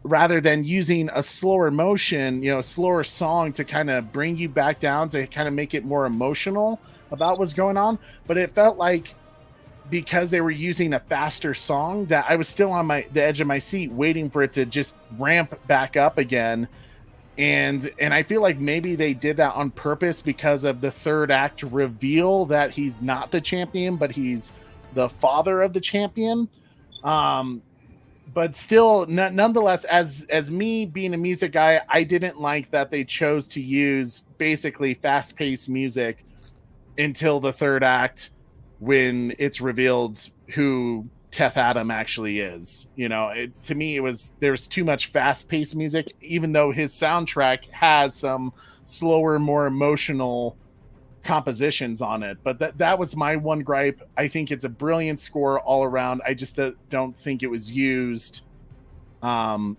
rather than using a slower motion, slower song to kind of bring you back down, to kind of make it more emotional about what's going on. But it felt like, because they were using a faster song, that I was still on the edge of my seat waiting for it to just ramp back up again. And I feel like maybe they did that on purpose because of the third act reveal that he's not the champion, but he's the father of the champion. But still, nonetheless, as me being a music guy, I didn't like that they chose to use basically fast-paced music until the third act, when it's revealed who Teth Adam actually is. To me, there's too much fast-paced music, even though his soundtrack has some slower, more emotional compositions on it. But that was my one gripe. I think it's a brilliant score all around. I just don't think it was used. I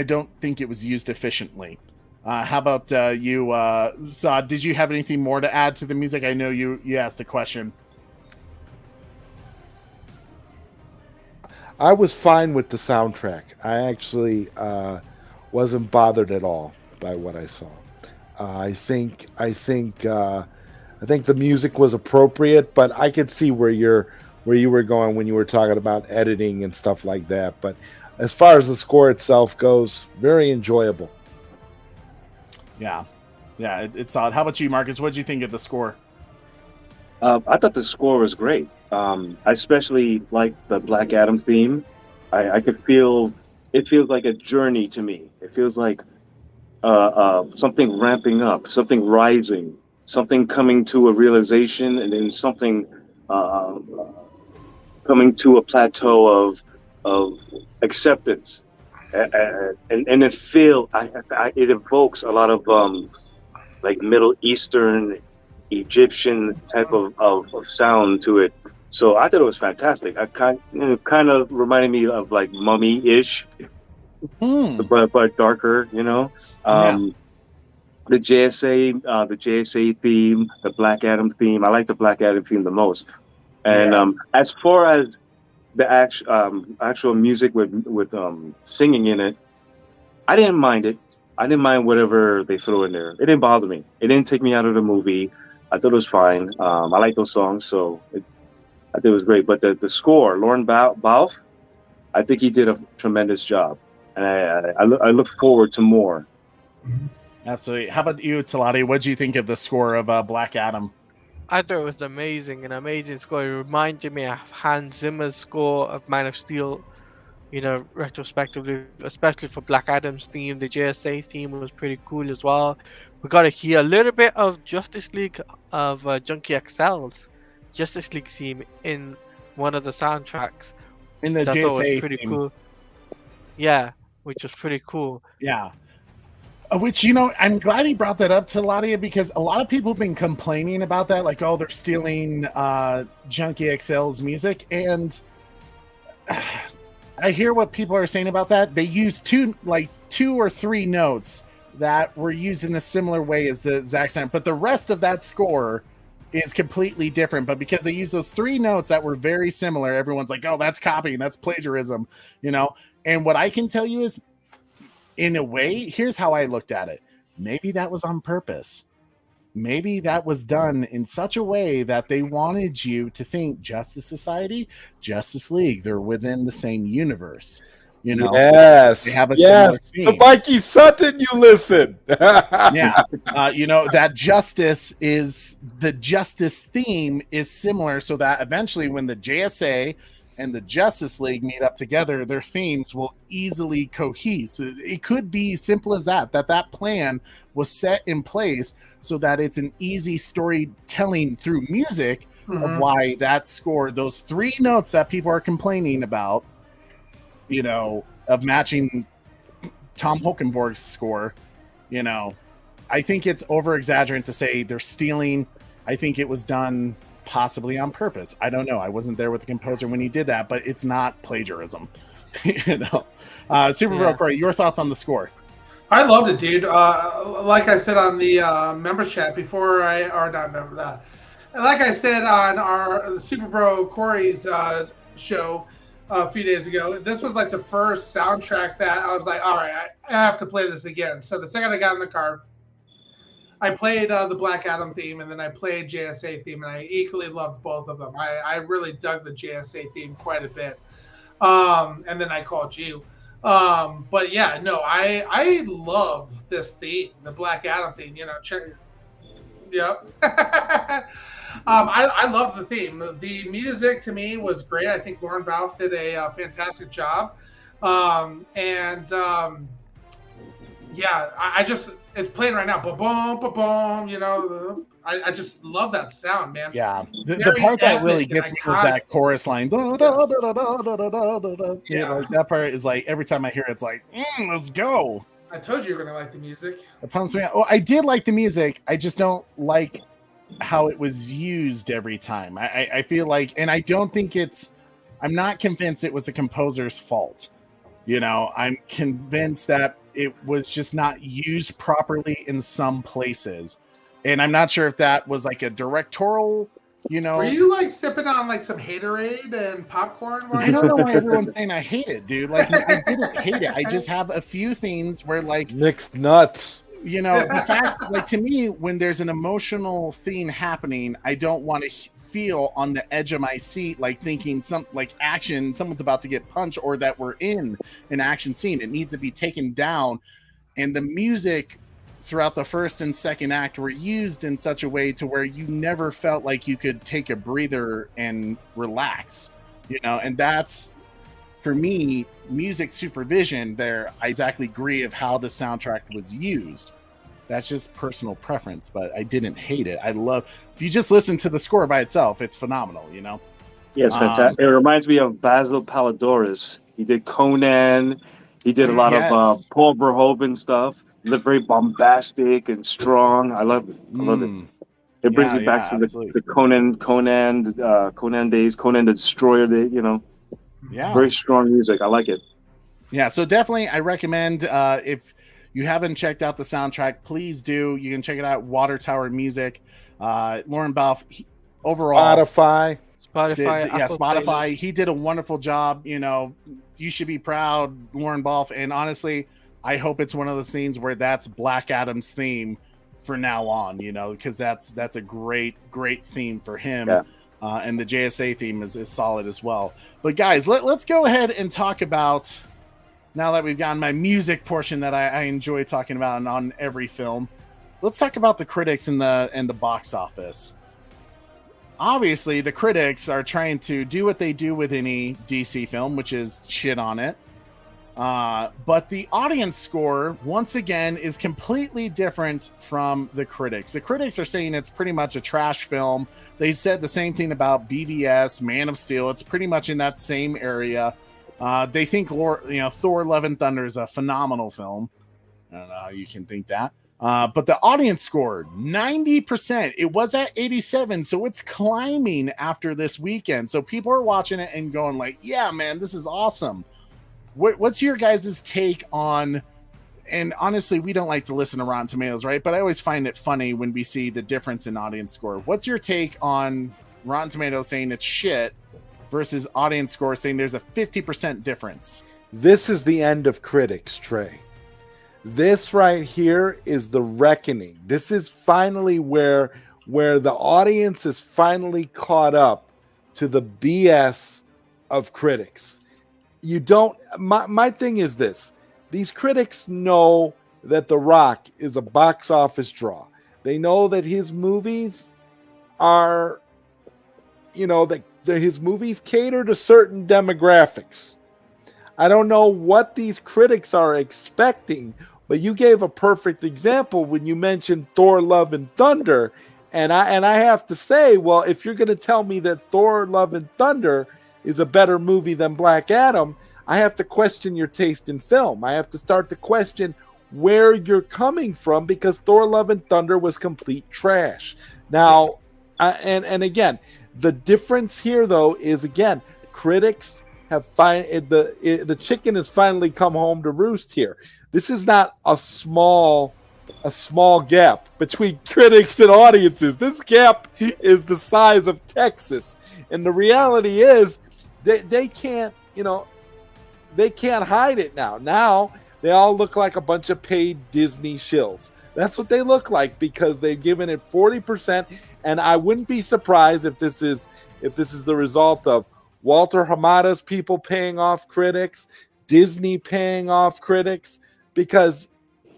don't think it was used efficiently. How about you, Saad? Did you have anything more to add to the music? I know you asked a question. I was fine with the soundtrack. I actually wasn't bothered at all by what I saw. I think the music was appropriate, but I could see where you were going when you were talking about editing and stuff like that. But as far as the score itself goes, very enjoyable. Yeah, it's solid. How about you, Marcus? What did you think of the score? I thought the score was great. I especially like the Black Adam theme. I could feel it. Feels like a journey to me. It feels like something ramping up, something rising, something coming to a realization, and then something coming to a plateau of acceptance. And it evokes a lot of like Middle Eastern, Egyptian type of sound to it. So I thought it was fantastic. It kind of reminded me of like Mummy-ish, but darker. The JSA theme, the Black Adam theme. I like the Black Adam theme the most. And as far as the actual music with singing in it, I didn't mind it. I didn't mind whatever they throw in there. It didn't bother me. It didn't take me out of the movie. I thought it was fine. I like those songs, so I think it was great. But the score, Lauren Balfe, I think he did a tremendous job, and I look forward to more. Absolutely. How about you, Talati? What do you think of the score of Black Adam? I thought it was an amazing score. It reminded me of Hans Zimmer's score of Man of Steel, retrospectively, especially for Black Adam's theme. The JSA theme was pretty cool as well. We got to hear a little bit of Justice League of Junkie XL's Justice League theme in one of the soundtracks. In the JSA JSA was pretty theme. cool. Yeah, which was pretty cool. Yeah. Which, I'm glad he brought that up to Ladia, because a lot of people have been complaining about that. Like, oh, they're stealing Junkie XL's music. And I hear what people are saying about that. They use two or three notes that were used in a similar way as the Zack Snyder, but the rest of that score is completely different. But because they use those three notes that were very similar, everyone's like, oh, that's copying, that's plagiarism, And what I can tell you is, in a way, here's how I looked at it. Maybe that was on purpose. Maybe that was done in such a way that they wanted you to think Justice Society, Justice League, they're within the same universe. Yes. They have a yes. similar To Mikey Sutton, you listen. Yeah. That the Justice theme is similar, so that eventually when the JSA and the Justice League meet up together, their themes will easily cohese. It could be simple as that plan was set in place so that it's an easy storytelling through music of why that score, those three notes that people are complaining about, of matching Tom Holkenborg's score, I think it's over-exaggerating to say they're stealing. I think it was done possibly on purpose. I don't know. I wasn't there with the composer when he did that, but it's not plagiarism. Super Bro Corey, your thoughts on the score? I loved it, dude. Like I said on the members chat before, like I said on our Super Bro Corey's show a few days ago, this was like the first soundtrack that I was like, all right, I have to play this again. So the second I got in the car, I played the Black Adam theme, and then I played JSA theme, and I equally loved both of them. I really dug the JSA theme quite a bit. And then I called you. But yeah, no, I love this theme, the Black Adam theme. Yep. I love the theme. The music to me was great. I think Lauren Balfe did a fantastic job. Yeah, I just, it's playing right now. Ba-boom, ba-boom, I just love that sound, man. Yeah. The part that really gets me was that chorus line. Like that part is like, every time I hear it, it's like, let's go. I told you were going to like the music. It pumps me out. Well, I did like the music. I just don't like how it was used every time. I feel like, and I don't think I'm not convinced it was the composer's fault. I'm convinced that it was just not used properly in some places. And I'm not sure if that was like a directorial, Were you like sipping on like some Haterade and popcorn? I don't know why everyone's saying I hate it, dude. Like, I didn't hate it. I just have a few things where, like, mixed nuts. The fact, like, to me, when there's an emotional theme happening, I don't want to feel on the edge of my seat, like thinking someone's about to get punched, or that we're in an action scene. It needs to be taken down. And the music throughout the first and second act were used in such a way to where you never felt like you could take a breather and relax, and that's, for me, music supervision there. I exactly agree of how the soundtrack was used. That's just personal preference, but I didn't hate it. If you just listen to the score by itself, it's phenomenal, Yeah, it's fantastic. It reminds me of Basil Palladores. He did Conan. He did a lot of Paul Verhoeven stuff. Very bombastic and strong. I love it. It brings me back to the Conan days, Conan the Destroyer day, Yeah. Very strong music. I like it. Yeah, so definitely I recommend, if you haven't checked out the soundtrack, please do. You can check it out, Water Tower Music. Lauren Balfe, overall. Spotify. Spotify. He did a wonderful job. You should be proud, Lauren Balfe. And honestly, I hope it's one of those scenes where that's Black Adam's theme for now on, because that's a great theme for him. Yeah. And the JSA theme is solid as well. But guys, let's go ahead and talk about, now that we've gotten my music portion that I enjoy talking about on every film, let's talk about the critics and the box office. Obviously, the critics are trying to do what they do with any DC film, which is shit on it. But the audience score, once again, is completely different from the critics. The critics are saying it's pretty much a trash film. They said the same thing about BVS, Man of Steel. It's pretty much in that same area. They think Thor: Love and Thunder is a phenomenal film. I don't know how you can think that. But the audience score 90%. It was at 87, so it's climbing after this weekend. So people are watching it and going like, "Yeah, man, this is awesome." What's your guys' take on? And honestly, we don't like to listen to Rotten Tomatoes, right? But I always find it funny when we see the difference in audience score. What's your take on Rotten Tomatoes saying it's shit versus audience score saying there's a 50% difference? This is the end of critics, Trey. This right here is the reckoning. This is finally where the audience is finally caught up to the BS of critics. You don't. My thing is this. These critics know that The Rock is a box office draw. They know that his movies are, that his movies cater to certain demographics. I don't know what these critics are expecting, but you gave a perfect example when you mentioned Thor: Love and Thunder, and I have to say, well, if you're going to tell me that Thor: Love and Thunder is a better movie than Black Adam, I have to question your taste in film. I have to start to question where you're coming from, because Thor: Love and Thunder was complete trash. Now, and again, the difference here though is, again, critics have the chicken has finally come home to roost here. This is not a small gap between critics and audiences. This gap is the size of Texas, and the reality is they can't hide it now. Now they all look like a bunch of paid Disney shills. That's what they look like, because they've given it 40%, and I wouldn't be surprised if this is the result of Walter Hamada's people paying off critics, Disney paying off critics, because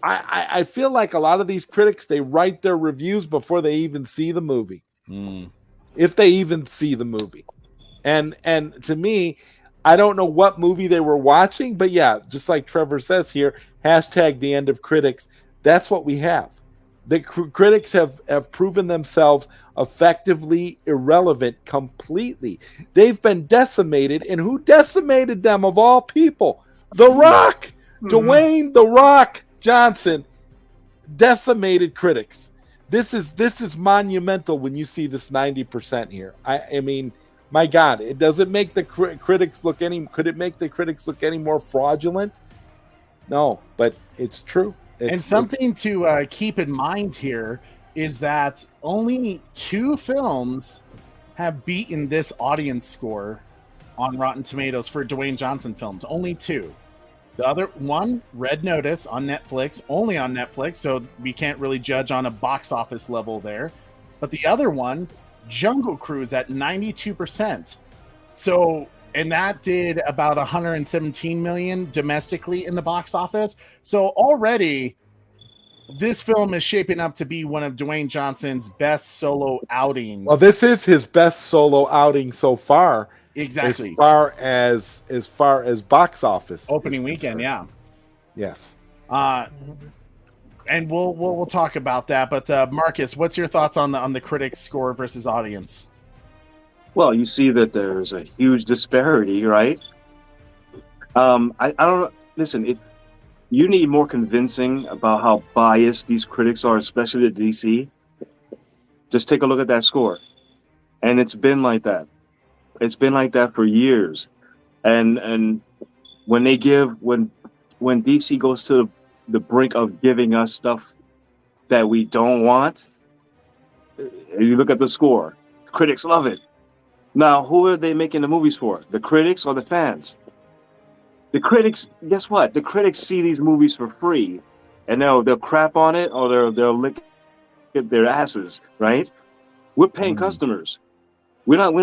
I feel like a lot of these critics, they write their reviews before they even see the movie. If they even see the movie. And to me, I don't know what movie they were watching, but yeah, just like Trevor says here, hashtag the end of critics. That's what we have. The critics have proven themselves effectively irrelevant completely. They've been decimated, and who decimated them of all people? The Rock! Dwayne "The Rock" Johnson decimated critics. This is monumental when you see this 90% here. I mean, my God, it doesn't make the critics look any. Could it make the critics look any more fraudulent? No, but it's true. And something to keep in mind here is that only 2 films have beaten this audience score on Rotten Tomatoes for Dwayne Johnson films. Only 2. The other one, Red Notice on Netflix, only on Netflix, so we can't really judge on a box office level there. But the other one, Jungle Cruise, at 92%. So, and that did about 117 million domestically in the box office. So already this film is shaping up to be one of Dwayne Johnson's best solo outings. Well, this is his best solo outing so far. Exactly. As far as box office opening weekend, yeah. Yes. And we'll talk about that. But Marcus, what's your thoughts on the critics score versus audience? Well, you see that there's a huge disparity, right? I don't listen. If you need more convincing about how biased these critics are, especially the DC, just take a look at that score, and it's been like that. It's been like that for years, and when DC goes to the brink of giving us stuff that we don't want, you look at the score. The critics love it. Now, who are they making the movies for? The critics or the fans? The critics, guess what? The critics see these movies for free, and they'll crap on it, or they'll lick their asses, right? We're paying customers. We don't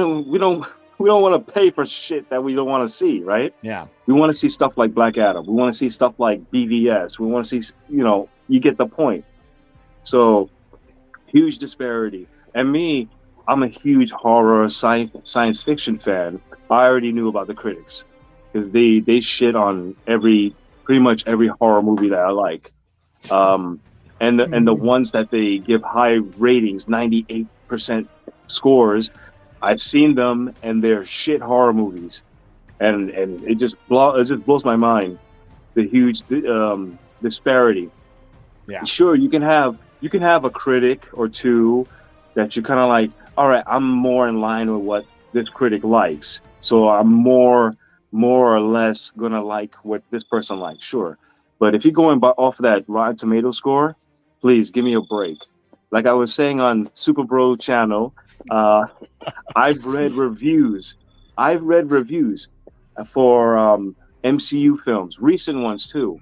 want to pay for shit that we don't want to see, right? Yeah. We want to see stuff like Black Adam. We want to see stuff like BVS. We want to see, you get the point. So, huge disparity. And me, I'm a huge horror science fiction fan. I already knew about the critics because they shit on pretty much every horror movie that I like. And the ones that they give high ratings, 98% scores, I've seen them, and they're shit horror movies, and it just blows my mind the huge disparity. Yeah. Sure, you can have a critic or two that you kind of like. All right, I'm more in line with what this critic likes, so I'm more or less gonna like what this person likes. Sure, but if you're going off that Rotten Tomato score, please give me a break. Like I was saying on Super Bro channel, I've read reviews. I've read reviews for MCU films, recent ones too,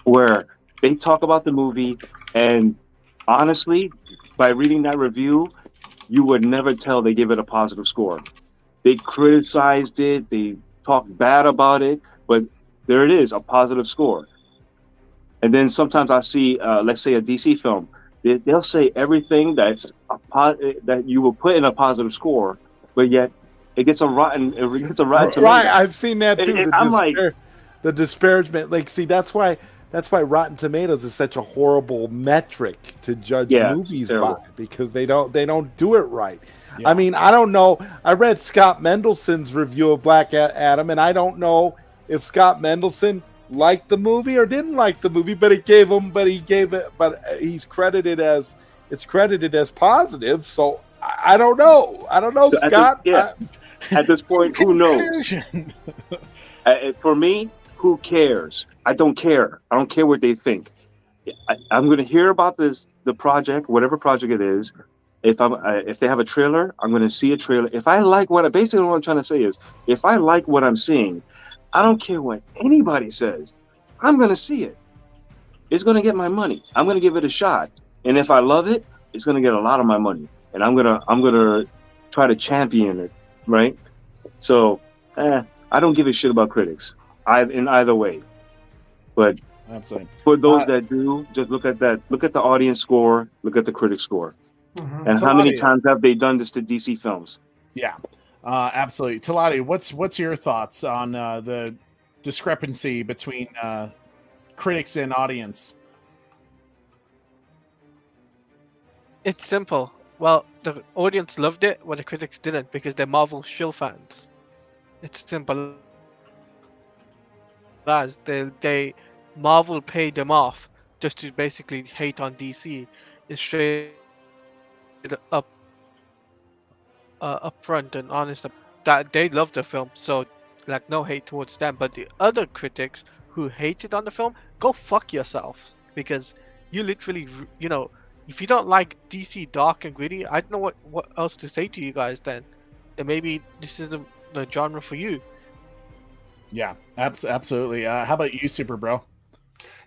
where they talk about the movie, and honestly, by reading that review, you would never tell they give it a positive score. They criticized it, they talked bad about it, but there it is, a positive score. And then sometimes I see, let's say, a DC film. They'll say everything that you will put in a positive score, but yet it gets a rotten Right, tomato. I've seen that too. I'm like, the disparagement. Like, see, that's why Rotten Tomatoes is such a horrible metric to judge movies by, because they don't do it right. Yeah. I mean, I don't know. I read Scott Mendelsohn's review of Black Adam, and I don't know if Scott Mendelsohn liked the movie or didn't like the movie, but he's credited as positive. So I don't know. So Scott. At this point, who knows? For me, who cares? I don't care. I don't care what they think. I'm going to hear about the project, whatever project it is. If they have a trailer, I'm going to see a trailer. If I like basically what I'm trying to say is, if I like what I'm seeing, I don't care what anybody says. I'm going to see it. It's going to get my money. I'm going to give it a shot. And if I love it, it's going to get a lot of my money. And I'm going to try to champion it, right? So, I don't give a shit about critics. In either way. But for those that do, just look at that. Look at the audience score. Look at the critic score. Mm-hmm. And how many times have they done this to DC films? Yeah. Absolutely. Talati, what's your thoughts on the discrepancy between critics and audience? It's simple. Well, the audience loved it, while the critics didn't, because they're Marvel shill fans. It's simple as they Marvel paid them off just to basically hate on DC. It's straight up upfront and honest that they love the film, so like no hate towards them. But the other critics who hated on the film, go fuck yourselves, because you literally, if you don't like DC dark and gritty, I don't know what else to say to you guys then. And maybe this isn't the genre for you. Yeah, absolutely. How about you, Super Bro?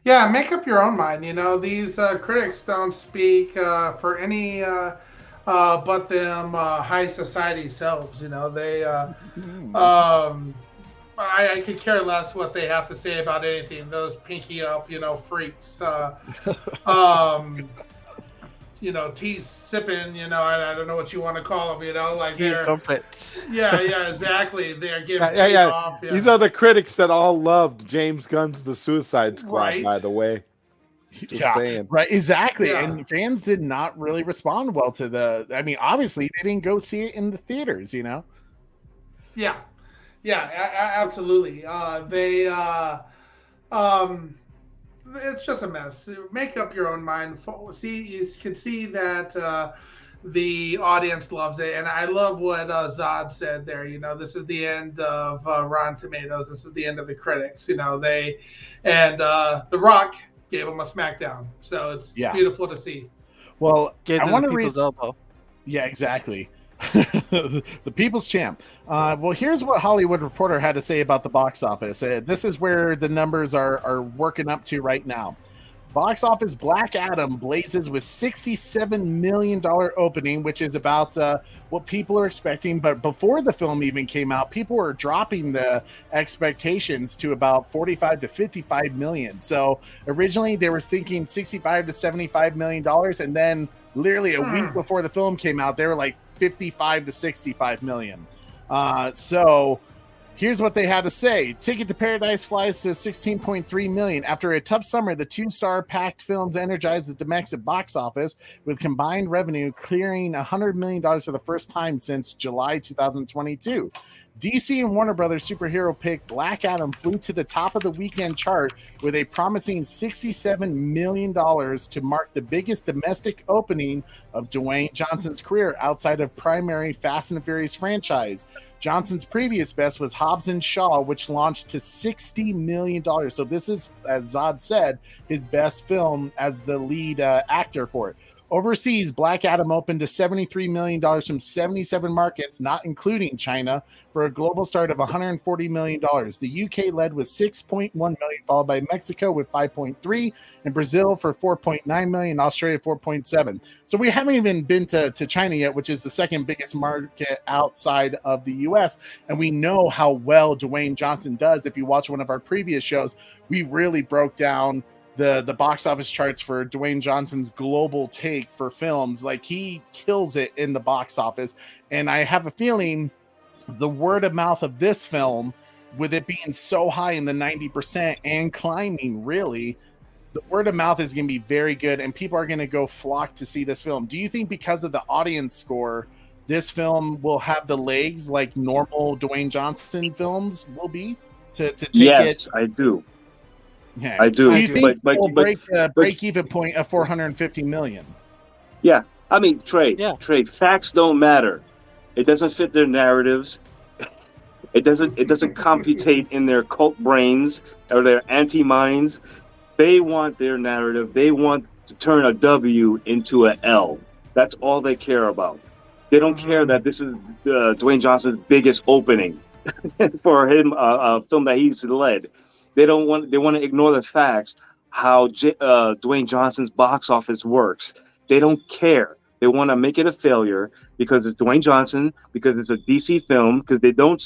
Yeah, make up your own mind. These critics don't speak for any but them high society selves. They I could care less what they have to say about anything. Those pinky up, freaks. Tea sipping, I don't know what you want to call them, like they're trumpets. Yeah, exactly. They're giving off. Yeah. These are the critics that all loved James Gunn's The Suicide Squad, right. By the way. Just saying. Right, exactly. Yeah. And fans did not really respond well to obviously they didn't go see it in the theaters, Yeah. Yeah, absolutely. It's just a mess. Make up your own mind. See, you can see that the audience loves it, and I love what Zod said there. This is the end of Rotten Tomatoes. This is the end of the critics. The Rock gave them a smackdown, so it's beautiful to see. Well, I want to read. Elbow. Yeah, exactly. The people's champ. Well, here's what Hollywood Reporter had to say about the box office. This is where the numbers are working up to right now. Box office Black Adam blazes with $67 million opening, which is about what people are expecting. But before the film even came out, people were dropping the expectations to about 45 to 55 million. So originally they were thinking 65 to 75 million dollars, and then literally a week before the film came out, they were like 55 to 65 million. So here's what they had to say. Ticket to Paradise flies to 16.3 million. After a tough summer, the two-star packed films energized the domestic box office with combined revenue clearing $100 million for the first time since July 2022. DC and Warner Brothers superhero pick Black Adam flew to the top of the weekend chart with a promising $67 million to mark the biggest domestic opening of Dwayne Johnson's career outside of primary Fast and Furious franchise. Johnson's previous best was Hobbs and Shaw, which launched to $60 million. So this is, as Zod said, his best film as the lead actor for it. Overseas, Black Adam opened to $73 million from 77 markets, not including China, for a global start of $140 million. The UK led with $6.1 million, followed by Mexico with $5.3, and Brazil for $4.9 million, Australia $4.7. So we haven't even been to China yet, which is the second biggest market outside of the US. And we know how well Dwayne Johnson does. If you watch one of our previous shows, we really broke down the box office charts for Dwayne Johnson's global take for films. Like, he kills it in the box office. And I have a feeling the word of mouth of this film, with it being so high in the 90% and climbing, really, the word of mouth is going to be very good, and people are going to go flock to see this film. Do you think because of the audience score, this film will have the legs like normal Dwayne Johnson films will be to take it? Yes, I do. Yeah. I do. Do you think but we'll break even point of 450 million? Yeah, I mean, Trey, facts don't matter. It doesn't fit their narratives. It doesn't computate in their cult brains or their anti-minds. They want their narrative. They want to turn a W into an L. That's all they care about. They don't care that this is Dwayne Johnson's biggest opening for him, a film that he's led. They want to ignore the facts, how Dwayne Johnson's box office works. They don't care. They want to make it a failure because it's Dwayne Johnson, because it's a DC film, because they don't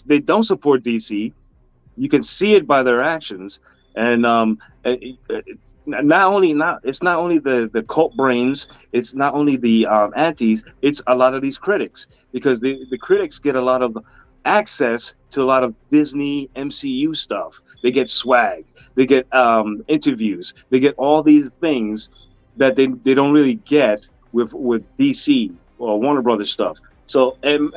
support DC. You can see it by their actions, and it's not only the cult brains, it's not only the antis, it's a lot of these critics, because the critics get a lot of access to a lot of Disney MCU stuff. They get swag, they get interviews, they get all these things that they don't really get with DC or Warner Brothers stuff. So and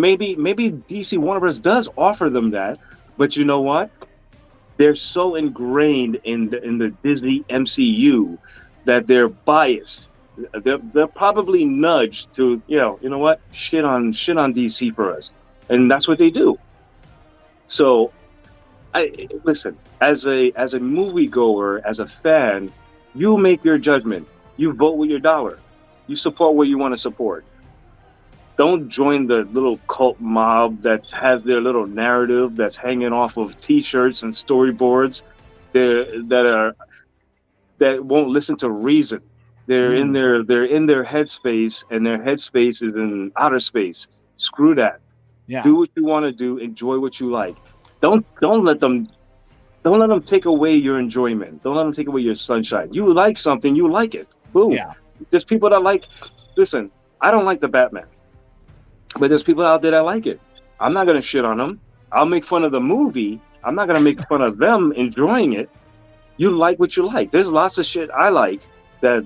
maybe DC Warner Brothers does offer them that, but you know what? They're so ingrained in the Disney MCU that they're biased. They're probably nudged to you know what, shit on DC for us. And that's what they do. So, listen. As a moviegoer, as a fan, you make your judgment. You vote with your dollar. You support what you want to support. Don't join the little cult mob that has their little narrative that's hanging off of T-shirts and storyboards. That won't listen to reason. They're in their headspace, and their headspace is in outer space. Screw that. Yeah. Do what you want to do. Enjoy what you like. Don't let them take away your enjoyment. Don't let them take away your sunshine. You like something, you like it. Boom. Yeah. There's people that like. Listen, I don't like the Batman, but there's people out there that like it. I'm not gonna shit on them. I'll make fun of the movie. I'm not gonna make fun of them enjoying it. You like what you like. There's lots of shit I like that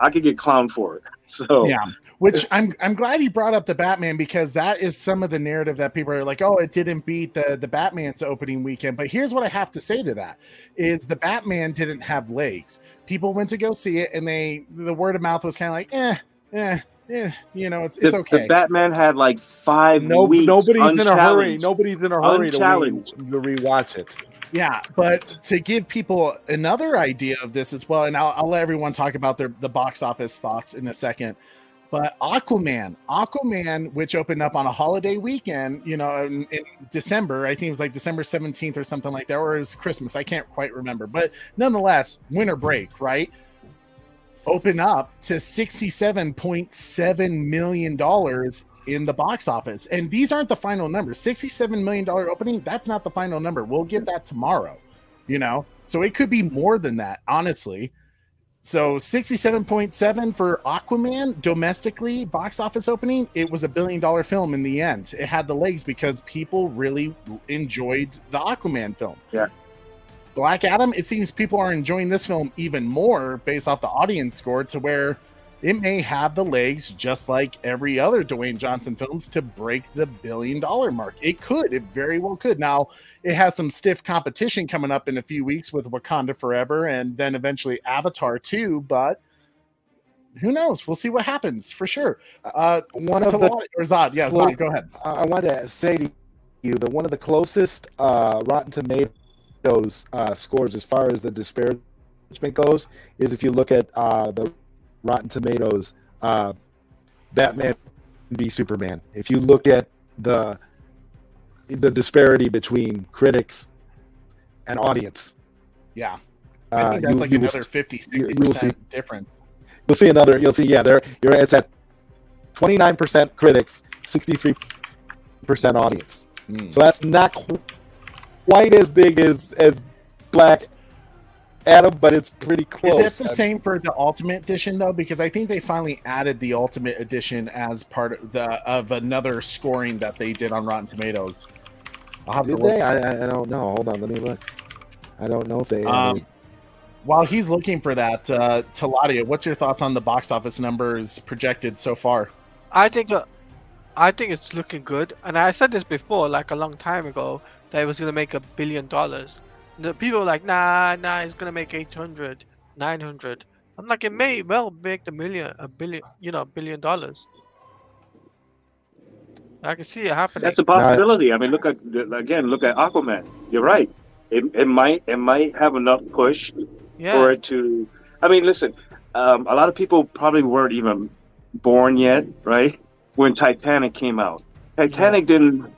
I could get clowned for it. So yeah. Which I'm glad he brought up the Batman, because that is some of the narrative that people are like, oh, it didn't beat the Batman's opening weekend. But here's what I have to say to that is the Batman didn't have legs. People went to go see it, and the word of mouth was kind of like, it's okay. The Batman had like 5 weeks. Nobody's in a hurry. Nobody's in a hurry to rewatch it. Yeah, but to give people another idea of this as well, and I'll let everyone talk about the box office thoughts in a second. But Aquaman, which opened up on a holiday weekend, in December, I think it was like December 17th or something like that, or it was Christmas. I can't quite remember. But nonetheless, winter break, right? Open up to $67.7 million in the box office. And these aren't the final numbers. $67 million opening, that's not the final number. We'll get that tomorrow, So it could be more than that, honestly. So 67.7 for Aquaman domestically box office opening. It was $1 billion film in the end. It had the legs because people really enjoyed the Aquaman film. Yeah. Black Adam, it seems people are enjoying this film even more based off the audience score, to where it may have the legs, just like every other Dwayne Johnson films, to break the $1 billion mark. It could. It very well could. Now, it has some stiff competition coming up in a few weeks with Wakanda Forever and then eventually Avatar 2, but who knows? We'll see what happens for sure. One of the Zod, yeah, Zod, go ahead. I wanted to say to you that one of the closest Rotten Tomatoes scores as far as the disparagement goes is if you look at the Rotten Tomatoes Batman v Superman. If you look at the disparity between critics and audience, yeah, I think that's like another 50-60% difference. You'll see it's at 29% critics, 63% audience. So that's not quite as big as Black Adam, but it's pretty close. Is it the same for the Ultimate Edition though? Because I think they finally added the Ultimate Edition as part of another scoring that they did on Rotten Tomatoes. Did they? I don't know. Hold on, let me look. I don't know if they added. While he's looking for that, Taladia, what's your thoughts on the box office numbers projected so far? I think it's looking good, and I said this before, like a long time ago, that it was gonna make $1 billion. The people were like, nah, it's gonna make 800, 900. I'm like, it may well make $1 billion. $1 billion. I can see it happening. That's a possibility. I mean, look at Aquaman. You're right. It might have enough push for it to. I mean, listen. A lot of people probably weren't even born yet, right? When Titanic came out, Titanic didn't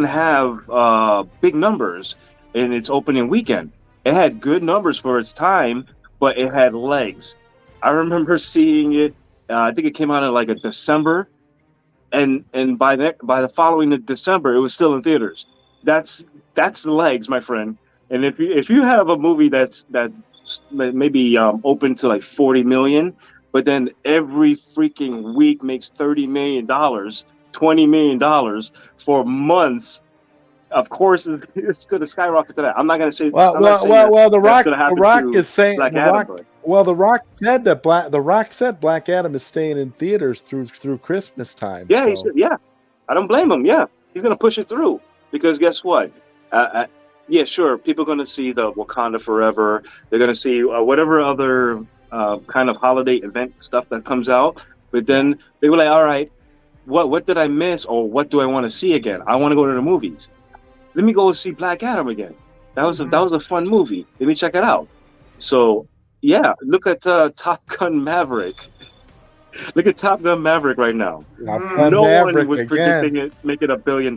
have big numbers in its opening weekend. It had good numbers for its time, but it had legs. I remember seeing it. I think it came out in like a December, and by the following December, it was still in theaters. That's the legs, my friend. And if you have a movie that's maybe open to like 40 million, but then every freaking week makes $30 million, $20 million for months, of course it's going to skyrocket to that. I'm not going to say. The Rock is saying The Rock said that Black Adam is staying in theaters through Christmas time. Yeah, he said, yeah. I don't blame him. Yeah, he's going to push it through because guess what? Yeah, sure. People are going to see the Wakanda Forever. They're going to see whatever other kind of holiday event stuff that comes out. But then they were like, all right, what did I miss, or what do I want to see again? I want to go to the movies. Let me go see Black Adam again. That was a fun movie. Let me check it out. So yeah, look at Top Gun Maverick. Look at Top Gun Maverick right now. No one was predicting it making $1 billion.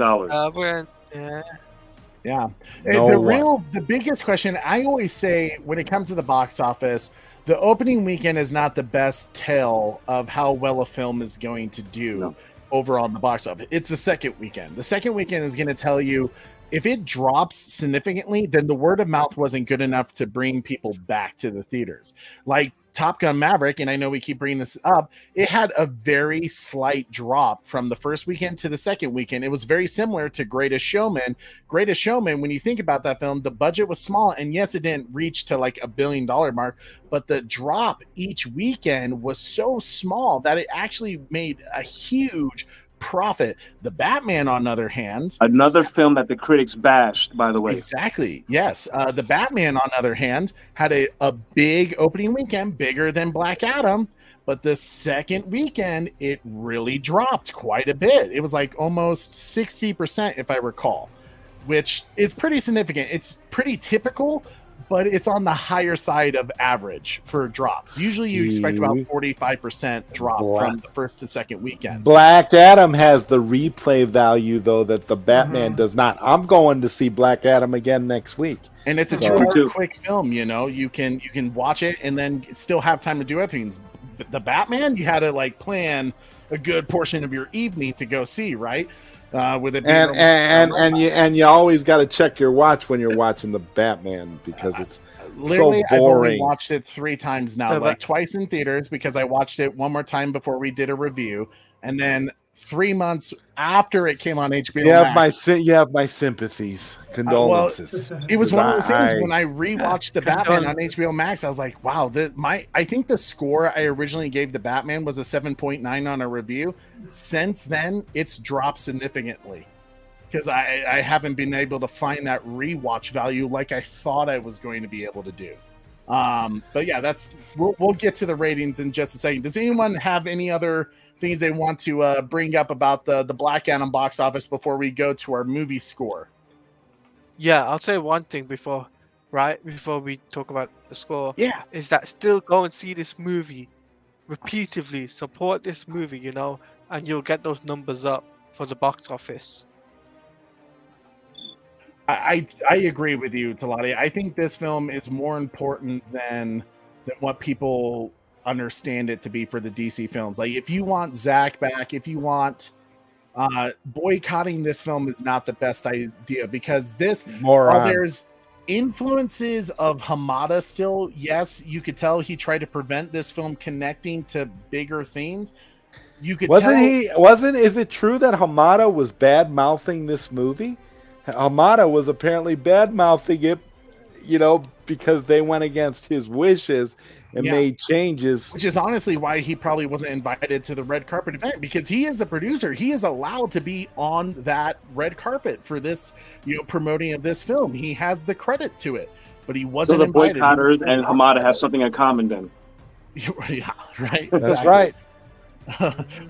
Yeah. The biggest question I always say when it comes to the box office, the opening weekend is not the best tell of how well a film is going to do overall in the box office. It's the second weekend. The second weekend is going to tell you if it drops significantly, then the word of mouth wasn't good enough to bring people back to the theaters. Like Top Gun Maverick, and I know we keep bringing this up, it had a very slight drop from the first weekend to the second weekend. It was very similar to Greatest Showman. Greatest Showman, when you think about that film, the budget was small, and yes, it didn't reach to like $1 billion mark, but the drop each weekend was so small that it actually made a huge profit. The Batman, on the other hand, another film that the critics bashed, by the way. Exactly. Yes. The Batman, on the other hand, had a big opening weekend, bigger than Black Adam, but the second weekend it really dropped quite a bit. It was like almost 60%, if I recall, which is pretty significant. It's pretty typical, but it's on the higher side of average for drops. Usually you expect about 45% drop from the first to second weekend. Black Adam has the replay value, though, that the Batman does not. I'm going to see Black Adam again next week. And it's a 2-hour quick film, you know. You can watch it and then still have time to do other things. The Batman, you had to like plan a good portion of your evening to go see, right? With it being and you always got to check your watch when you're watching the Batman because it's literally so boring. I've only watched it 3 times now, like twice in theaters because I watched it one more time before we did a review, and then 3 months after it came on HBO Max. You have my sympathies, condolences. It was one of those things when I rewatched the Batman on Condolences. HBO Max, I was like, wow, I think the score I originally gave the Batman was a 7.9 on a review. Since then, it's dropped significantly because I haven't been able to find that rewatch value like I thought I was going to be able to do. But yeah, we'll get to the ratings in just a second. Does anyone have any other things they want to bring up about the Black Adam box office before we go to our movie score? Yeah, I'll say one thing before we talk about the score. Yeah. Is that still go and see this movie repeatedly, support this movie, and you'll get those numbers up for the box office. I agree with you, Talati. I think this film is more important than what people understand it to be for the DC films. Like, if you want Zack back, if you want boycotting this film is not the best idea, because there's influences of Hamada still. Yes, you could tell he tried to prevent this film connecting to bigger themes. You could Is it true that Hamada was bad mouthing this movie? Hamada was apparently bad mouthing it, because they went against his wishes and made changes. Which is honestly why he probably wasn't invited to the red carpet event, because he is a producer. He is allowed to be on that red carpet for this, promoting of this film. He has the credit to it, but he wasn't invited. So the boycotters and Hamada have something in common then. Yeah, right. That's right.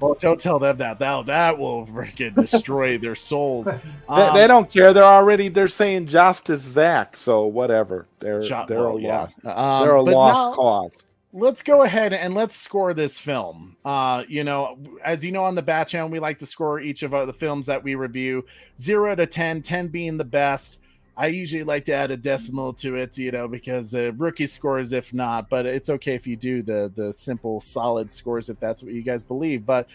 Well, don't tell them that. That will freaking destroy their souls. They don't care. They're saying justice Zach. So whatever. They're a lost cause. Let's go ahead and let's score this film. As you know, on the Bat Channel, we like to score each of the films that we review 0 to 10, 10 being the best. I usually like to add a decimal to it, because rookie scores if not, but it's okay if you do the simple solid scores if that's what you guys believe. But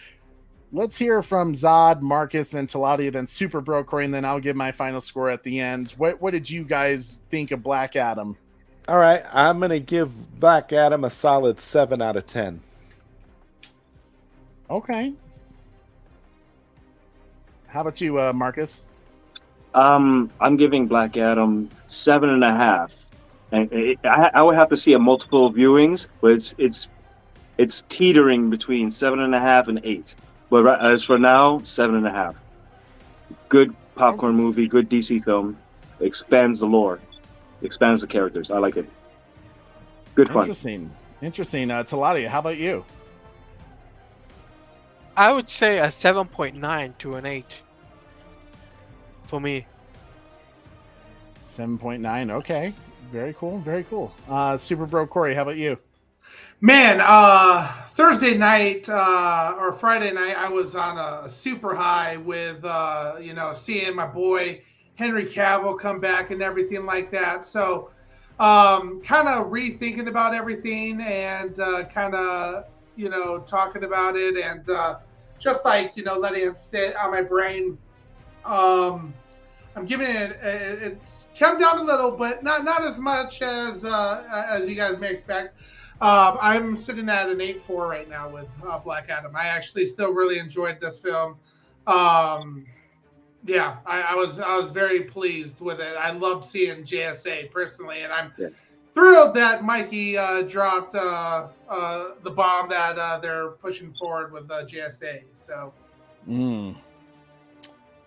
let's hear from Zod, Marcus, then Talati, then Super Bro Corey, and then I'll give my final score at the end. What did you guys think of Black Adam? All right, I'm going to give Black Adam a solid 7 out of 10. Okay. How about you, Marcus? I'm giving Black Adam 7.5, and I would have to see a multiple viewings, but it's teetering between 7.5 and 8. But as for now, 7.5. Good popcorn movie, good DC film, expands the lore, expands the characters. I like it. Good fun. Interesting. Talati, how about you? I would say a 7.9 to an 8. For me. 7.9. Okay. Very cool. Super Bro Corey, how about you? Man, Thursday night or Friday night, I was on a super high with, seeing my boy Henry Cavill come back and everything like that. So kind of rethinking about everything and kind of, talking about it and just like, letting it sit on my brain. I'm giving it's come down a little, but not as much as you guys may expect. I'm sitting at an 8.4 right now with Black Adam. I actually still really enjoyed this film. I was very pleased with it. I loved seeing JSA personally, and I'm thrilled that Mikey dropped the bomb that they're pushing forward with JSA. So.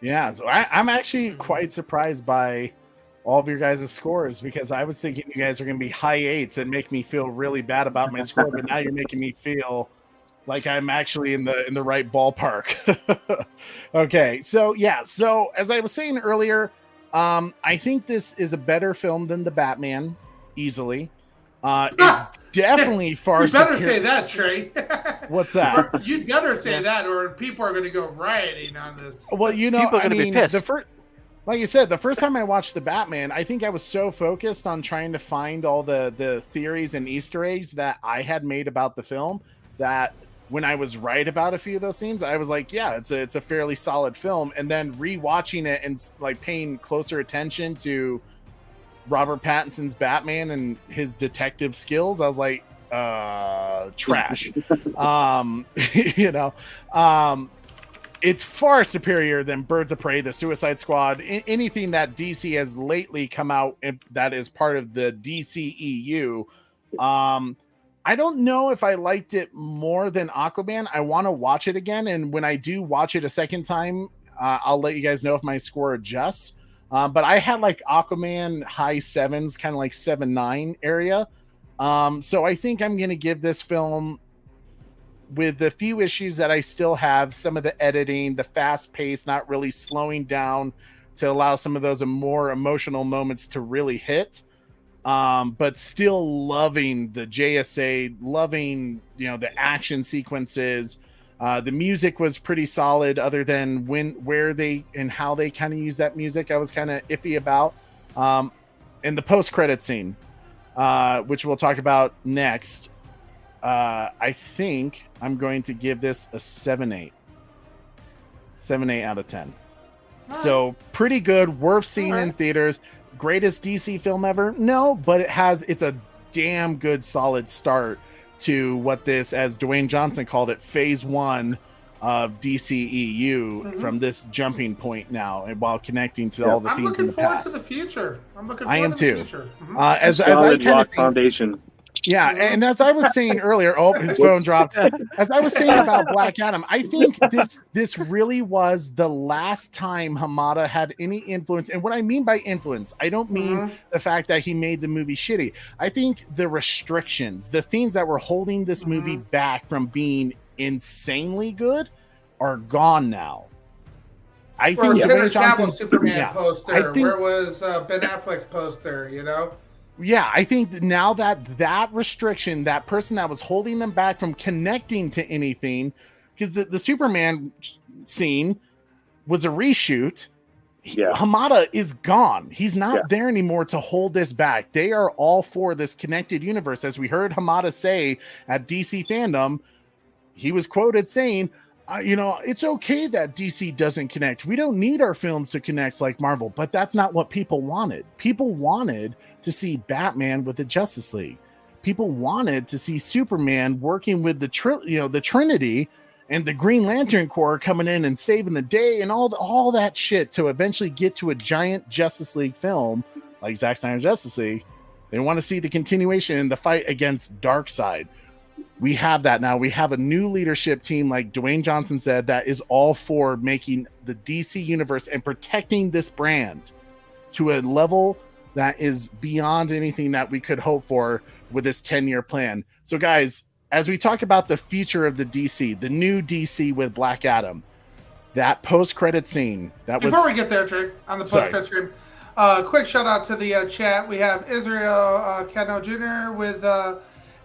Yeah, so I'm actually quite surprised by all of your guys' scores, because I was thinking you guys are going to be high 8s and make me feel really bad about my score, but now you're making me feel like I'm actually in the right ballpark. Okay, so as I was saying earlier, I think this is a better film than the Batman, easily. It's definitely far superior. You better say that, Trey. What's that? You'd better say that, or people are going to go rioting on this. Well, people are going to be pissed. Like you said, the first time I watched the Batman, I think I was so focused on trying to find all the theories and Easter eggs that I had made about the film that when I was right about a few of those scenes, I was like, yeah, it's a fairly solid film. And then rewatching it and like paying closer attention to Robert Pattinson's Batman and his detective skills, I was like, it's far superior than Birds of Prey, the Suicide Squad, anything that DC has lately come out that is part of the DCEU. I don't know if I liked it more than Aquaman. I want to watch it again, and when I do watch it a second time, I'll let you guys know if my score adjusts. But I had like Aquaman high sevens, kind of like 7-9 area. So I think I'm going to give this film, with the few issues that I still have, some of the editing, the fast pace, not really slowing down to allow some of those more emotional moments to really hit. But still loving the JSA, loving, the action sequences. The music was pretty solid, other than where they and how they kind of use that music, I was kind of iffy about. And the post-credit scene, which we'll talk about next. I think I'm going to give this a 7-8. 7-8 out of 10. So pretty good, worth seeing in theaters. Greatest DC film ever? No, but it's a damn good solid start to what this, as Dwayne Johnson called it, phase 1 of DCEU from this jumping point now, and while connecting to all the things in the past. I'm looking forward to the future. I am too. As solid rock foundation. Yeah, and as I was saying earlier, his phone dropped. As I was saying about Black Adam, I think this really was the last time Hamada had any influence. And what I mean by influence, I don't mean the fact that he made the movie shitty. I think the restrictions, the things that were holding this movie back from being insanely good, are gone now. I think Henry Cavill's Superman poster. Think, where was Ben Affleck's poster? Yeah, I think now that restriction, that person that was holding them back from connecting to anything, because the Superman scene was a reshoot. Hamada is gone. He's not there anymore to hold this back. They are all for this connected universe. As we heard Hamada say at DC Fandom, he was quoted saying, it's okay that DC doesn't connect. We don't need our films to connect like Marvel, but that's not what people wanted. People wanted to see Batman with the Justice League. People wanted to see Superman working with the Trinity and the Green Lantern Corps coming in and saving the day and all that shit to eventually get to a giant Justice League film like Zack Snyder's Justice League. They want to see the continuation in the fight against Darkseid. We have that now. We have a new leadership team, like Dwayne Johnson said, that is all for making the DC universe and protecting this brand to a level that is beyond anything that we could hope for with this 10-year plan. So guys, as we talk about the future of the DC, the new DC with Black Adam, that post-credit scene, Before we get there, Trey, on the post-credit scene, quick shout out to the chat. We have Israel Cano Jr. with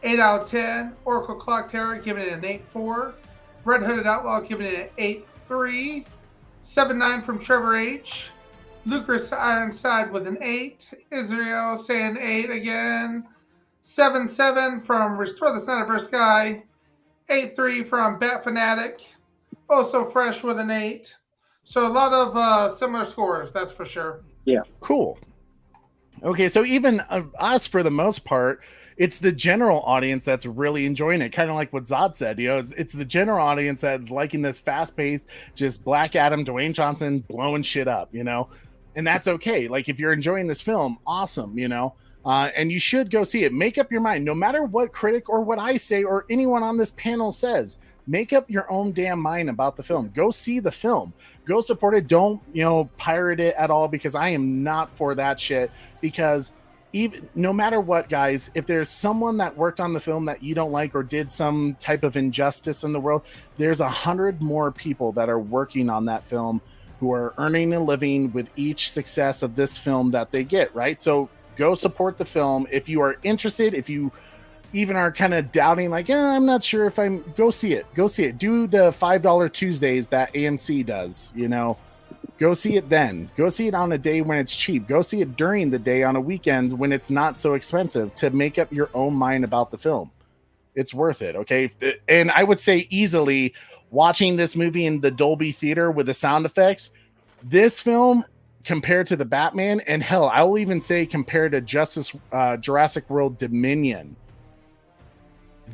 8 out of 10. Oracle Clock Terror giving it an 8.4. Red Hooded Outlaw giving it an 8.3. 7.9 from Trevor H. Lucas Ironside with an 8. Israel saying 8 again. 7.7 from Restore the Snyderverse Guy. 8.3 from Bat Fanatic. Also Fresh with an 8. So a lot of similar scores, that's for sure. Yeah. Cool. Okay, so even us, for the most part, it's the general audience that's really enjoying it. Kind of like what Zod said, it's the general audience that's liking this fast-paced, just Black Adam, Dwayne Johnson blowing shit up, and that's okay. Like, if you're enjoying this film, awesome, and you should go see it. Make up your mind, no matter what critic or what I say or anyone on this panel says. Make up your own damn mind about the film. Go see the film. Go support it. Don't pirate it at all, because I am not for that shit. Because even no matter what, guys, if there's someone that worked on the film that you don't like or did some type of injustice in the world, there's 100 more people that are working on that film who are earning a living with each success of this film that they get, right? So go support the film. If you are interested, if you even are kind of doubting, like, I'm not sure if go see it. Do the $5 Tuesdays that AMC does, Go see it then. Go see it on a day when it's cheap. Go see it during the day on a weekend when it's not so expensive, to make up your own mind about the film. It's worth it, okay? And I would say easily, watching this movie in the Dolby Theater with the sound effects, this film compared to the Batman, and hell, I will even say compared to Jurassic World Dominion,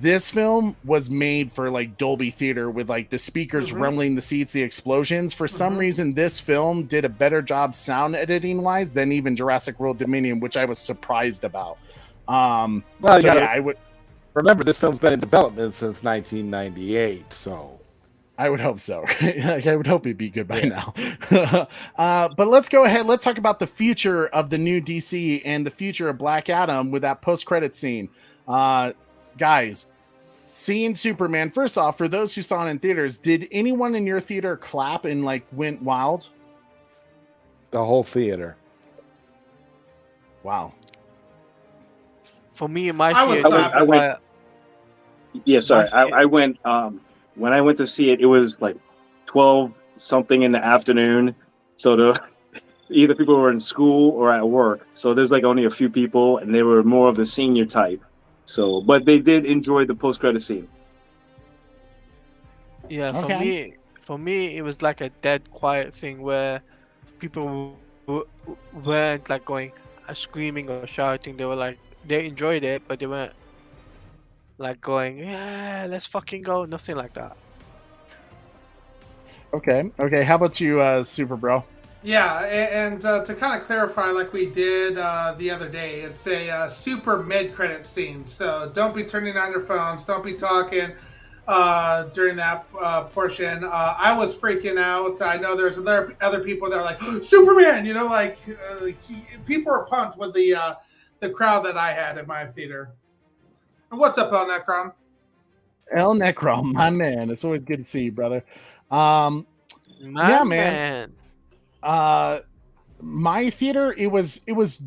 This film was made for like Dolby Theater with like the speakers rumbling the seats, the explosions. For some reason, this film did a better job sound editing wise than even Jurassic World Dominion, which I was surprised about. Well, So yeah, yeah, I would remember this film's been in development since 1998, so I would hope so. Like, I would hope it'd be good by now. But let's go ahead. Let's talk about the future of the new DC and the future of Black Adam with that post-credit scene. Guys, seeing Superman, first off, for those who saw it in theaters, did anyone in your theater clap and like went wild? the whole theater. Wow. For me, in my I was theater, clapping. I went- Yeah, sorry. My- I went when I went to see it. It was like 12 something in the afternoon. So either people were in school or at work. So there's like only a few people, and they were more of the senior type. So, but they did enjoy the post credit scene. Yeah, Okay. for me, it was like a dead quiet thing where people weren't like going screaming or shouting. They were like they enjoyed it, but they weren't like going, yeah, let's fucking go. Nothing like that. Okay. How about you, Super Bro? Yeah, and to kind of clarify, like we did the other day, it's a super mid-credit scene. So don't be turning on your phones. Don't be talking during that portion. I was freaking out. I know there's other people that are like, Superman! You know, like people are pumped with the crowd that I had in my theater. And what's up, El Necron? El Necron, my man. It's always good to see you, brother. My Yeah, man. man. My theater, it was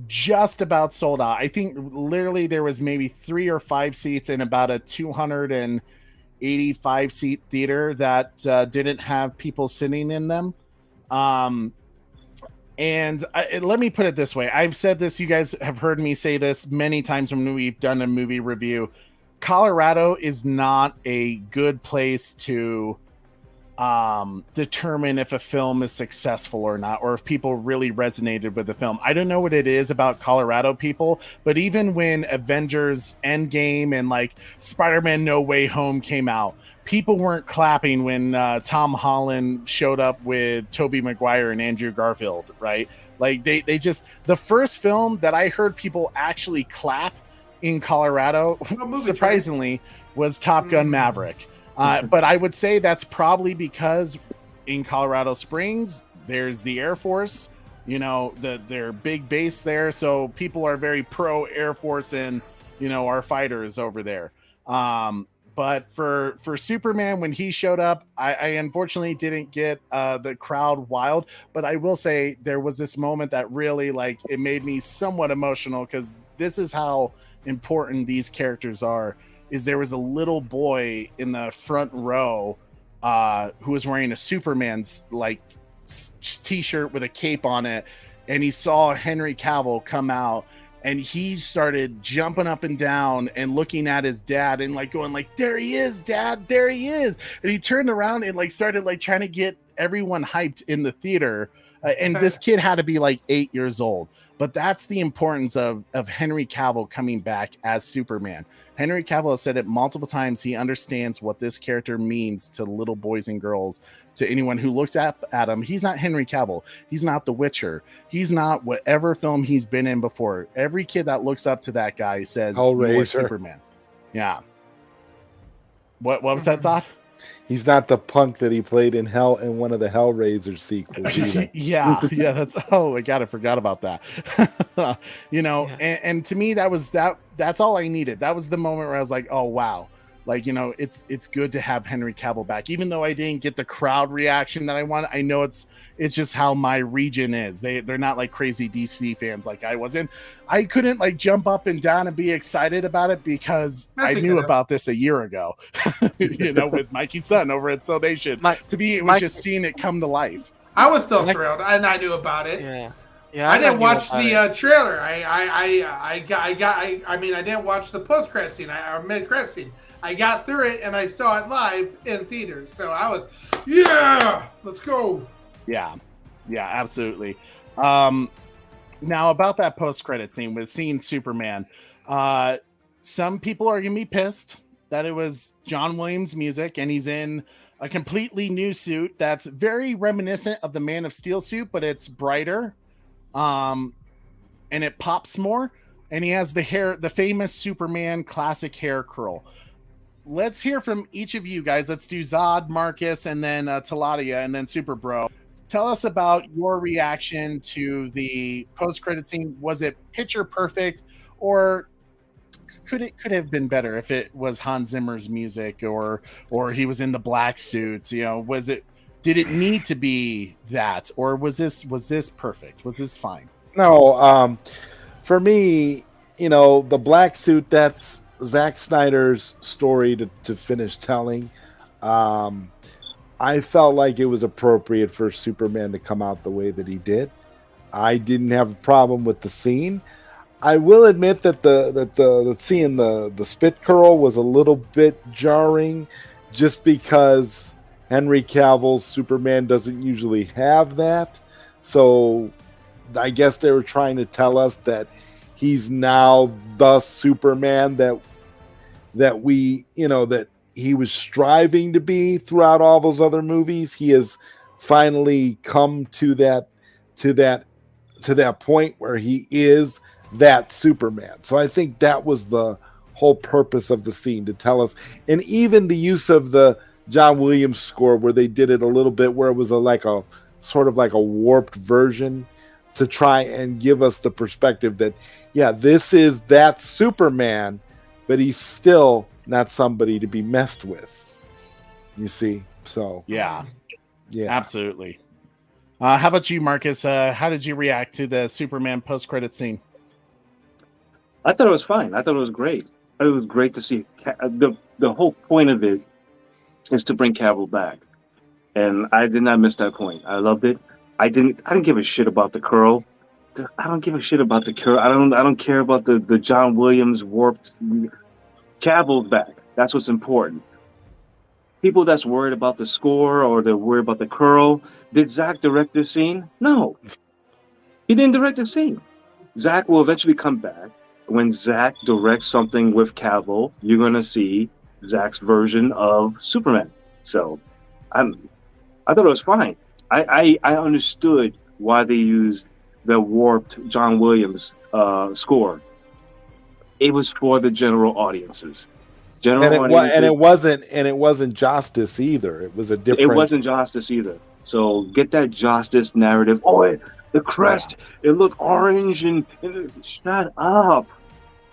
just about sold out. I think literally there was maybe 3 or 5 seats in about a 285 seat theater that didn't have people sitting in them. And let me put it this way. I've said this, you guys have heard me say this many times when we've done a movie review. Colorado is not a good place to determine if a film is successful or not, or if people really resonated with the film. I don't know what it is about Colorado people, but even when Avengers Endgame and like Spider-Man No Way Home came out, people weren't clapping when Tom Holland showed up with Tobey Maguire and Andrew Garfield, right? Like they just, the first film that I heard people actually clap in Colorado, surprisingly, was Top Gun Maverick. But I would say that's probably because in Colorado Springs, there's the Air Force, you know, their big base there. So people are very pro Air Force and, you know, our fighters over there. But for Superman, when he showed up, I unfortunately didn't get the crowd wild. But I will say there was this moment that really, like, it made me somewhat emotional, because this is how important these characters are. Is there was a little boy in the front row who was wearing a Superman's like t-shirt with a cape on it, and he saw Henry Cavill come out, and he started jumping up and down and looking at his dad and like going like, there he is, Dad, there he is. And he turned around and like started like trying to get everyone hyped in the theater. And this kid had to be like 8 years old. But that's the importance of Henry Cavill coming back as Superman. Henry Cavill has said it multiple times. He understands what this character means to little boys and girls, to anyone who looks at him. He's not Henry Cavill. He's not The Witcher. He's not whatever film he's been in before. Every kid that looks up to that guy says, "You are Superman." Yeah. What was that thought? He's not the punk that he played in one of the Hellraiser sequels either. yeah, that's, oh my God, I forgot about that. You know, and to me, that's all I needed. That was the moment where I was like, oh wow, like, you know, it's good to have Henry Cavill back, even though I didn't get the crowd reaction that I wanted. I know it's just how my region is. They're not like crazy DC fans like I was. And I couldn't like jump up and down and be excited about it because I knew about this a year ago, you know, with Mikey's son over at Soul Nation. To me, it was just seeing it come to life. I was still thrilled, and I knew about it. Yeah. I didn't watch the trailer. I mean, I didn't watch the post-credit scene or mid-credit scene. I got through it and I saw it live in theaters. So I was, yeah, let's go. Yeah, absolutely. Now about that post-credit scene with seeing Superman, some people are gonna be pissed. that it was John Williams music, and he's in a completely new suit that's very reminiscent of the Man of Steel suit, but it's brighter, and it pops more. And he has the famous Superman classic hair curl. Let's hear from each of you guys. Let's do Zod, Marcus, and then Taladia, and then Super Bro. Tell us about your reaction to the post-credit scene. Was it picture perfect, or could have been better if it was Hans Zimmer's music, or he was in the black suits? You know, did it need to be that, or was this perfect? Was this fine? No, for me, the black suit, that's Zack Snyder's story to finish telling. I felt like it was appropriate for Superman to come out the way that he did. I didn't have a problem with the scene. I will admit that the seeing the spit curl was a little bit jarring, just because Henry Cavill's Superman doesn't usually have that. So I guess they were trying to tell us that he's now the Superman that we, that he was striving to be throughout all those other movies. He has finally come to that point where he is that Superman. So I think that was the whole purpose of the scene, to tell us. And even the use of the John Williams score, where they did it a little bit where it was a sort of like a warped version, to try and give us the perspective that, yeah, this is that Superman, but he's still not somebody to be messed with. You see? So yeah, absolutely. How about you, Marcus? How did you react to the Superman post-credit scene? I thought it was fine. I thought it was great. It was great to see. The whole point of it is to bring Cavill back, and I did not miss that point. I loved it. I didn't give a shit about the curl. I don't give a shit about the curl. I don't care about the John Williams warped. Cavill's back. That's what's important. People that's worried about the score, or they're worried about the curl. Did Zach direct this scene? No. He didn't direct the scene. Zach will eventually come back. When Zach directs something with Cavill, you're going to see Zach's version of Superman. So I thought it was fine. I understood why they used the warped John Williams score. It was for the general audiences. It wasn't Justice either. It was a different. It wasn't Justice either. So get that Justice narrative. Oh, the crest. It looked orange and shut up.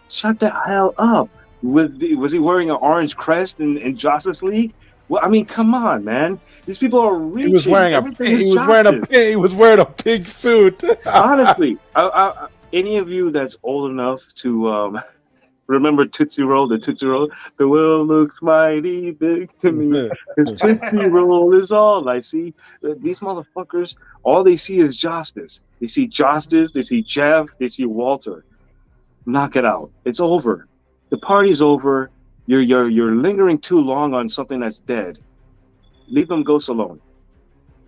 Shut the hell up. Was he wearing an orange crest in Justice League? Well, I mean, come on, man. These people are reaching. He was wearing a pig suit. Honestly, any of you that's old enough to remember Tootsie Roll, the Tootsie Roll, the world looks mighty big to me. Because Tootsie Roll is all I see. These motherfuckers, all they see is Justice. They see Justice, they see Jeff, they see Walter. Knock it out. It's over. The party's over. You're lingering too long on something that's dead. Leave them ghosts alone.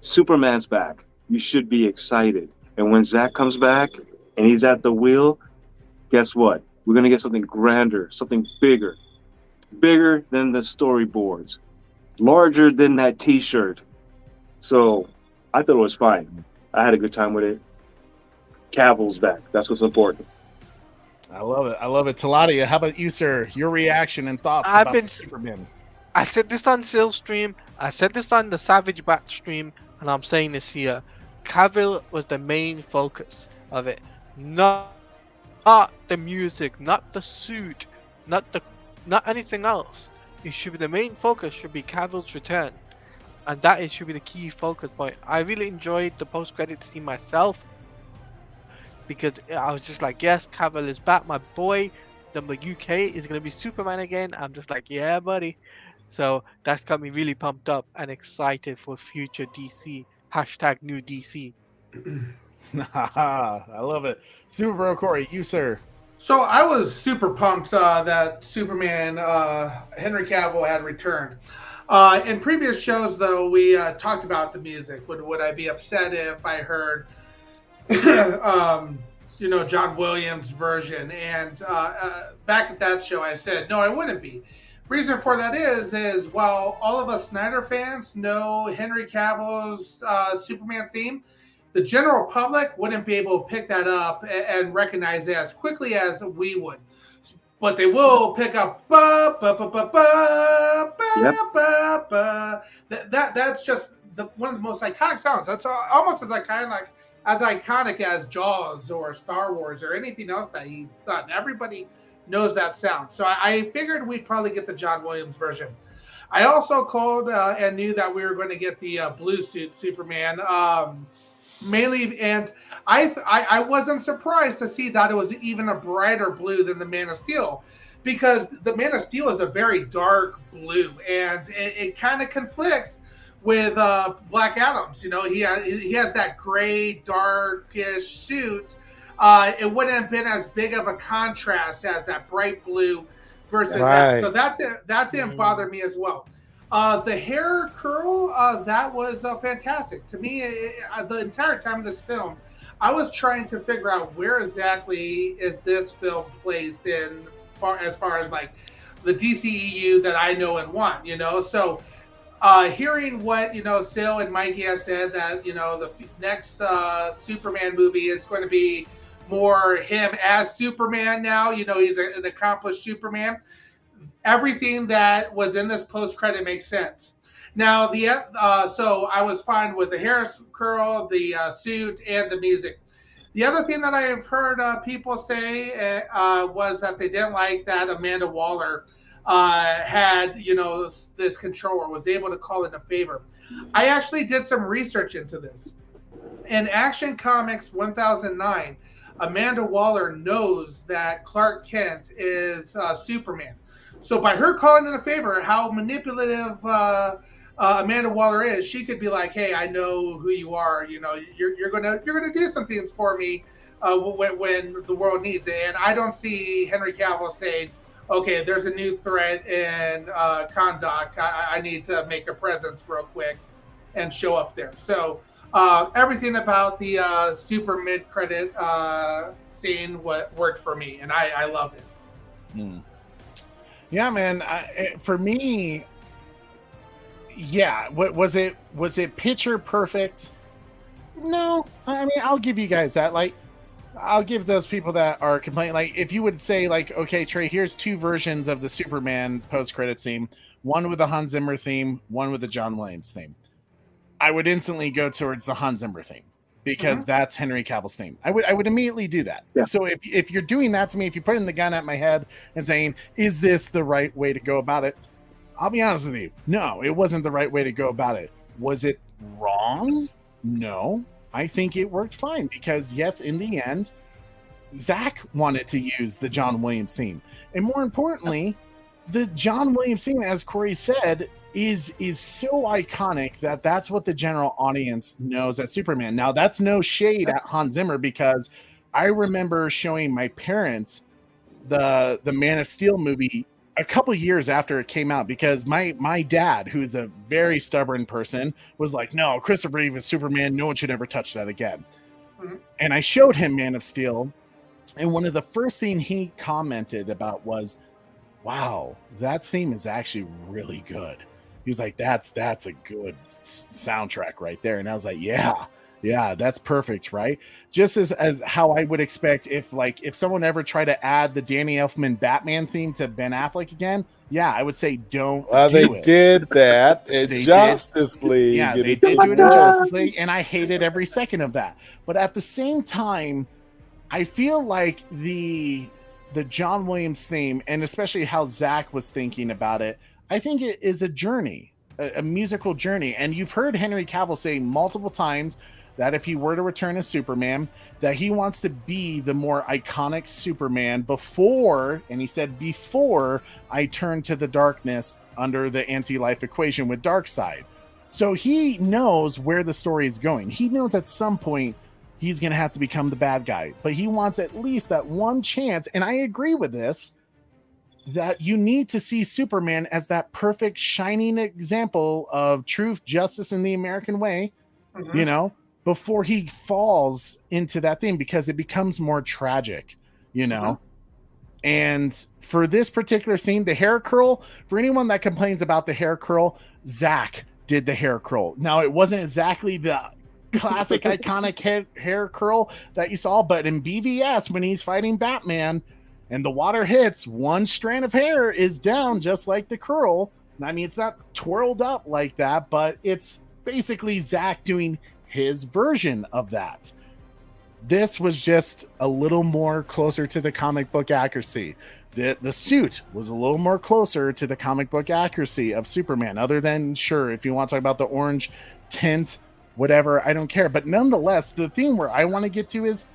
Superman's back. You should be excited. And when Zach comes back and he's at the wheel, guess what? We're going to get something grander, something bigger. Bigger than the storyboards. Larger than that t-shirt. So I thought it was fine. I had a good time with it. Cavill's back. That's what's important. I love it. Taladia, how about you, sir? Your reaction and thoughts about Superman. I said this on Sill's stream. I said this on the Savage Bat stream, and I'm saying this here. Cavill was the main focus of it. Not the music, not the suit, not anything else. It should be the main focus. Should be Cavill's return, and that should be the key focus point. I really enjoyed the post-credit scene myself, because I was just like, yes, Cavill is back, my boy. The UK is going to be Superman again. I'm just like, yeah, buddy. So that's got me really pumped up and excited for future DC. # new DC. I love it. Super Bro Corey, you, sir. So I was super pumped that Superman, Henry Cavill, had returned. In previous shows, though, we talked about the music. Would I be upset if I heard John Williams' version? And back at that show, I said, no, I wouldn't be. Reason for that is while all of us Snyder fans know Henry Cavill's Superman theme, the general public wouldn't be able to pick that up and recognize it as quickly as we would. But they will pick up ba ba ba ba ba Yep. ba ba. That's just one of the most iconic sounds. That's almost as iconic as Jaws or Star Wars or anything else that he's done. Everybody knows that sound. So I figured we'd probably get the John Williams version. I also called and knew that we were going to get the blue suit Superman. Mainly, and I wasn't surprised to see that it was even a brighter blue than the Man of Steel, because the Man of Steel is a very dark blue, and it kind of conflicts with Black Adam's. You know, he has that gray, darkish suit. It wouldn't have been as big of a contrast as that bright blue versus that. So that didn't bother me as well. The hair curl, that was fantastic. To me, the entire time of this film, I was trying to figure out where exactly is this film placed in as far as like the DCEU that I know and want, you know? So hearing what, you know, Sil and Mikey has said, that, you know, the next Superman movie is going to be more him as Superman now, you know, he's an accomplished Superman. Everything that was in this post credit makes sense. Now so I was fine with the hair curl, the suit, and the music. The other thing that I have heard people say was that they didn't like that Amanda Waller had, you know, this controller, was able to call in a favor. I actually did some research into this. In Action Comics 1009, Amanda Waller knows that Clark Kent is Superman. So by her calling in a favor, how manipulative Amanda Waller is, she could be like, "Hey, I know who you are. You know, you're gonna do some things for me when the world needs it." And I don't see Henry Cavill saying, "Okay, there's a new threat in Kahndaq. I need to make a presence real quick and show up there." So everything about the super mid-credit scene worked for me, and I loved it. Hmm. Yeah, man. For me, yeah. What was it? Was it picture perfect? No. I mean, I'll give you guys that. Like, I'll give those people that are complaining. Like, if you would say, like, okay, Trey, here's two versions of the Superman post-credit theme. One with the Hans Zimmer theme, one with the John Williams theme. I would instantly go towards the Hans Zimmer theme, because that's Henry Cavill's theme. I would immediately do that. Yeah. So if you're doing that to me, if you're putting the gun at my head and saying, is this the right way to go about it? I'll be honest with you. No, it wasn't the right way to go about it. Was it wrong? No. I think it worked fine, because yes, in the end, Zach wanted to use the John Williams theme. And more importantly, the John Williams theme, as Corey said, is so iconic that that's what the general audience knows at Superman. Now, that's no shade at Hans Zimmer, because I remember showing my parents the Man of Steel movie a couple years after it came out, because my dad, who's a very stubborn person, was like, "No, Christopher Reeve is Superman. No one should ever touch that again." And I showed him Man of Steel, and one of the first things he commented about was, "Wow, that theme is actually really good." He's like, that's a good soundtrack right there. And I was like, yeah, that's perfect, right? Just as how I would expect if someone ever tried to add the Danny Elfman Batman theme to Ben Affleck again, yeah, I would say don't do it. They did that in Justice League. Yeah, they did do it in Justice League, and I hated every second of that. But at the same time, I feel like the John Williams theme, and especially how Zach was thinking about it, I think it is a journey, a musical journey. And you've heard Henry Cavill say multiple times that if he were to return as Superman, that he wants to be the more iconic Superman before, and he said, before I turn to the darkness under the anti-life equation with Darkseid. So he knows where the story is going. He knows at some point he's going to have to become the bad guy, but he wants at least that one chance. And I agree with this, that you need to see Superman as that perfect shining example of truth, justice, and the American way, you know, before he falls into that thing, because it becomes more tragic, you know. And for this particular scene, the hair curl, for anyone that complains about the hair curl, Zach did the hair curl. Now, it wasn't exactly the classic iconic hair curl that you saw, but in BVS, when he's fighting Batman and the water hits, one strand of hair is down just like the curl. I mean, it's not twirled up like that, but it's basically Zach doing his version of that. This was just a little more closer to the comic book accuracy. The suit was a little more closer to the comic book accuracy of Superman, other than, sure, if you want to talk about the orange tint, whatever, I don't care. But nonetheless, the thing where I want to get to is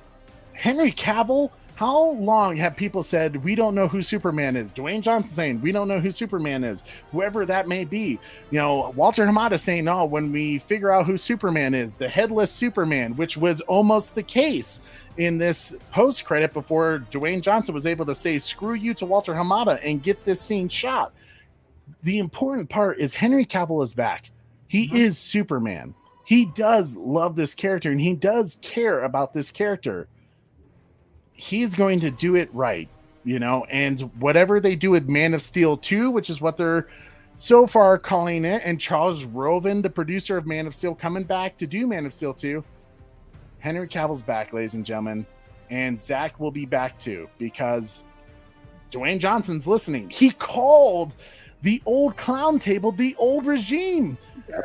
Henry Cavill. How long have people said, we don't know who Superman is? Dwayne Johnson saying, we don't know who Superman is, whoever that may be. You know, Walter Hamada saying, oh, when we figure out who Superman is, the headless Superman, which was almost the case in this post-credit before Dwayne Johnson was able to say, screw you to Walter Hamada and get this scene shot. The important part is Henry Cavill is back. He is Superman. He does love this character and he does care about this character. He's going to do it right, you know, and whatever they do with Man of Steel 2, which is what they're so far calling it, and Charles Roven, the producer of Man of Steel, coming back to do Man of Steel 2, Henry Cavill's back, ladies and gentlemen, and Zach will be back too, because Dwayne Johnson's listening. He called the old clown table the old regime. Yeah.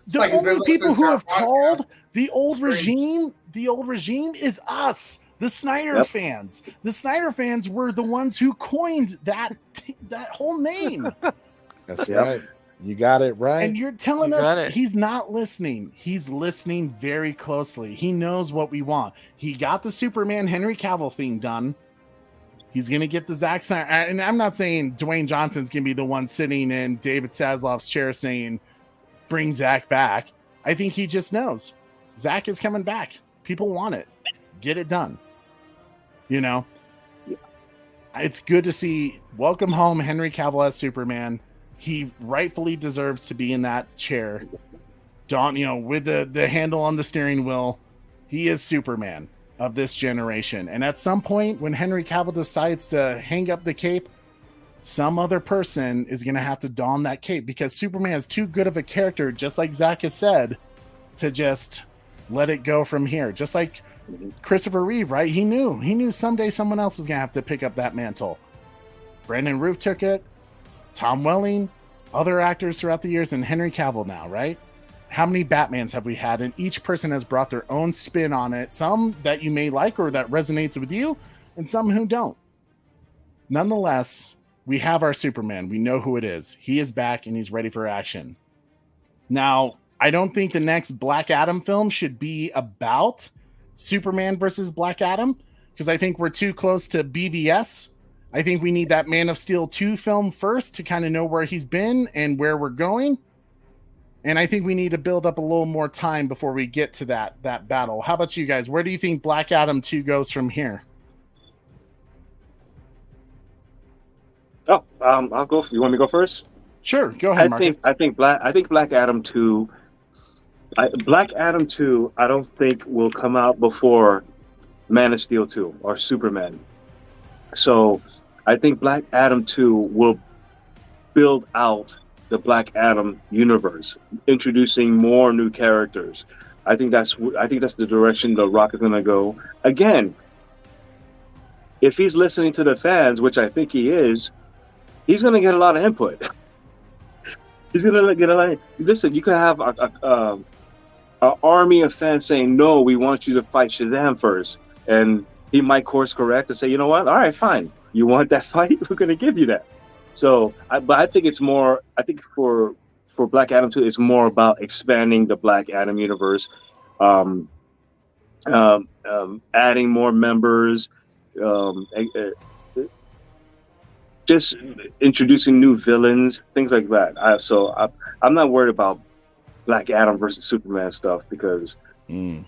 The like only people who have called the old regime is us. The Snyder fans. The Snyder fans were the ones who coined that whole name. That's right. You got it right. And you're telling us he's not listening. He's listening very closely. He knows what we want. He got the Superman Henry Cavill thing done. He's going to get the Zack Snyder. And I'm not saying Dwayne Johnson's going to be the one sitting in David Zaslav's chair saying, bring Zach back. I think he just knows Zach is coming back. People want it. Get it done. You know, it's good to see. Welcome home, Henry Cavill as Superman. He rightfully deserves to be in that chair. Don, you know, with the handle on the steering wheel, he is Superman of this generation. And at some point, when Henry Cavill decides to hang up the cape, some other person is going to have to don that cape, because Superman is too good of a character, just like Zach has said, to just let it go from here. Just like Christopher Reeve, right? He knew someday someone else was going to have to pick up that mantle. Brandon Routh took it, Tom Welling, other actors throughout the years, and Henry Cavill now, right? How many Batmans have we had? And each person has brought their own spin on it. Some that you may like or that resonates with you, and some who don't. Nonetheless, we have our Superman. We know who it is. He is back and he's ready for action. Now, I don't think the next Black Adam film should be about Superman versus Black Adam, because I think we're too close to BVS. I think we need that Man of Steel 2 film first to kind of know where he's been and where we're going. And I think we need to build up a little more time before we get to that battle. How about you guys? Where do you think Black Adam 2 goes from here? Oh, I'll go. You want me to go first? Sure, go ahead, Marcus. I think Black Adam 2. Black Adam 2, I don't think will come out before Man of Steel 2 or Superman. So I think Black Adam 2 will build out the Black Adam universe, introducing more new characters. I think that's the direction The Rock is going to go. Again, if he's listening to the fans, which I think he is, he's going to get a lot of input. He's going to get a lot. Listen, you could have an army of fans saying, no, we want you to fight Shazam first. And he might course correct and say, you know what? All right, fine. You want that fight? We're going to give you that. So, but I think it's more, I think for Black Adam 2, it's more about expanding the Black Adam universe, adding more members, just introducing new villains, things like that. I'm not worried about Black Adam versus Superman stuff, because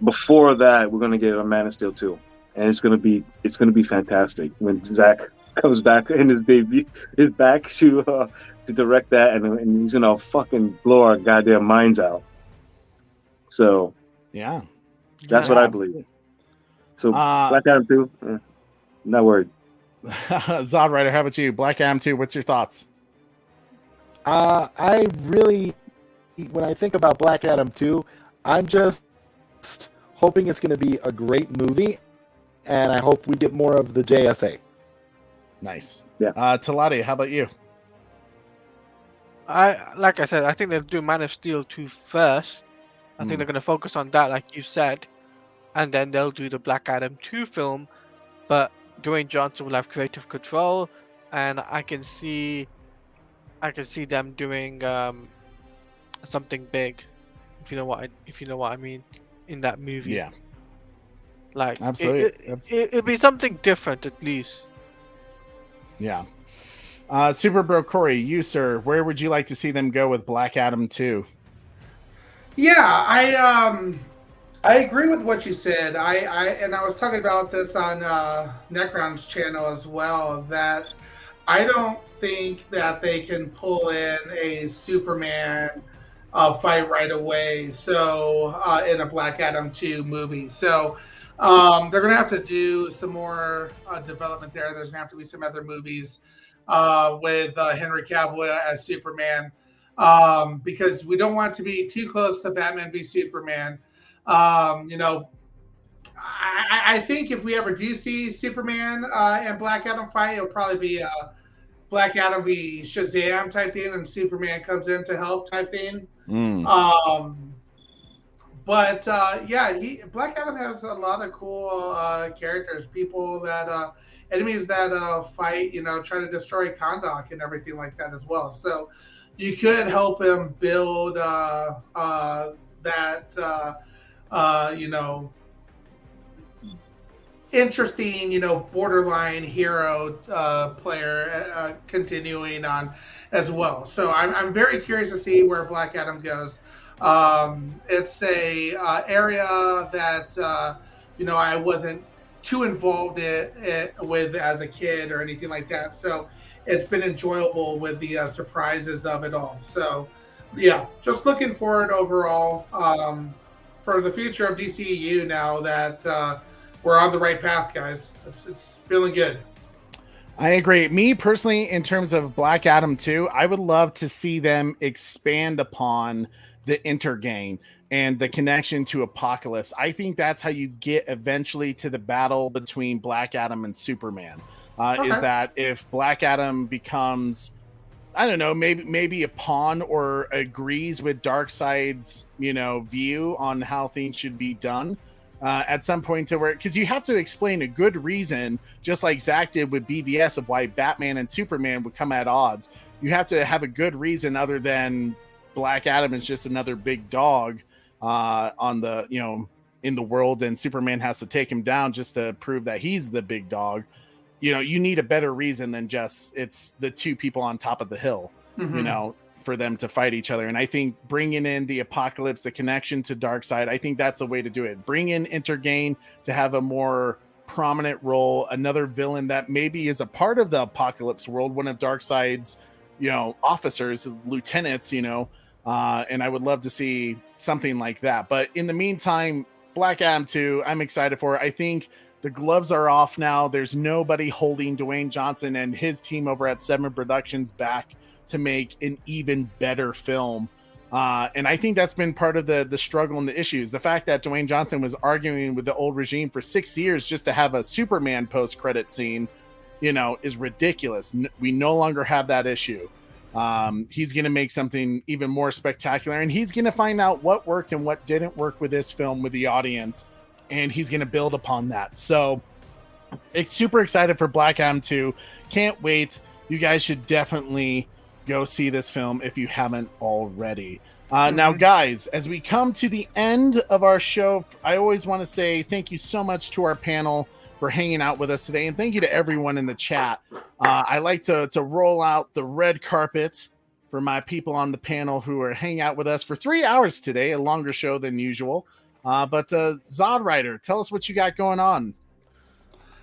before that, we're gonna get a Man of Steel 2, and it's gonna be fantastic when Zach comes back in his debut, is back to direct that, and he's gonna fucking blow our goddamn minds out. So yeah, that's what I believe. So Black Adam 2, not worried. Zod Rider, how about you? Black Adam 2, what's your thoughts? I really, when I think about Black Adam 2, I'm just hoping it's going to be a great movie, and I hope we get more of the JSA. Nice. Yeah. Talati, how about you? Like I said, I think they'll do Man of Steel 2 first. I think they're going to focus on that, like you said, and then they'll do the Black Adam 2 film. But Dwayne Johnson will have creative control, and I can see them doing something big, if you know what I mean, in that movie. Yeah. Like Absolutely. It'd be something different at least. Yeah. Super Bro Corey, you, sir, where would you like to see them go with Black Adam 2? Yeah, I agree with what you said. I was talking about this on Necron's channel as well, that I don't think that they can pull in a Superman fight right away. So in a Black Adam 2 movie, so they're gonna have to do some more development there. There's gonna have to be some other movies with Henry Cavill as Superman, because we don't want to be too close to Batman v Superman. I think if we ever do see Superman and Black Adam fight, it'll probably be a Black Adam v Shazam type thing, and Superman comes in to help type thing. But Black Adam has a lot of cool characters, people that enemies that fight, try to destroy Kahndaq and everything like that as well. So you could help him build interesting, borderline hero player continuing on as well. So I'm very curious to see where Black Adam goes. It's a area that I wasn't too involved with as a kid or anything like that. So it's been enjoyable with the surprises of it all. So yeah, just looking forward overall for the future of DCEU now that we're on the right path, guys. It's feeling good. I agree. Me personally, in terms of Black Adam 2, I would love to see them expand upon the Intergang and the connection to Apocalypse. I think that's how you get eventually to the battle between Black Adam and Superman. Is that if Black Adam becomes, I don't know, maybe a pawn or agrees with Darkseid's, view on how things should be done at some point, to where, because you have to explain a good reason, just like Zach did with BVS, of why Batman and Superman would come at odds. You have to have a good reason other than Black Adam is just another big dog on the, in the world, and Superman has to take him down just to prove that he's the big dog. You need a better reason than just it's the two people on top of the hill, for them to fight each other. And I think bringing in the Apocalypse, the connection to Darkseid, I think that's the way to do it. Bring in Intergang to have a more prominent role, another villain that maybe is a part of the Apocalypse world, one of Darkseid's, officers, lieutenants, and I would love to see something like that. But in the meantime, Black Adam 2, I'm excited for it. I think the gloves are off now. There's nobody holding Dwayne Johnson and his team over at Seven Productions back to make an even better film. And I think that's been part of the struggle and the issues. The fact that Dwayne Johnson was arguing with the old regime for 6 years just to have a Superman post-credit scene, is ridiculous. We no longer have that issue. He's going to make something even more spectacular, and he's going to find out what worked and what didn't work with this film with the audience, and he's going to build upon that. So it's super excited for Black Adam 2. Can't wait. You guys should definitely go see this film if you haven't already. Now, guys, as we come to the end of our show, I always want to say thank you so much to our panel for hanging out with us today, and thank you to everyone in the chat. I like to roll out the red carpet for my people on the panel who are hanging out with us for 3 hours today, a longer show than usual. But Zod Rider, tell us what you got going on.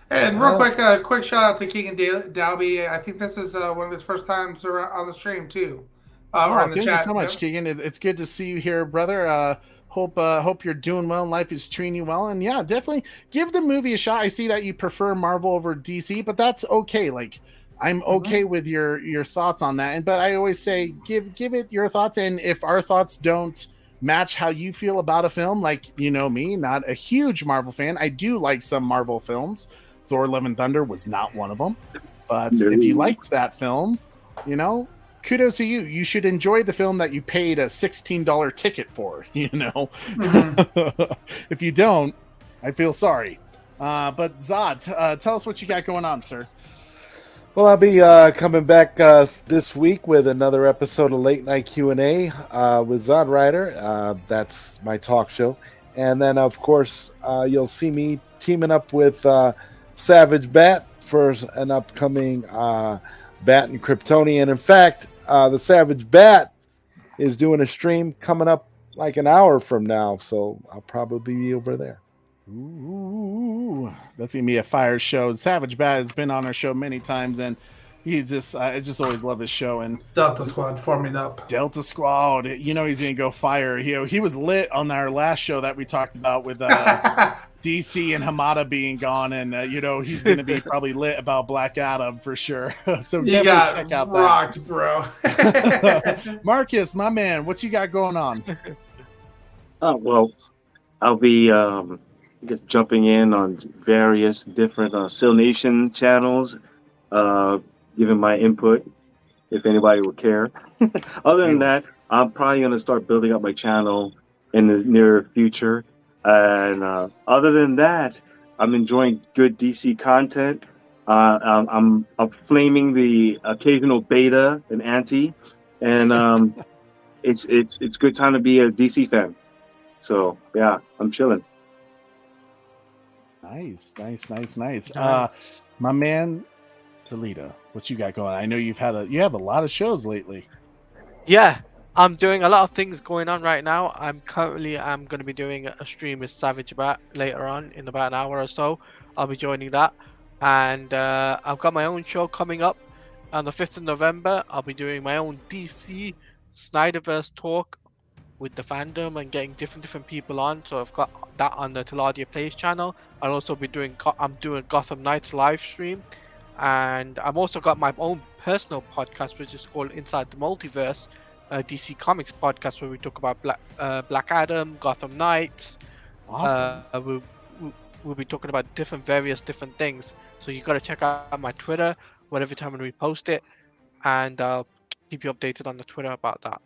And real quick shout out to Keegan Dalby. I think this is one of his first times on the stream too. Thank you so much, Keegan. It's good to see you here, brother. Hope you're doing well and life is treating you well. And yeah, definitely give the movie a shot. I see that you prefer Marvel over DC, but that's okay. Like, I'm okay with your thoughts on that. But I always say give it your thoughts, and if our thoughts don't match how you feel about a film, like, you know me, not a huge Marvel fan. I do like some Marvel films. Thor: Love and Thunder was not one of them. But if you liked that film, you know, kudos to you. You should enjoy the film that you paid a $16 ticket for, you know. If you don't, I feel sorry. But Zod, tell us what you got going on, sir. Well, I'll be coming back this week with another episode of Late Night Q&A with Zod Rider. That's my talk show. And then, of course, you'll see me teaming up with Savage Bat for an upcoming Bat and Kryptonian. In fact, the Savage Bat is doing a stream coming up like an hour from now, so I'll probably be over there. Ooh, that's gonna be a fire show. Savage Bat has been on our show many times, and he's just I just always love his show. And Delta Squad forming up. Delta Squad, you know, he's gonna go fire. He was lit on our last show that we talked about with DC and Hamada being gone, and you know, he's gonna be probably lit about Black Adam for sure. So you got check out rocked, bro. Marcus, my man, what you got going on? Oh well, I'll be just jumping in on various different Still Nation channels, giving my input if anybody would care. Other than that, I'm probably going to start building up my channel in the near future. And other than that, I'm enjoying good DC content. I'm flaming the occasional beta and anti, and it's good time to be a DC fan. So yeah, I'm chilling. Nice. My man Toledo, what you got going on? I know you have a lot of shows lately. Yeah, I'm doing a lot of things going on right now. I'm going to be doing a stream with Savage Bat later on in about an hour or so. I'll be joining that, and I've got my own show coming up on the 5th of November. I'll be doing my own DC Snyderverse talk with the fandom and getting different people on. So I've got that on the Taladia Plays channel. I'll also be doing Gotham Knights live stream, and I've also got my own personal podcast which is called Inside the Multiverse, DC Comics podcast, where we talk about Black Adam, Gotham Knights. Awesome. We'll be talking about various different things. So you got to check out my Twitter whatever time when we post it, and I'll keep you updated on the Twitter about that.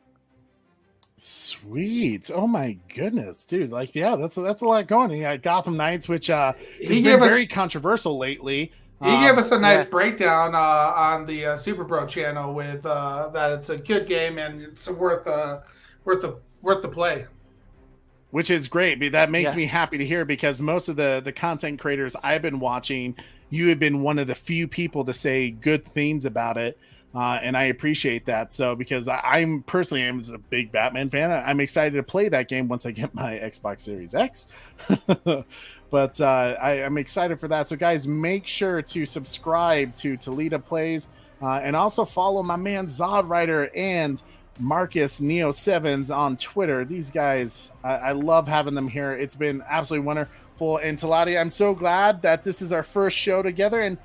Sweet. Oh my goodness, dude. Like, yeah, that's a lot going on. Yeah, Gotham Knights, which has been very controversial lately. He gave us a nice breakdown on the Super Pro channel with that it's a good game and it's worth the play. Which is great. That makes me happy to hear, because most of the content creators I've been watching, you have been one of the few people to say good things about it. And I appreciate that. So, because I'm personally a big Batman fan, I'm excited to play that game once I get my Xbox Series X. But I'm excited for that. So, guys, make sure to subscribe to Toledo Plays, and also follow my man Zod Rider and Marcus Neo Sevens on Twitter. These guys, I love having them here. It's been absolutely wonderful. And Taladia, I'm so glad that this is our first show together. And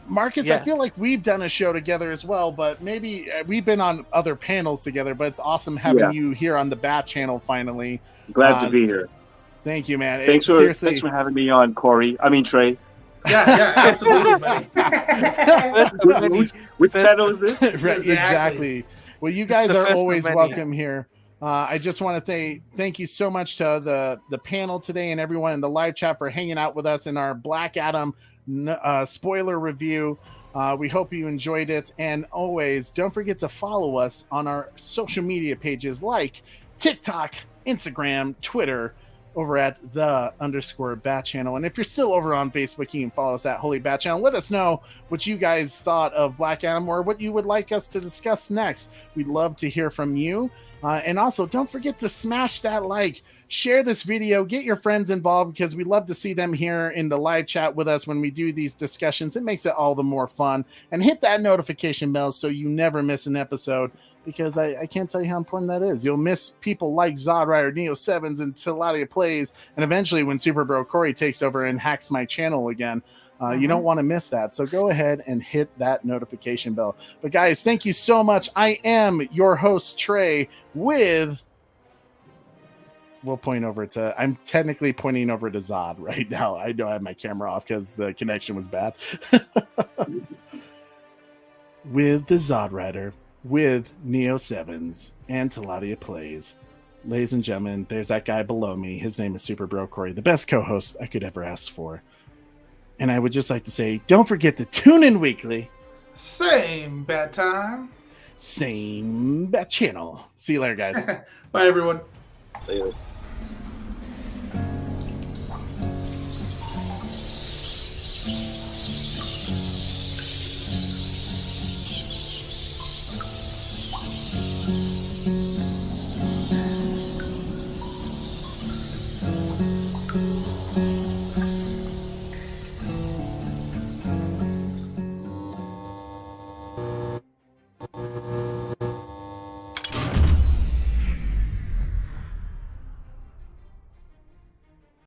Marcus, I feel like we've done a show together as well, but maybe we've been on other panels together, but it's awesome having you here on the Bat channel finally. Glad to be here. Thank you, man. Thanks for having me on, Trey. Yeah, absolutely, buddy. Which channel is this? Right, exactly. Well, you guys are always welcome here. I just want to thank you so much to the panel today and everyone in the live chat for hanging out with us in our Black Adam spoiler review. We hope you enjoyed it, and always don't forget to follow us on our social media pages like TikTok, Instagram, Twitter, over at _Bat channel. And if you're still over on Facebook, you can follow us at Holy Bat channel. Let us know what you guys thought of Black Adam, or what you would like us to discuss next. We'd love to hear from you. And also, don't forget to smash that like. share this video, get your friends involved, because we love to see them here in the live chat with us when we do these discussions. It makes it all the more fun. And hit that notification bell so you never miss an episode, because I can't tell you how important that is. You'll miss people like Zod Rider, Neo Sevens, and Tiladia Plays, and eventually when Super Bro Corey takes over and hacks my channel again. You don't want to miss that. So go ahead and hit that notification bell. But guys, thank you so much. I am your host, Trey, with... We'll point over to... I'm technically pointing over to Zod right now. I know I have my camera off because the connection was bad. With the Zod Rider, with Neo Sevens, and Tiladia Plays. Ladies and gentlemen, there's that guy below me. His name is Super Bro Corey, the best co-host I could ever ask for. And I would just like to say, don't forget to tune in weekly. Same bat time. Same bat channel. See you later, guys. Bye, everyone. Later.